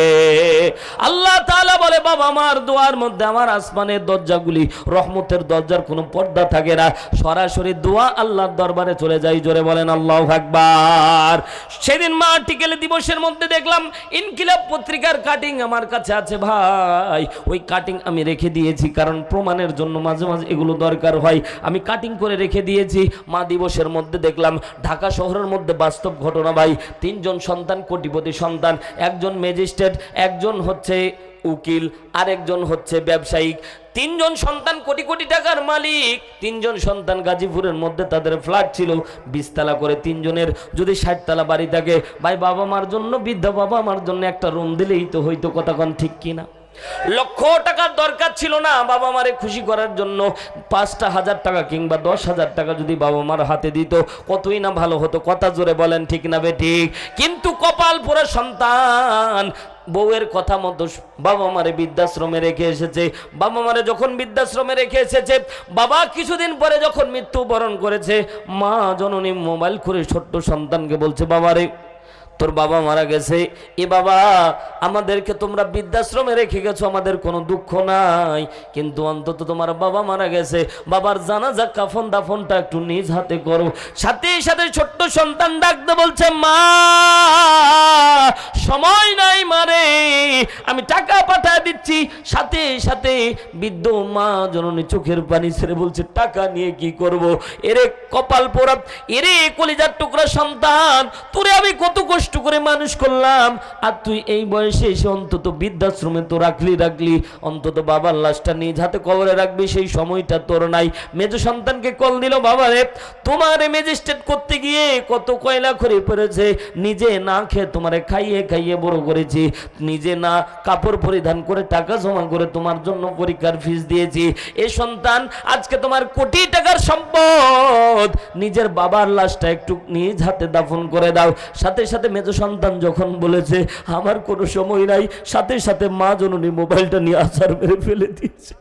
আল্লাহ তাআলা বলে, বাবা মার দোয়ার মধ্যে আমার আসমানের দরজাগুলি, রহমতের দরজার কোনো পর্দা থাকে না, সরাসরি দোয়া আল্লাহর দরবারে চলে যায়। জোরে বলেন আল্লাহু আকবার। সেদিন মা আর্টিকেল দিবসের মধ্যে দেখলাম, ইনকিলাব পত্রিকার কাটিং আমার কাছে আছে ভাই। ওই কাটিং আমি রেখে দিয়েছি, কারণ প্রমাণের জন্য মাঝে মাঝে এগুলো দরকার হয়। আমি কাটিং করে রেখে দিয়েছি। মা দিবসের মধ্যে দেখলাম ঢাকা শহরের মধ্যে বাস্তব ঘটনা ভাই। 3 জন সন্তান, কোটিপতি সন্তান, একজন ম্যাজিস্ট্রেট, একজন হচ্ছে উকিল, আরেকজন হচ্ছে ব্যবসায়িক। 3 জন সন্তান কোটি কোটি টাকার মালিক। 3 জন সন্তান গাজীপুরের মধ্যে তাদের ফ্ল্যাট ছিল 20 তলা করে। 3 জনের যদি 60 তলা বাড়ি থাকে ভাই, বাবা মার জন্য, বৃদ্ধ বাবা মার জন্য একটা রুম দিলেই তো হইতো। কথা কোন ঠিক কিনা? লক্ষ টাকার দরকার ছিল না বাবা মারে খুশি করার জন্য। 5টা 1000 টাকা কিংবা 10,000 টাকা যদি বাবা মার হাতে দিত, কতই না ভালো হতো। কথা জোরে বলেন ঠিক না বে ঠিক? কিন্তু কপাল পোড়া সন্তান বউয়ের কথা মতো বাবা মারে বৃদ্ধাশ্রমে রেখে এসেছে। বাবা মারে যখন বৃদ্ধাশ্রমে রেখে এসেছে, বাবা কিছুদিন পরে যখন মৃত্যুবরণ করেছে, মা জননী মোবাইল করে ছোট্ট সন্তানকে বলছে, বাবারে তোর বাবা মারা গেছে, এ বাবা আমাদেরকে তোমরা বৃদ্ধাশ্রমে রেখে গেছো, আমাদের কোনো দুঃখ নাই, কিন্তু অন্তত তোমার বাবা মারা গেছে, বাবার জানাজা কাফন দাফনটা একটু নিজ হাতে করো। সাথে সাথে ছোট্ট সন্তান ডাকতে বলছে, মা সময় নাই মারে, আমি টাকা পাঠিয়ে দিচ্ছি। সাথে সাথে বৃদ্ধ মা জননী চোখের পানি ছেড়ে বলছে, টাকা নিয়ে কি করব? এরে কপাল পোড়া, এরে কলিজার টুকরা সন্তান, তোরে আমি কত কষ্ট করে মানুষ করলাম, আর তুই এই বয়সে এসে অন্তত বৃদ্ধাশ্রমে তো রাখলি, অন্তত বাবার লাশটা নিজ হাতে কবরে রাখবি, সেই সময়টা তোর নাই। মেজ সন্তানকে কল দিল, বাবা রে তোমারে ম্যাজিস্ট্রেট করতে গিয়ে কত কয়লা করে পড়েছে, নিজে না খেয়ে তোমারে খাইয়ে খাইয়ে বড় করেছি, নিজে না কাপড় পরিধান করে টাকা জমা করে তোমার জন্য পরীক্ষার ফিস দিয়েছি। এ সন্তান আজকে তোমার কোটি টাকার সম্পদ, নিজের বাবার লাশটা একটু নিজ হাতে দাফন করে দাও। সাথে সাথে মেজ সন্তান যখন বলেছে আমার কোনো সময় নাই, সাথে সাথে মা জননী মোবাইলটা নিয়ে আছার মেরে ফেলে দিয়েছে।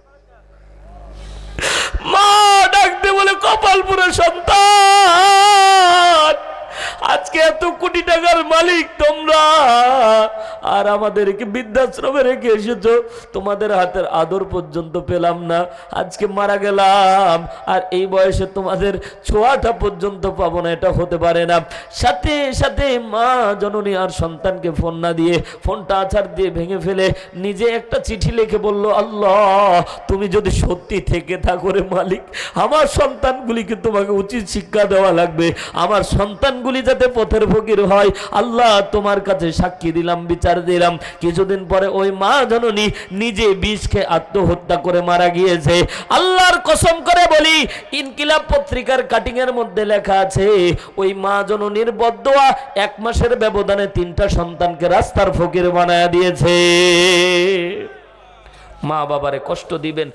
মা ডাকতে বলে, কপাল পুরো সন্তান, আজকে এত কোটি টাকার মালিক তোমরা, আর আমাদেরকে বৃদ্ধাশ্রমে রেখে এসেছো, তোমাদের হাতের আদর পর্যন্ত পেলাম না, আজকে মারা গেলাম, আর এই বয়সে তোমাদের ছোঁয়াটা পর্যন্ত পাবো না, এটা হতে পারে না। সাথে সাথে মা জননী আর সন্তানকে ফোন না দিয়ে ফোনটা আছাড় দিয়ে ভেঙে ফেলে নিজে একটা চিঠি লিখে বলল, আল্লাহ তুমি যদি সত্যি থেকে থাকো রে মালিক, আমার সন্তানগুলিকে তোমাকে উচিত শিক্ষা দেওয়া লাগবে, আমার সন্তানগুলি যাতে পথের ফকির হয়, আল্লাহ তোমার কাছে সাক্ষী দিলাম, বিচার দিলাম। কিছুদিন পরে ওই মা জননী নিজে বিষ খেয়ে আত্মহত্যা করে মারা গিয়েছে। আল্লাহর কসম করে বলি, ইনকিলাব পত্রিকার কাটিং এর মধ্যে লেখা আছে, ওই মা জননীর বদদোয়া 1 মাসের ব্যবধানে 3টা সন্তানকে রাস্তার ফকির বানায়া দিয়েছে। মা বাবারে কষ্ট দিবেন,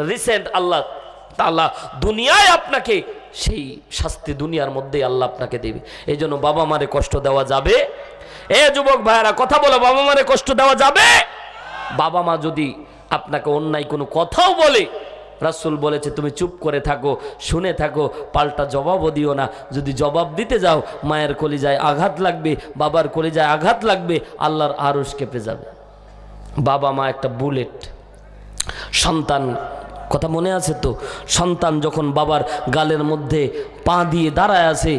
রিসেন্ট আল্লাহ তাআলা দুনিয়ায় আপনাকে সেই শাস্তি দুনিয়ার মধ্যেই আল্লাহ আপনাকে দেবে। এই জন্য বাবা মারে কষ্ট দেওয়া যাবে? এ যুবক ভাইরা কথা বলো, বাবা মারে কষ্ট দেওয়া যাবে? বাবা মা যদি আপনাকে অন্যায় কোনো কথাও বলে, রাসূল বলেছে তুমি চুপ করে থাকো, শুনে থাকো, পাল্টা জবাবও দিও না। যদি জবাব দিতে যাও, মায়ের কলিজায় আঘাত লাগবে, বাবার কলিজায় আঘাত লাগবে, আল্লাহর আরশ কেঁপে যাবে। বাবা মা একটা বুলেট। সন্তান, কথা মনে আছে তো, সন্তান যখন বাবার গালের মধ্যে পা দিয়ে দাঁড়ায় আছে,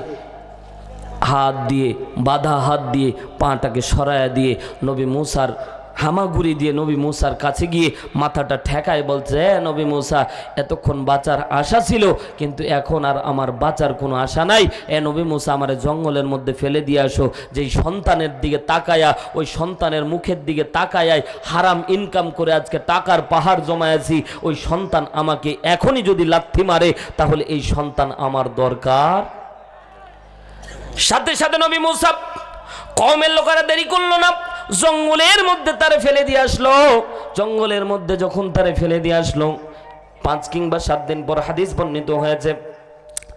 হাত দিয়ে বাঁধা হাত দিয়ে পাটাকে সরায়া দিয়ে নবী মুসার হামাগুড়ি দিয়ে নবী মুসার কাছে গিয়ে মাথাটা ঠেকায় বলছে, নবী মুসা এতক্ষণ বাঁচার আশা ছিল, কিন্তু এখন আর আমার বাঁচার কোনো আশা নাই। নবী মুসা আমার জঙ্গলের মধ্যে ফেলে দিয়ে আসো। যেই সন্তানের দিকে তাকায়া, ওই সন্তানের মুখের দিকে তাকায়ায় হারাম ইনকাম করে আজকে টাকার পাহাড় জমায়াছি, ওই সন্তান আমাকে এখনই যদি লাথি মারে, তাহলে এই সন্তান আমার দরকার। সাথে সাথে নবী মুসা কওমের লোকেরা দেরি করলো না, জঙ্গলের মধ্যে তারে ফেলে দিয়ে আসলো। জঙ্গলের মধ্যে যখন তারে ফেলে দিয়ে আসলো, 5 কিংবা 7 দিন পর হাদিস বর্ণিত হয়েছে,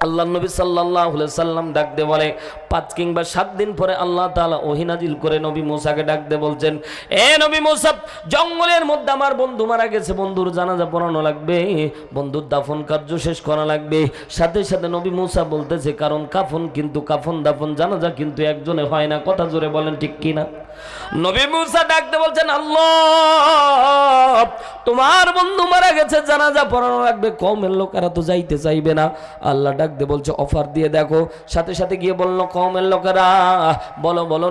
আল্লাহ নবী সাল্লাল্লাহু আলাইহি সাল্লাম ডাক দিয়ে বলে, 5 কিংবা 7 দিন পরে আল্লাহ তাআলা ওহী নাজিল করে নবী মুসাকে ডাক দিয়ে বলছেন, এ নবী মুসা, জঙ্গলের মধ্যে আমার বন্ধু মারা গেছে, বন্ধুর জানাজা পড়ানো লাগবে, বন্ধুর দাফন কার্য শেষ করা লাগবে। সাথে সাথে নবী মুসা বলতেছে, কারণ কাফন কিন্তু কাফন দাফন জানাজা কিন্তু একজনে হয় না, কথা জোরে বলেন ঠিক কিনা? নবী মুসা ডাক দিয়ে বলছেন, আল্লাহ তোমার বন্ধু মারা গেছে, জানাজা পড়ানো লাগবে, কওমের লোকেরা তো যাইতে চাইবে না। আল্লাহ ডাক দিয়ে বলছে, অফার দিয়ে দেখো। সাথে সাথে গিয়ে বললো, কওমের লোকেরা বলো বলো।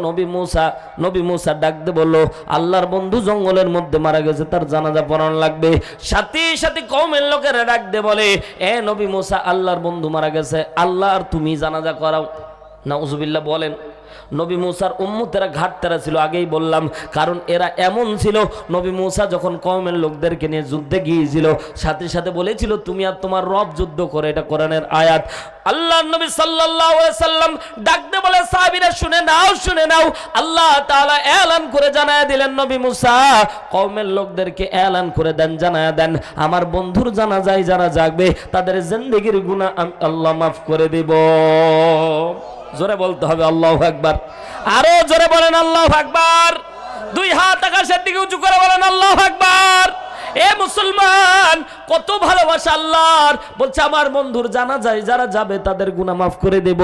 নবী মুসা ডাক দিয়ে বললো, আল্লাহর বন্ধু জঙ্গলের মধ্যে মারা গেছে, তার জানাজা পড়ানো লাগবে। সাথে সাথে কওমের লোকেরা ডাক দিয়ে বলে, এ নবী মুসা, আল্লাহর বন্ধু মারা গেছে, আল্লাহ আর তুমি জানাজা করাও। নাউজুবিল্লাহ বলেন। নবী মুসার উম্মতেরা ঘাটতারা ছিল, আগেই বললাম, কারণ এরা এমন ছিল, নবী মুসা যখন কওমের লোকদেরকে নিয়ে যুদ্ধে গিয়েছিল, সাথে সাথে বলেছিল তুমি আর তোমার রব যুদ্ধ করে, এটা কোরআনের আয়াত। আল্লাহ নবী সাল্লাল্লাহু আলাইহি সাল্লাম ডাকতে বলে, সাহাবীরা শুনে নাও, আল্লাহ তাআলা এলান করে জানায়া দিলেন, নবী মুসা কওমের লোকদেরকে এলান করে দেন, জানায়া দেন, আমার বন্ধুর জানাজায় যারা যাবে তাদের জিন্দেগীর গুনাহ আল্লাহ মাফ করে দেব। জোরে বলতে হবে আল্লাহু আকবার, আরো জোরে বলেন আল্লাহু আকবার, 2 হাত আকাশের দিকে উঁচু করে বলেন আল্লাহু আকবার। এ মুসলমান, কত ভালোবাসা আল্লাহর, বলছে আমার বন্ধুর জানাজায় যারা যাবে তাদের গুনাহ মাফ করে দেব।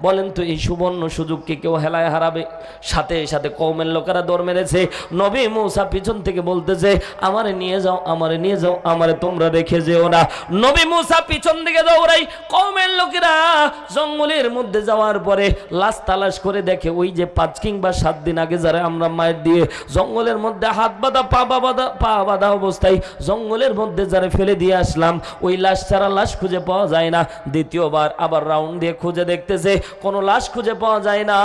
বলেন তো এই সুবর্ণ সুযোগকে কেউ হেলায় হারাবে? সাথে সাথে কওমের লোকেরা দৌড় মেরেছে। নবী মূসা পিছন থেকে বলতেছে আমারে নিয়ে যাও, আমারে নিয়ে যাও, আমারে তোমরা রেখে যেও না। নবী মূসা পিছন দিকে দৌড়াই, কওমের লোকেরা জঙ্গলের মধ্যে যাওয়ার পরে লাশ তালাশ করে দেখে ওই যে 5 কিংবা 7 দিন আগে যারা আমরা মায়ের দিয়ে জঙ্গলের মধ্যে হাত বাঁধা পা বাঁধা অবস্থায় জঙ্গলের মধ্যে যারা ফেলে দিয়ে আসলাম, ওই লাশ ছাড়া লাশ খুঁজে পাওয়া যায় না। দ্বিতীয়বার আবার রাউন্ড দিয়ে খুঁজে দেখতেছে, কোনো লাশ খুঁজে পাওয়া যায় না।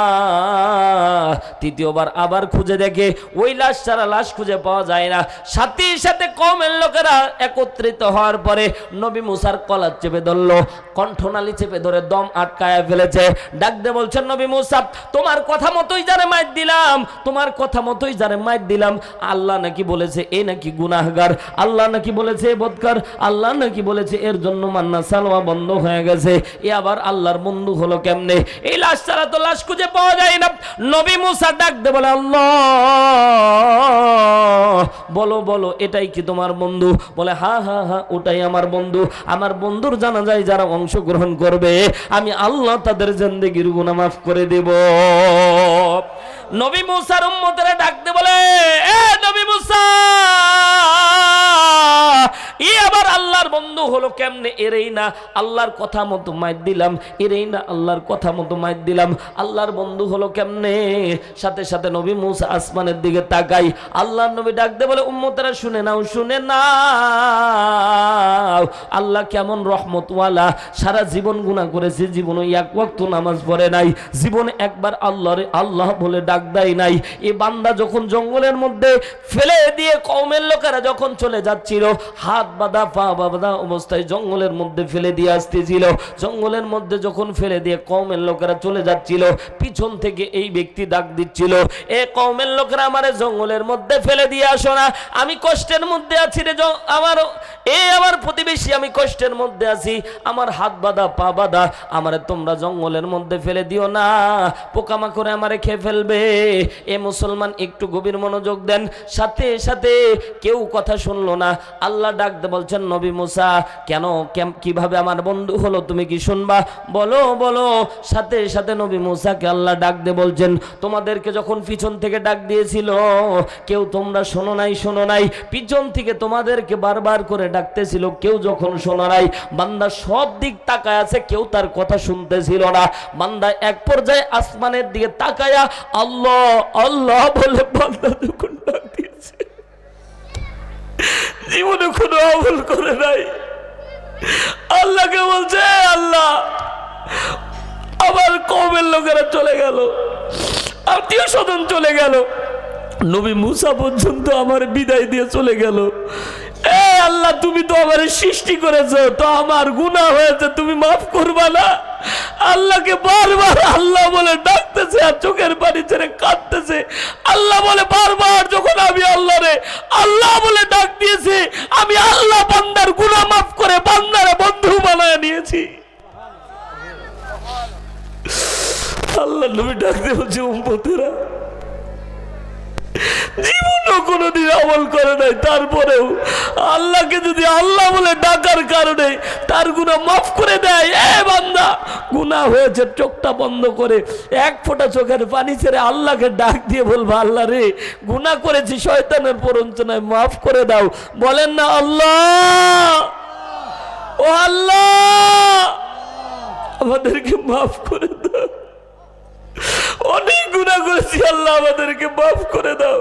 তৃতীয়বার আবার খুঁজে দেখে ওই লাশ ছাড়া লাশ খুঁজে পাওয়া যায় না। সাথে সাথে কওমের লোকেরা একত্রিত হওয়ার পরে নবী মূসার কলার চেপে ধরলো, কণ্ঠনালী চেপে ধরে দম আটকায়া ফেলেছে। ডাক দিয়ে বলছেন নবী মূসা তোমার কথা মতোই যারে মাইর দিলাম, তোমার কথা মতোই যারে মাইর দিলাম। আল্লাহ নাকি বলেছে এ নাকি গুনাহগার, আল্লাহ নাকি বলেছে এ বদকার, আল্লাহ নাকি বলেছে এর জন্য মান্না সালোয়া বন্ধ হয়ে গেছে। এ আবার আল্লাহর বন্ধু হলো কেমনে? এই লাশ ছাড়া তো লাশ খুঁজে পাওয়া যায় না। নবী মূসা ডাক দিয়ে বলে আল্লাহ বলো বলো এটাই কি তোমার বন্ধু? বলে হা হা হা ওটাই আমার বন্ধু। আমার বন্ধুর জানাজায় যারা অংশগ্রহণ করবে আমি আল্লাহ তাদের জিন্দেগির গুনাহ মাফ করে দেব। নবী মূসার উম্মতেরা ডাকতে বলে এ নবী মূসা ই আবার আল্লাহর বন্ধু হলো কেমনে? এরেই না আল্লাহর কথা মতো মাইর দিলাম, এরেই না আল্লাহর কথা মতো মাইর দিলাম, আল্লাহর বন্ধু হলো কেমনে? সাথে সাথে নবী মূসা আসমানের দিকে তাকাই, আল্লাহর নবী ডাকতে বলে উম্মতেরা শুনে নাও, শুনে নাও আল্লাহ কেমন রহমতওয়ালা। সারা জীবন গুনাহ করেছে, জীবনে এক ওয়াক্ত নামাজ পড়ে নাই, জীবনে একবার আল্লাহরে আল্লাহ বলে ডাক দেয় নাই। এই বান্দা যখন জঙ্গলের মধ্যে ফেলে দিয়ে কওমের লোকেরা যখন চলে যাচ্ছিল, হাত বাঁধা পা বাঁধা অবস্থায় জঙ্গলের মধ্যে ফেলে দিয়ে আসতেছিল, জঙ্গলের মধ্যে যখন ফেলে দিয়ে কওমের লোকেরা চলে যাচ্ছিল, পিছন থেকে এই ব্যক্তি ডাক দিচ্ছিল এ কওমের লোকেরা আমারে জঙ্গলের মধ্যে ফেলে দিয়ে আসো না, আমি কষ্টের মধ্যে আছি রে, আমার প্রতিবেশী আমি কষ্টের মধ্যে আছি, আমার হাত বাঁধা পা বাঁধা, আমারে তোমরা জঙ্গলের মধ্যে ফেলে দিও না, পোকামাকড়ে আমারে খেয়ে ফেলবে। এ মুসলমান একটু গভীর মনোযোগ দেন। সাথে সাথে কেউ কথা শুনলো না। আল্লাহ ডাকতে বলছেন নবী মূসা কেন কিভাবে আমার বন্ধু হলো তুমি কি শুনবা? বলো বলো। সাথে সাথে নবী মূসাকে আল্লাহ ডাকতে বলছেন তোমাদেরকে যখন পিছন থেকে ডাক দিয়েছিল কেউ তোমরা শোনো নাই, শোনো নাই, পিছন থেকে তোমাদেরকে বারবার করে ডাকতেছিল কেউ যখন শোনো নাই, বান্দা সব দিক তাকায় আছে, কেউ তার কথা শুনতেছিল না। বান্দা এক পর্যায়ে আসমানের দিকে তাকায়া আল্লাহ আল্লাহ বলে বান্দা যখন ডাক দিয়েছে, জীবনে কোনো আমল করে নাই, আল্লাহকে বলছে আল্লাহ আমার কওমের লোকেরা চলে গেল, আত্মীয় স্বজন চলে গেল, নবী মূসা পর্যন্ত আমার বিদায় দিয়ে চলে গেল। এ আল্লাহ তুমি তো আমার সৃষ্টি করেছো, তো আমার গুনাহ হয়েছে, তুমি মাফ করবা না? আল্লাহকে বারবার আল্লাহ বলে ডাকতেছে আর চোখের পানি ছেড়ে কাঁদতেছে। আল্লাহ বলে বারবার যখন আমি আল্লাহরে আল্লাহ বলে ডাক দিয়েছি, আমি আল্লাহ বান্দার গুনাহ মাফ করে বান্দারে বন্ধু বানায় নিয়েছি। আল্লাহ নবী ডাকতে হচ্ছে উম্মতেরা জীবনও কোনোদিন আমল করে নাই, তারপরেও আল্লাহকে যদি আল্লাহ বলে ডাকার কারণে তার গুনাহ মাফ করে দেয়, এ বান্দা গুনাহ হয়েছে, চোখটা বন্ধ করে এক ফোঁটা চোখের পানি ছেড়ে আল্লাহকে ডাক দিয়ে বলবো আল্লাহ রে গুনাহ করেছি, শয়তানের প্ররোচনায় মাফ করে দাও। বলেন না আল্লাহ ও আল্লাহ আমাদেরকে মাফ করে দাও, অনেক গুনাহ করেছি আল্লাহ আমাদেরকে মাফ করে দাও।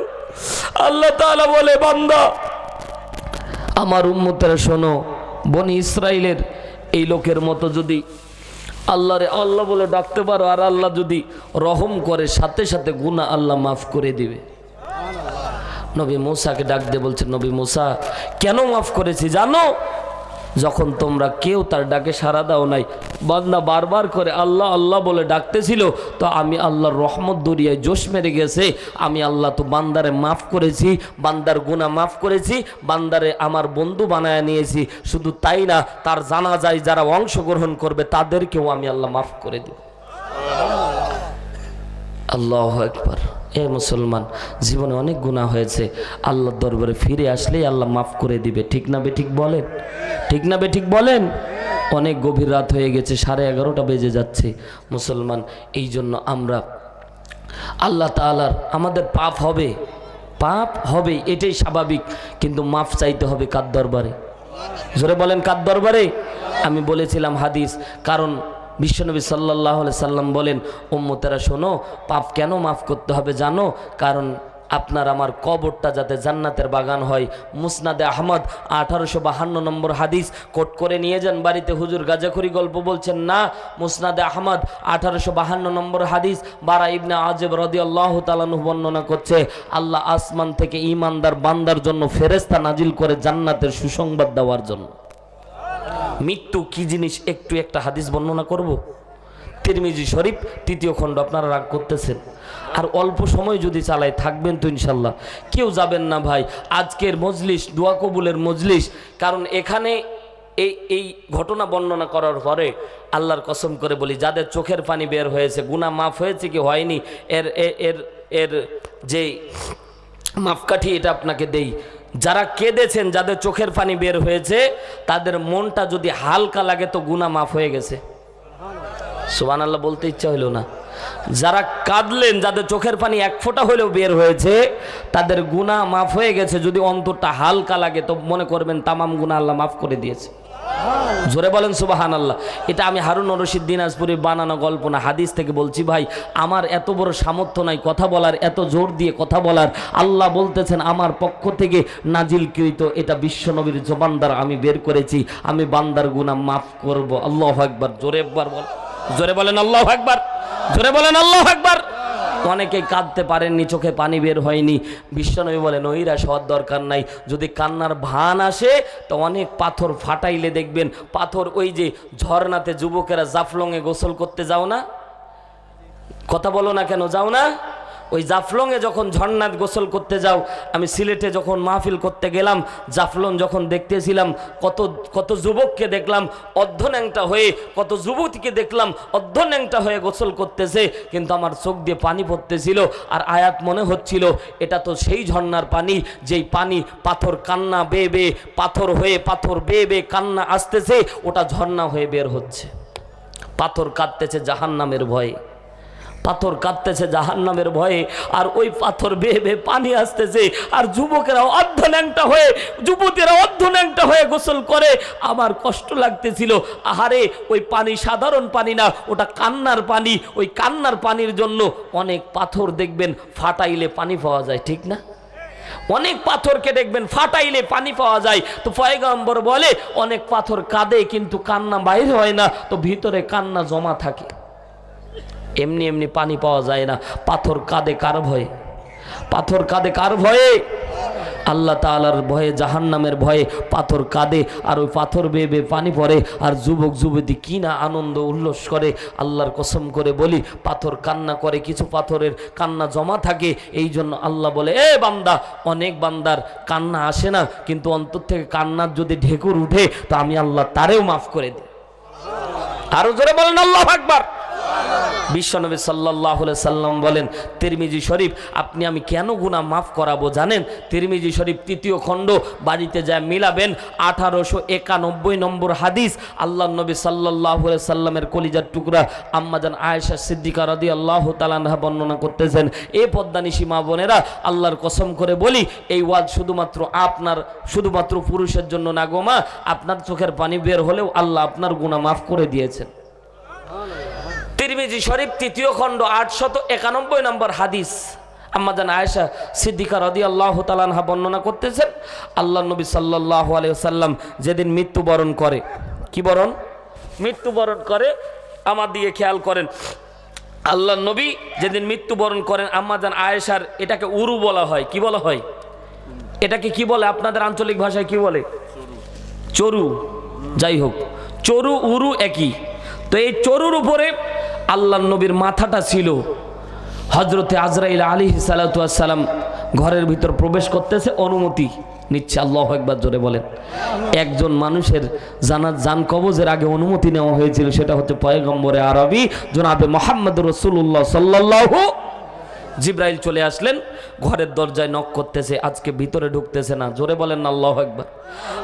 আল্লাহ তাআলা বলে বান্দা আমার উম্মতেরা শোনো, বনি ইসরাইলের এই লোকের মতো যদি আল্লাহরে আল্লাহ বলে ডাকতে পারো আর আল্লাহ যদি রহম করে সাথে সাথে গুনাহ আল্লাহ মাফ করে দিবে। নবী মূসাকে ডাক দিয়ে বলছে নবী মূসা কেন মাফ করেছি জানো? যখন তোমরা কেউ তার ডাকে সাড়া দাও নাই, বান্দা বারবার করে আল্লাহ আল্লাহ বলে ডাকতেছিল, তো আমি আল্লাহর রহমত দরিয়ায় জোশ মেরে গেছে, আমি আল্লাহ তো বান্দারে মাফ করেছি, বান্দার গুনাহ মাফ করেছি, বান্দারে আমার বন্ধু বানায় নিয়েছি। শুধু তাই না, তার জানাজায় যারা অংশগ্রহণ করবে তাদেরকেও আমি আল্লাহ মাফ করে দিব। আল্লাহু আকবার। এ মুসলমান, জীবনে অনেক গুনাহ হয়েছে, আল্লাহর দরবারে ফিরে আসলেই আল্লাহ মাফ করে দিবে। ঠিক না বে ঠিক বলেন? ঠিক না বে ঠিক বলেন? অনেক গভীর রাত হয়ে গেছে, 11:30 বেজে যাচ্ছে মুসলমান। এই জন্য আমরা আল্লাহ তাআলার, আমাদের পাপ হবে এটাই স্বাভাবিক, কিন্তু মাফ চাইতে হবে কার দরবারে? জোরে বলেন কার দরবারে? আমি বলেছিলাম হাদিস, কারণ বিশ্বনবী সাল্লাল্লাহু আলাইহি সাল্লাম বলেন, উম্মতেরা শোনো, পাপ কেন মাফ করতে হবে জানো? কারণ আপনার আমার কবরটা যাতে জান্নাতের বাগান হয়। মুসনাদে আহমদ 1852 নম্বর হাদিস, কোট করে নিয়ে যান বাড়িতে। হুজুর গাজাখুরি গল্প বলছেন না, মুসনাদে আহমদ 1852 নম্বর হাদিস। বারা ইবনে আযিব রাদিয়াল্লাহু তাআলা আনহু বর্ণনা করছে, আল্লাহ আসমান থেকে ঈমানদার বান্দার জন্য ফেরেশতা নাজিল করে জান্নাতের সুসংবাদ দেওয়ার জন্য। মৃত্যু কি জিনিস একটু একটা হাদিস বর্ণনা করব। তিরমিজি শরীফ 3য় খণ্ড। আপনারা রাগ করতেছেন, আর অল্প সময় যদি চালাই থাকবেন তো ইনশাল্লাহ, কেউ যাবেন না ভাই। আজকের মজলিস দোয়া কবুলের মজলিস, কারণ এখানে এই ঘটনা বর্ণনা করার পরে আল্লাহর কসম করে বলি, যাদের চোখের পানি বের হয়েছে, গুনাহ মাফ হয়েছে কি হয়নি, এর এর এর যে মাপকাঠি এটা আপনাকে দেই। যারা কেঁদেছেন, যাদের চোখের পানি বের হয়েছে, তাদের মনটা যদি হালকা লাগে তো গুনাহ মাফ হয়ে গেছে। সুবহানাল্লাহ বলতে ইচ্ছা হইল না। যারা কাঁদলেন, যাদের চোখের পানি এক ফোঁটা হলেও বের হয়েছে, তাদের গুনাহ মাফ হয়ে গেছে। যদি অন্তরটা হালকা লাগে তো মনে করবেন তামাম গুনাহ আল্লাহ মাফ করে দিয়েছে। জোরে বলেন সুবহানাল্লাহ। এটা আমি হারুন রশিদ দিনাজপুরে বানানো গল্প না, হাদিস থেকে বলছি ভাই। আমার এত বড় সামর্থ্য নাই কথা বলার, এত জোর দিয়ে কথা বলার। আল্লাহ বলতেছেন আমার পক্ষ থেকে নাজিলকৃত, এটা বিশ্বনবীর জবান দ্বারা আমি বের করেছি, আমি বান্দার গুনাহ মাফ করব। আল্লাহু আকবার। জোরে বলেন আল্লাহু আকবার। জোরে বলেন আল্লাহু আকবার। অনেকেই কাঁদতে পারেননি, চোখে পানি বের হয়নি। বিশ্বনবী বলেন নৈরাশ হওয়ার দরকার নাই। যদি কান্নার ভান আসে তো অনেক পাথর ফাটাইলে দেখবেন পাথর, ওই যে ঝর্ণাতে যুবকেরা জাফলংয়ে গোসল করতে যাও না, কথা বলো না কেন, যাও না? ওই জাফলংয়ে যখন ঝর্ণাত গোসল করতে যাও, আমি সিলেটে যখন মাহফিল করতে গেলাম, জাফলং যখন দেখতেছিলাম, কত যুবককে দেখলাম অর্ধন্যাংটা হয়ে, কত যুবতীকে দেখলাম অর্ধন্যাংটা হয়ে গোসল করতেছে, কিন্তু আমার চোখ দিয়ে পানি পড়তেছিল। আর আয়াত মনে হচ্ছিল এটা তো সেই ঝর্ণার পানি, যেই পানি পাথর কান্না বেয়ে বেয়ে, পাথর হয়ে পাথর বেয়ে বেয়ে কান্না আসতেছে, ওটা ঝর্ণা হয়ে বের হচ্ছে। পাথর কাঁদতেছে জাহান্নামের ভয়ে, পাথর কাঁদতেছে জাহান্নামের ভয়ে, আর ওই পাথর বেয়ে বেয়ে পানি আসতেছে, আর যুবকেরা অর্ধন্যাংটা হয়ে, যুবতীরা অর্ধন্যাংটা হয়ে গোসল করে। আমার কষ্ট লাগতেছিল, আহারে ওই পানি সাধারণ পানি না, ওটা কান্নার পানি। ওই কান্নার পানির জন্য অনেক পাথর দেখবেন ফাটাইলে পানি পাওয়া যায়, ঠিক না? অনেক পাথরকে দেখবেন ফাটাইলে পানি পাওয়া যায়। তো পয়গম্বর বলে অনেক পাথর কাঁদে কিন্তু কান্না বাইর হয় না, তো ভিতরে কান্না জমা থাকে। এমনি এমনি পানি পাওয়া যায় না। পাথর কাঁদে কার ভয়ে? পাথর কাঁদে কার ভয়ে? আল্লাহ তাআলার ভয়ে, জাহান্নামের ভয়ে পাথর কাঁদে, আর ওই পাথর বেয়ে বেয়ে পানি পড়ে, আর যুবক যুবতী কি না আনন্দ উল্লাস করে। আল্লাহর কসম করে বলি, পাথর কান্না করে, কিছু পাথরের কান্না জমা থাকে। এই জন্য আল্লাহ বলে, এ বান্দা, অনেক বান্দার কান্না আসে না, কিন্তু অন্তর থেকে কান্নার যদি ঢেকুর উঠে তো আমি আল্লাহ তারেও মাফ করে দিই। আরো জোরে বলেন আল্লাহু আকবার। বিশ্বনবী সাল্লাল্লাহু আলাইহি সাল্লাম বলেন, তিরমিজি শরীফ, আপনি আমি কেন গুনাহ মাফ করাবো জানেন? তিরমিজি শরীফ 3য় খণ্ড, বাড়িতে যায় মিলাবেন, 1891 নম্বর হাদিস। আল্লাহর নবী সাল্লাল্লাহু আলাইহি সাল্লামের কলিজার টুকরা আম্মাজান আয়েশা সিদ্দিকা রাদিয়াল্লাহু তাআলা আনহা বর্ণনা করতেছেন, এ পদ্মানিশী মা বোনেরা, আল্লাহর কসম করে বলি, এই ওয়াজ শুধুমাত্র পুরুষের জন্য না গো মা, আপনার চোখের পানি বের হলেও আল্লাহ আপনার গুনাহ মাফ করে দিয়েছেন। তিরমিজি শরীফ 3য় খণ্ড 891 নম্বর হাদিস। আম্মাজান আয়েশা সিদ্দিকা রাদিয়াল্লাহু তাআলা আনহা বর্ণনা করতেছেন, আল্লাহর নবী সাল্লাল্লাহু আলাইহি ওয়াসাল্লাম যেদিন মৃত্যুবরণ করে, মৃত্যুবরণ করে, আমার দিকে খেয়াল করেন, আল্লাহর নবী যেদিন মৃত্যুবরণ করেন, আম্মাজান আয়েশার, এটাকে উরু বলা হয়। কি বলা হয় এটাকে? কি বলে আপনাদের আঞ্চলিক ভাষায়? কি বলে? চরু। যাই হোক, চরু উরু একই। তো এই চরুর উপরে আল্লাহর নবীর মাথাটা ছিল। হযরতে আজরাইল আলাইহিস সালাতু ওয়াস সালাম ঘরের ভিতর প্রবেশ করতেছে, অনুমতি নিচ্ছে। আল্লাহু আকবার, জোরে বলেন। একজন মানুষের জান কবজের আগে অনুমতি নেওয়া হয়েছিল, সেটা হচ্ছে পয়গম্বরে আরবি জনাবে মুহাম্মদ রাসূলুল্লাহ সাল্লাল্লাহু জিব্রাইল চলে আসলেন, ঘরের দরজায় নক করতেছে, আজকে ভিতরে ঢুকতেছে না। জোরে বলেন না আল্লাহু আকবার।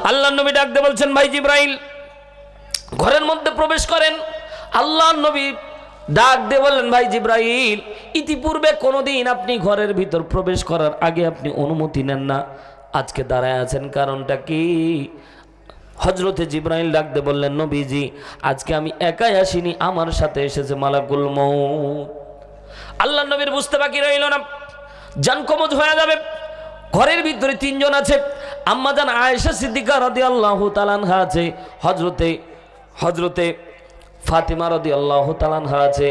আল্লাহর নবী ডাকতে বলছেন, ভাই জিব্রাইল ঘরের মধ্যে প্রবেশ করেন। আল্লাহর নবী ডাক দিয়ে বললেন, ভাই জিব্রাইল ইতিপূর্বে কোনোদিন আপনি ঘরের ভিতর প্রবেশ করার আগে আপনি অনুমতি নেন না, আজকে দাঁড়ায় আছেন, কারণটা কি? হযরতে জিব্রাইল ডাক দিয়ে বললেন, নবীজি আজকে আমি একাই আসিনি, আমার সাথে এসেছে মালাকুল মউত। আল্লাহর নবীর বুঝতে বাকি রইল না, জান কবজ হয়ে যাবে। ঘরের ভিতরে তিনজন আছে, আম্মাজান আয়েশা সিদ্দিকা রাদিয়াল্লাহু তাআলা আনহা আছে, হযরতে ফাতিমা রাদিয়াল্লাহু তাআলা আনহা আছে,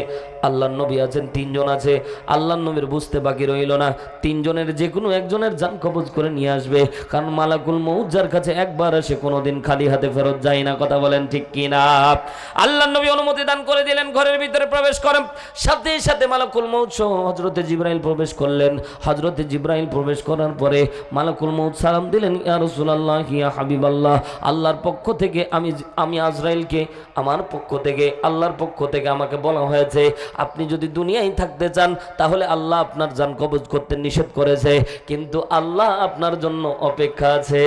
আল্লাহর নবী আছেন, তিনজন আছে। আল্লাহর নবীর বুঝতে বাকি রইল না, তিনজনের যে কোনো একজনের জান কবজ করে নিয়ে আসবে, কারণ মালাকুল মউত যার কাছে একবার আসে কোনোদিন খালি হাতে ফেরত যায় না। কথা বলেন ঠিক কিনা? আল্লাহর নবী অনুমতি দান করে দিলেন, ঘরের ভিতরে প্রবেশ করেন। সাথে সাথে মালাকুল মউত সহ হযরতে জিব্রাইল প্রবেশ করলেন। হযরতে জিব্রাইল প্রবেশ করার পরে মালাকুল মউত সালাম দিলেন, ইয়া রাসূলুল্লাহ, ইয়া হাবিবাল্লাহ, আল্লাহর পক্ষ থেকে আমি আজরাইলকে আমার পক্ষ থেকে, আল্লাহর পক্ষ থেকে আমাকে বলা হয়েছে আপনি যদি দুনিয়ায় থাকতে চান তাহলে আল্লাহ আপনার জান কবজ করতে নিষেধ করেছে, কিন্তু আল্লাহ আপনার জন্য অপেক্ষা আছে।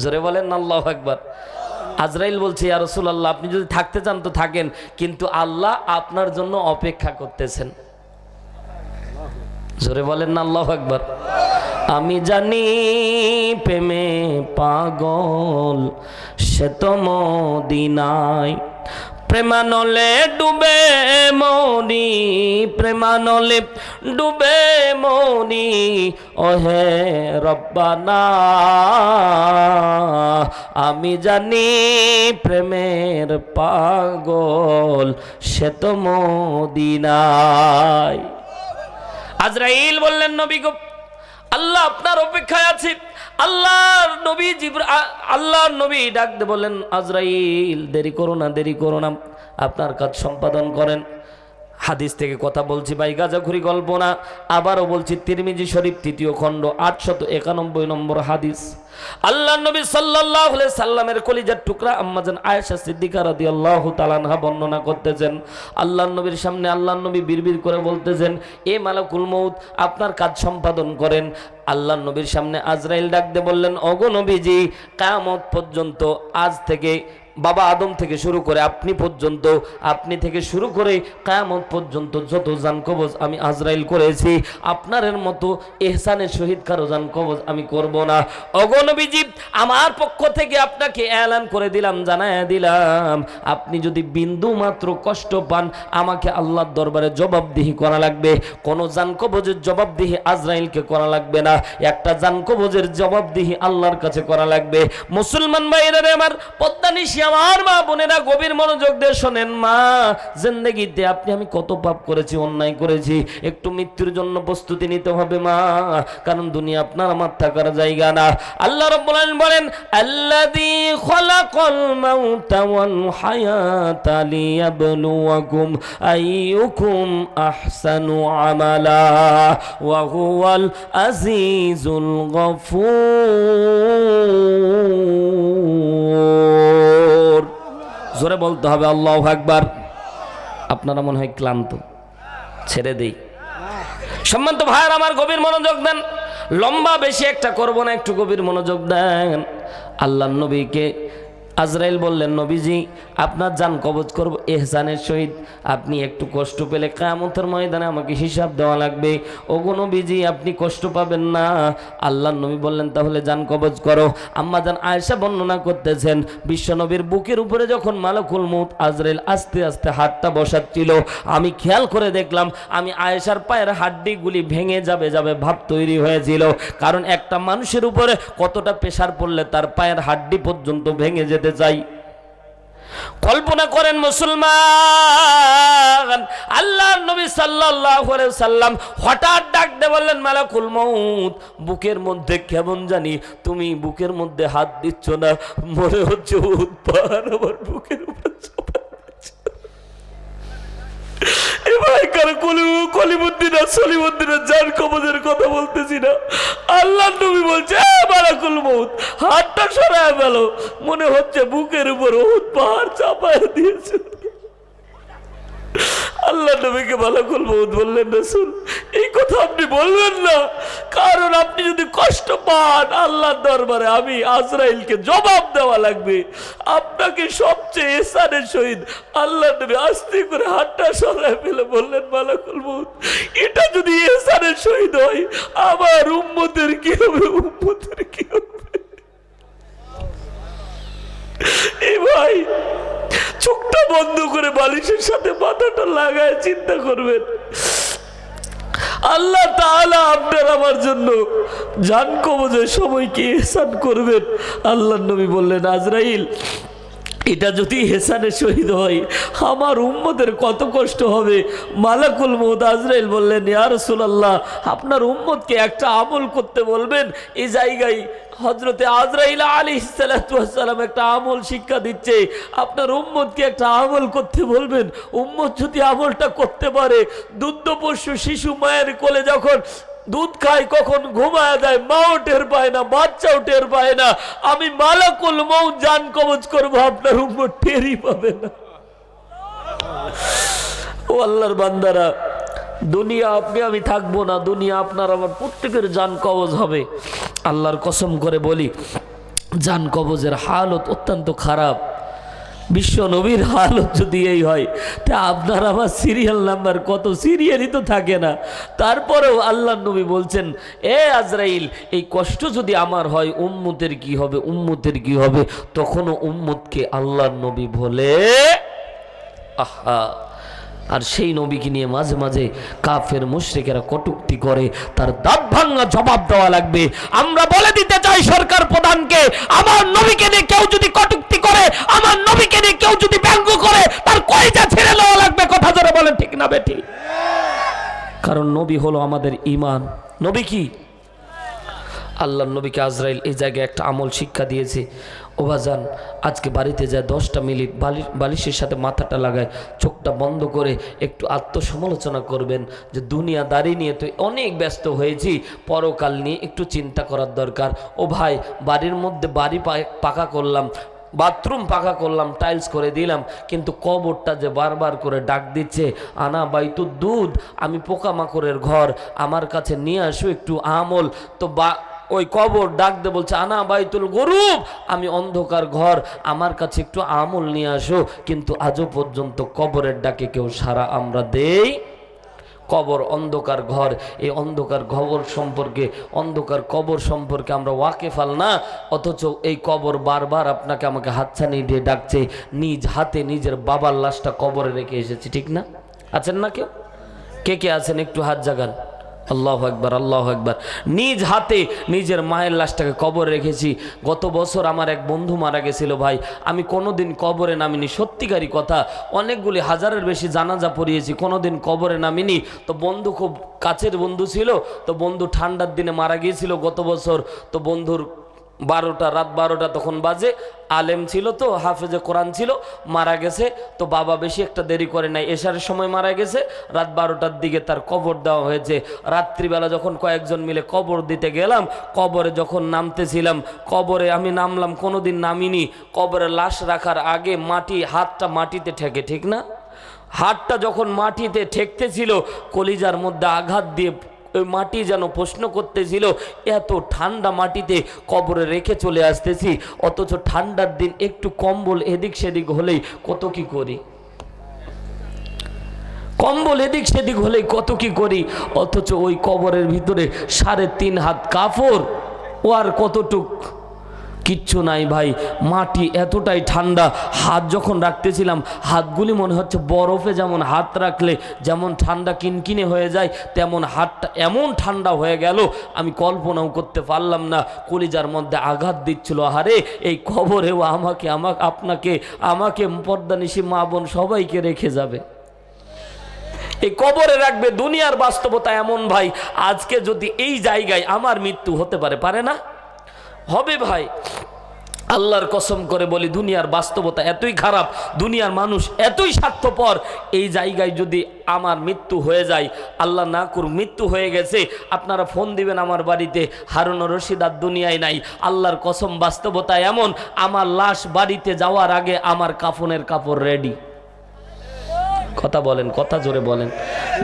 জোরে বলেন আল্লাহু আকবার। আজরাইল বলছে, ইয়া রাসূলুল্লাহ আপনি যদি থাকতে চান তো থাকেন, কিন্তু আল্লাহ আপনার জন্য অপেক্ষা করতেছেন। জোরে বলেন না আল্লাহু আকবার। আমি জানি প্রেমে পাগল সে তো মদিনায়, প্রেমানলে ডুবে মনি, প্রেমানলে ডুবে মনি, ওহে রব্বানা আমি জানি প্রেমের পাগল সে তো মদিনায়। আজরাইল বললেন, নবী গো আল্লাহ আপনার অপেক্ষায় আছে। আল্লাহর নবী ডাক দিয়ে বললেন, আজরাইল দেরি করো না, দেরি করো না, আপনার কাজ সম্পাদন করেন। হাদিস থেকে কথা বলছি ভাই, গাজাখুরি গল্প না। আবারও বলছি, তিরমিজি শরীফ 3য় খণ্ড 891 নম্বর হাদিস। আল্লাহর নবী সাল্লাল্লাহু আলাইহি সাল্লামের কলিজার টুকরা আম্মাজান আয়েশা সিদ্দিকা রাদিয়াল্লাহু তাআলা আনহা বর্ণনা করতেছেন, আল্লাহর নবীর সামনে আল্লাহর নবী বিড়বিড় করে বলতেছেন, এ মালাকুল মউত আপনার কাজ সম্পাদন করেন। আল্লাহর নবীর সামনে আজরাইল ডাক দিয়ে বললেন, ওগো নবীজি কিয়ামত পর্যন্ত, আজ থেকে বাবা আদম থেকে শুরু করে আপনি পর্যন্ত, আপনি থেকে শুরু করে কিয়ামত পর্যন্ত যত জান কবজ আমি আজরাইল করেছি, আপনার মতো ইহসানের সহিত কারো জান কবজ আমি করব না। ওগো নবীজি আমার পক্ষ থেকে আপনাকে এলান করে দিলাম, জানায়া দিলাম, আপনি যদি বিন্দু মাত্র কষ্ট পান আমাকে আল্লাহর দরবারে জবাবদিহি করা লাগবে। কোন জান কবজের জবাবদিহি আজরাইলকে করা লাগবে না, একটা জান কবজের জবাবদিহি আল্লাহর কাছে করা লাগবে। মুসলমান ভাইরা আমার, পদ্মানিশি আমার মা বোনেরা গভীর মনোযোগ দিয়ে শোনেন। মা, জিন্দেগিতে আমি কত পাপ করেছি, অন্যায় করেছি, একটু মৃত্যুর জন্য প্রস্তুতি নিতে হবে মা, কারণ দুনিয়া আপনার আমার থাকার জায়গা না। আল্লাহ রাব্বুল আলামিন বলেন, আল্লাযী খালাকাল মাউতা ওয়াল হায়াতা লিয়াবলুয়াকুম আইয়ুকুম আহসানু আমালা ওয়া হুয়াল আজিজুল গফুর। জোরে বলতে হবে আল্লাহু আকবার। আপনারা মনে হয় ক্লান্ত, ছেড়ে দেই। সম্মানিত ভাইয়ের আমার, গভীর মনোযোগ দেন, লম্বা বেশি একটা করব না, একটু গভীর মনোযোগ দেন। আল্লাহর নবীকে আজরাইল বললেন, নবীজি আপনার জান কবজ করব ইহসানের সহিত, আপনি একটু কষ্ট পেলে কিয়ামতের ময়দানে আমাকে হিসাব দেওয়া লাগবে। ওগো নবীজি আপনি কষ্ট পাবেন না। আল্লাহর নবী বললেন, তাহলে জান কবজ করো। আম্মা জান আয়েশা বর্ণনা করতেছেন, বিশ্ব নবীর বুকের উপরে যখন মালাকুল মউত আজরাইল আস্তে আস্তে হাতটা বসাচ্ছিল, আমি খেয়াল করে দেখলাম আমি আয়েশার পায়ের হাড্ডিগুলি ভেঙে যাবে ভাব তৈরি হয়েছিল। কারণ একটা মানুষের উপরে কতটা প্রেসার পড়লে তার পায়ের হাড্ডি পর্যন্ত ভেঙে যেতে চাই। কল্পনা করেন মুসলমান, আল্লাহর নবী সাল্লাল্লাহু আলাইহি সাল্লাম হঠাৎ ডাক দিয়ে বললেন, মালাকুল মউত বুকের মধ্যে কেমন জানি তুমি বুকের মধ্যে হাত দিচ্ছ না, মনে হচ্ছে উৎপার আমার বুকের উপর চাপা দিচ্ছে। জান কবজের কথা বলতেছি না, আল্লাহর নবী বলছে, মালাকুল মউত হাতটা সরায় ফেলো, মনে হচ্ছে বুকের উপর উহুদ পাহাড় চাপায় দিয়েছে। আল্লাহ নবীকে মালাকুল মউত বললেন, রাসূল এই কথা আপনি বলবেন না, কারণ আপনি যদি কষ্ট পান আল্লাহর দরবারে আমি আজরাইলকে জবাব দেওয়া লাগবে। আপনাকে সবচেয়ে ইহসানের সহিত আল্লাহ নবী আস্তে করে হাতটা সরায় ফেলে বললেন, মালাকুল মউত এটা যদি ইহসানের সহিত হয় আমার উম্মতের কি হবে, উম্মতের কি হবে? এই ভাই চোখটা বন্ধ করে বালিশের সাথে মাথাটা লাগায় চিন্তা করবেন, আল্লাহ তাআলা আপনার আমার জন্য জান কবজের সময় কি ইহসান করবেন। আল্লাহর নবী বললেন, আজরাইল এটা যদি ইহসানের শহীদ হয় আমার উম্মতের কত কষ্ট হবে। মালাকুল মউত আজরাইল বললেন, ইয়া রাসূলুল্লাহ আপনার উম্মতকে একটা আমল করতে বলবেন। এই জায়গায় হযরতে আজরাইল আলাইহিস সালাতু ওয়াস সালাম একটা আমল শিক্ষা দিচ্ছে, আপনার উম্মতকে একটা আমল করতে বলবেন। উম্মত যদি আমলটা করতে পারে, দুগ্ধপোষ্য শিশু মায়ের কোলে যখন দুধ খায় কখন ঘুমায় যায়, মাও টের পায় না, বাচ্চাও টের পায় না, আমি মালাকুল মউত জান কবজ করবো, আপনার উম্মত টেরই পাবে না। ও আল্লাহর বান্দারা, দুনিয়া আপনি আমি থাকবো না, দুনিয়া আপনার আমার প্রত্যেকের জান কবজ হবে। আল্লাহর কসম করে বলি, জান কবজের হালত অত্যন্ত খারাপ। বিশ্ব নবীর হালত যদি এই হয়, তা আপনার আমার সিরিয়াল নাম্বার কত, সিরিয়ালই তো থাকে না। তারপরেও আল্লাহ নবী বলছেন, এ আজরাইল এই কষ্ট যদি আমার হয় উম্মতের কি হবে, উম্মতের কি হবে? তখনও উম্মতকে আল্লাহ নবী বলে আহা। আর সেই নবীকে নিয়ে মাঝে মাঝে কাফের মুশরিকেরা কটূক্তি করে, তার দাঁত ভাঙা জবাব দেওয়া লাগবে। আমরা বলে দিতে চাই সরকার প্রধানকে, আমার নবীকে নিয়ে কেউ যদি কটূক্তি করে, আমার নবীকে নিয়ে কেউ যদি ব্যঙ্গ করে, তার কলিজা ছেড়ে দেওয়া লাগবে। কথা ধরে বলেন ঠিক না বেঠিক? কারণ নবী হলো আমাদের ঈমান। নবী কি? আল্লাহর নবীকে আজরাইল এই জায়গায় একটা আমল শিক্ষা দিয়েছে। ওবাজান আজকে বাড়িতে যায় 10টা মিনিট বালিশের সাথে মাথাটা লাগায়, চোখটা বন্ধ করে একটু আত্মসমালোচনা করবেন যে দুনিয়াদারি নিয়ে তো অনেক ব্যস্ত হয়েছি, পরকাল নিয়ে একটু চিন্তা করার দরকার। ও ভাই, বাড়ির মধ্যে বাড়ি পাকা করলাম, বাথরুম পাকা করলাম, টাইলস করে দিলাম, কিন্তু কবরটা যে বারবার করে ডাক দিচ্ছে, আনা বাইতুদ দুধ, আমি পোকামাকড়ের ঘর, আমার কাছে নিয়ে আসো একটু আমল। তো ওই কবর ডাক দে বলছে, আনা বাইতুল গরুব, আমি অন্ধকার ঘর, আমার কাছে একটু আমল নিয়ে আসো। কিন্তু আজও পর্যন্ত কবরের ডাকে কেউ সারা আমরা দেই। কবর অন্ধকার ঘর, এই অন্ধকার কবর সম্পর্কে, অন্ধকার কবর সম্পর্কে আমরা ওয়াকিফাল না, অথচ এই কবর বারবার আপনাকে আমাকে হাতছানি দিয়ে ডাকছে। নিজ হাতে নিজের বাবার লাশটা কবরে রেখে এসেছি, ঠিক না? আছেন না কেউ? কে কে আছেন একটু হাত জাগান। আল্লাহু আকবার, আল্লাহু আকবার। নিজ হাতে নিজের মায়ের লাশটাকে কবরে রেখেছি। গত বছর আমার এক বন্ধু মারা গেছিল ভাই, আমি কোনোদিন কবরে নামিনি, সত্যিকারই কথা। অনেকগুলি হাজারের বেশি জানাজা পড়িয়েছি, কোনোদিন কবরে নামিনি। তো বন্ধু খুব কাছের বন্ধু ছিল, তো বন্ধু ঠান্ডার দিনে মারা গিয়েছিল গত বছর। তো বন্ধুর রাত 12টা তখন বাজে, আলেম ছিল তো, হাফেজে কোরআন ছিল, মারা গেছে। তো বাবা বেশি একটা দেরি করে নাই, এশারের সময় মারা গেছে, রাত 12টার দিকে তার কবর দেওয়া হয়েছে। রাত্রিবেলা যখন কয়েকজন মিলে কবর দিতে গেলাম, কবরে যখন নামতেছিলাম, কবরে আমি নামলাম, কোনোদিন নামিনি। কবরে লাশ রাখার আগে হাতটা মাটিতে ঠেকে, ঠিক না? হাতটা যখন মাটিতে ঠেকতেছিল, কলিজার মধ্যে আঘাত দিয়ে ওই মাটি যেন প্রশ্ন করতেছিল, এত ঠান্ডা মাটিতে কবরে রেখে চলে আসতেছি, অথচ ঠান্ডার দিন একটু কম্বল এদিক সেদিক হলেই কত কি করি, কম্বল এদিক সেদিক হলেই কত কি করি। অথচ ওই কবরের ভিতরে 3.5 হাত কাপড়, ও আর কতটুক, কিচ্ছু নাই ভাই। মাটি এতটাই ঠান্ডা, হাত যখন রাখতেছিলাম হাতগুলি মনে হচ্ছে বরফে যেমন হাত রাখলে যেমন ঠান্ডা কিনকিনে হয়ে যায়, তেমন হাতটা এমন ঠান্ডা হয়ে গেল আমি কল্পনাও করতে পারলাম না। কলিজার মধ্যে আঘাত দিচ্ছিল, আরে এই কবরেও আমাকে পর্দানিশি মা বোন সবাইকে রেখে যাবে, এই কবরে রাখবে। দুনিয়ার বাস্তবতা এমন ভাই, আজকে যদি এই জায়গায় আমার মৃত্যু হতে পারে না? হবে ভাই। আল্লাহর কসম করে বলি, দুনিয়ার বাস্তবতা এতই খারাপ, দুনিয়ার মানুষ এতই স্বার্থপর। এই জায়গায় যদি আমার মৃত্যু হয়ে যায়, আল্লাহ না করুক মৃত্যু হয়ে গেছে, আপনারা ফোন দিবেন আমার বাড়িতে, হারুন রশিদ আর দুনিয়ায় নাই। আল্লাহর কসম, বাস্তবতা এমন, আমার লাশ বাড়িতে যাওয়ার আগে আমার কাফনের কাপড় রেডি। কথা বলেন, কথা জোরে বলেন।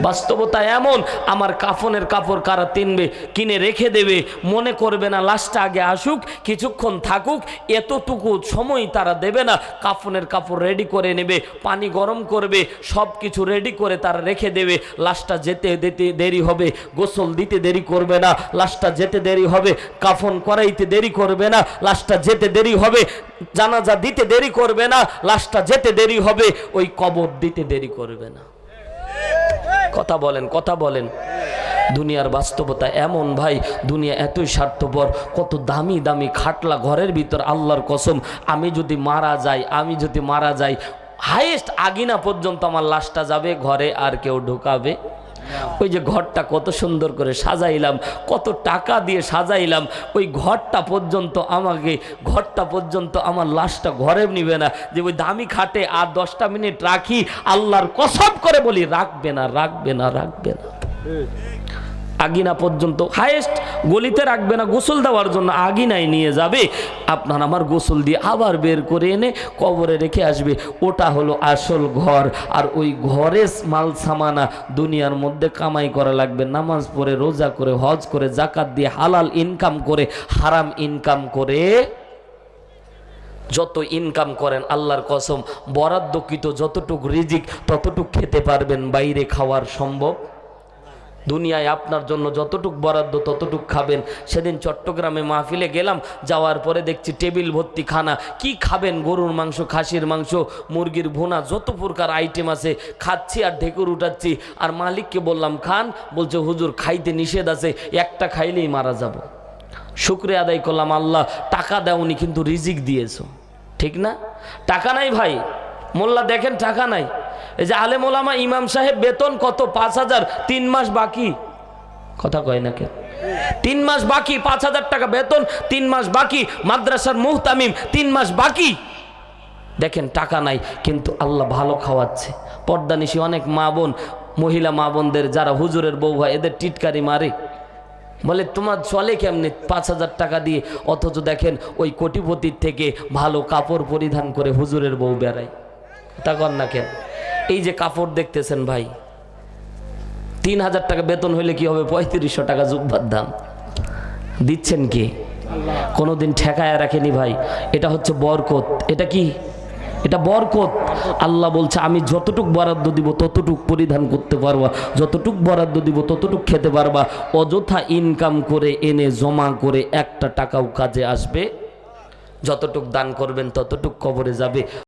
বাস্তবতা এমন, আমার কাফনের কাপড় কারা তিনবে, কিনে রেখে দেবে, মনে করবে না লাশটা আগে আসুক, কিছুক্ষণ থাকুক, এতটুকু সময় তারা দেবে না। কাফনের কাপড় রেডি করে নেবে, পানি গরম করবে, সব কিছু রেডি করে তারা রেখে দেবে। লাশটা যেতে দেরি হবে, গোসল দিতে দেরি করবে না, লাশটা যেতে দেরি হবে, কাফন করাইতে দেরি করবে না, লাশটা যেতে দেরি হবে, জানাজা দিতে দেরি করবে না, লাশটা যেতে দেরি হবে, ওই কবর দিতে দেরি করবে না। কথা বলেন, কথা বলেন। দুনিয়ার বাস্তবতা এমন ভাই, দুনিয়া এতই স্বার্থপর। কত দামি দামি খাটলা ঘরের ভিতর, আল্লাহর কসম, আমি যদি মারা যাই হাইয়েস্ট আগিনা পর্যন্ত আমার লাশটা যাবে, ঘরে আর কেউ ঢোকাবে। ওই যে ঘরটা কত সুন্দর করে সাজাইলাম, কত টাকা দিয়ে সাজাইলাম, ওই ঘরটা পর্যন্ত আমার লাশটা ঘরে নিবে না। যে ওই দামি খাটে আর 10টা মিনিট রাখি, আল্লাহর কসম করে বলি রাখবে না, রাখবে না, রাখবে না। আগিনা পর্যন্ত হাইয়েস্ট গলিতে রাখবে না, গোসল দেওয়ার জন্য আগিনায় নিয়ে যাবে, আপনার আমার গোসল দিয়ে আবার বের করে এনে কবরে রেখে আসবে। ওটা হলো আসল ঘর। আর ওই ঘরে মাল সামানা দুনিয়ার মধ্যে কামাই করা লাগবে, নামাজ পড়ে, রোজা করে, হজ করে, জাকাত দিয়ে, হালাল ইনকাম করে, হারাম ইনকাম করে, যত ইনকাম করেন আল্লাহর কসম বরাদ্দকৃত যতটুক রিজিক ততটুক খেতে পারবেন, বাইরে খাওয়ার সম্ভব। দুনিয়ায় আপনার জন্য যতটুক বরাদ্দ ততটুক খাবেন। সেদিন চট্টগ্রামে মাহফিলে গেলাম, যাওয়ার পরে দেখছি টেবিল ভর্তি খানা। কি খাবেন? গরুর মাংস, খাসির মাংস, মুরগির ভুনা, যত প্রকার আইটেম আছে খাচ্ছি আর ঢেকুর উঠাচ্ছি। আর মালিককে বললাম খান, বলছে হুজুর খাইতে নিষেধ আছে, একটা খাইলেই মারা যাব। শুকরিয়া আদায় করলাম, আল্লাহ টাকা দেওনি কিন্তু রিজিক দিয়েছো, ঠিক না? টাকা নাই ভাই, মোল্লা দেখেন টাকা নাই। এই যে আলেম ওলামা, ইমাম সাহেব বেতন কত? 5,000, 3 মাস বাকি। কথা কয় না কেন? 3 মাস বাকি, 5,000 টাকা বেতন, 3 মাস বাকি। মাদ্রাসার মুহতামিম 3 মাস বাকি। দেখেন টাকা নাই কিন্তু আল্লাহ ভালো খাওয়াচ্ছে। পর্দানিশি অনেক মা বোন, মহিলা মা বোনদের যারা হুজুরের বউ হয়, এদের টিটকারি মারে, বলে তোমার চলে কেমনে 5,000 টাকা দিয়ে, অথচ দেখেন ওই কোটিপতির থেকে ভালো কাপড় পরিধান করে হুজুরের বউ বেড়ায়। তা কর না কেন? এই যে কাপড় দেখতেছেন ভাই, 3,000 টাকা বেতন হইলে কি হবে? 3500 টাকা জুব্বার দাম দিচ্ছেন কি? কোনোদিন ঠেকায় রাখেনি ভাই। এটা হচ্ছে বরকত। এটা কি? এটা বরকত। আল্লাহ বলছে আমি যতটুক বরাদ্দ দিব ততটুক পরিধান করতে পারবা, যতটুক বরাদ্দ দিব ততটুক খেতে পারবা। অযথা ইনকাম করে এনে জমা করে একটা টাকাও কাজে আসবে? যতটুক দান করবেন ততটুক কবরে যাবে।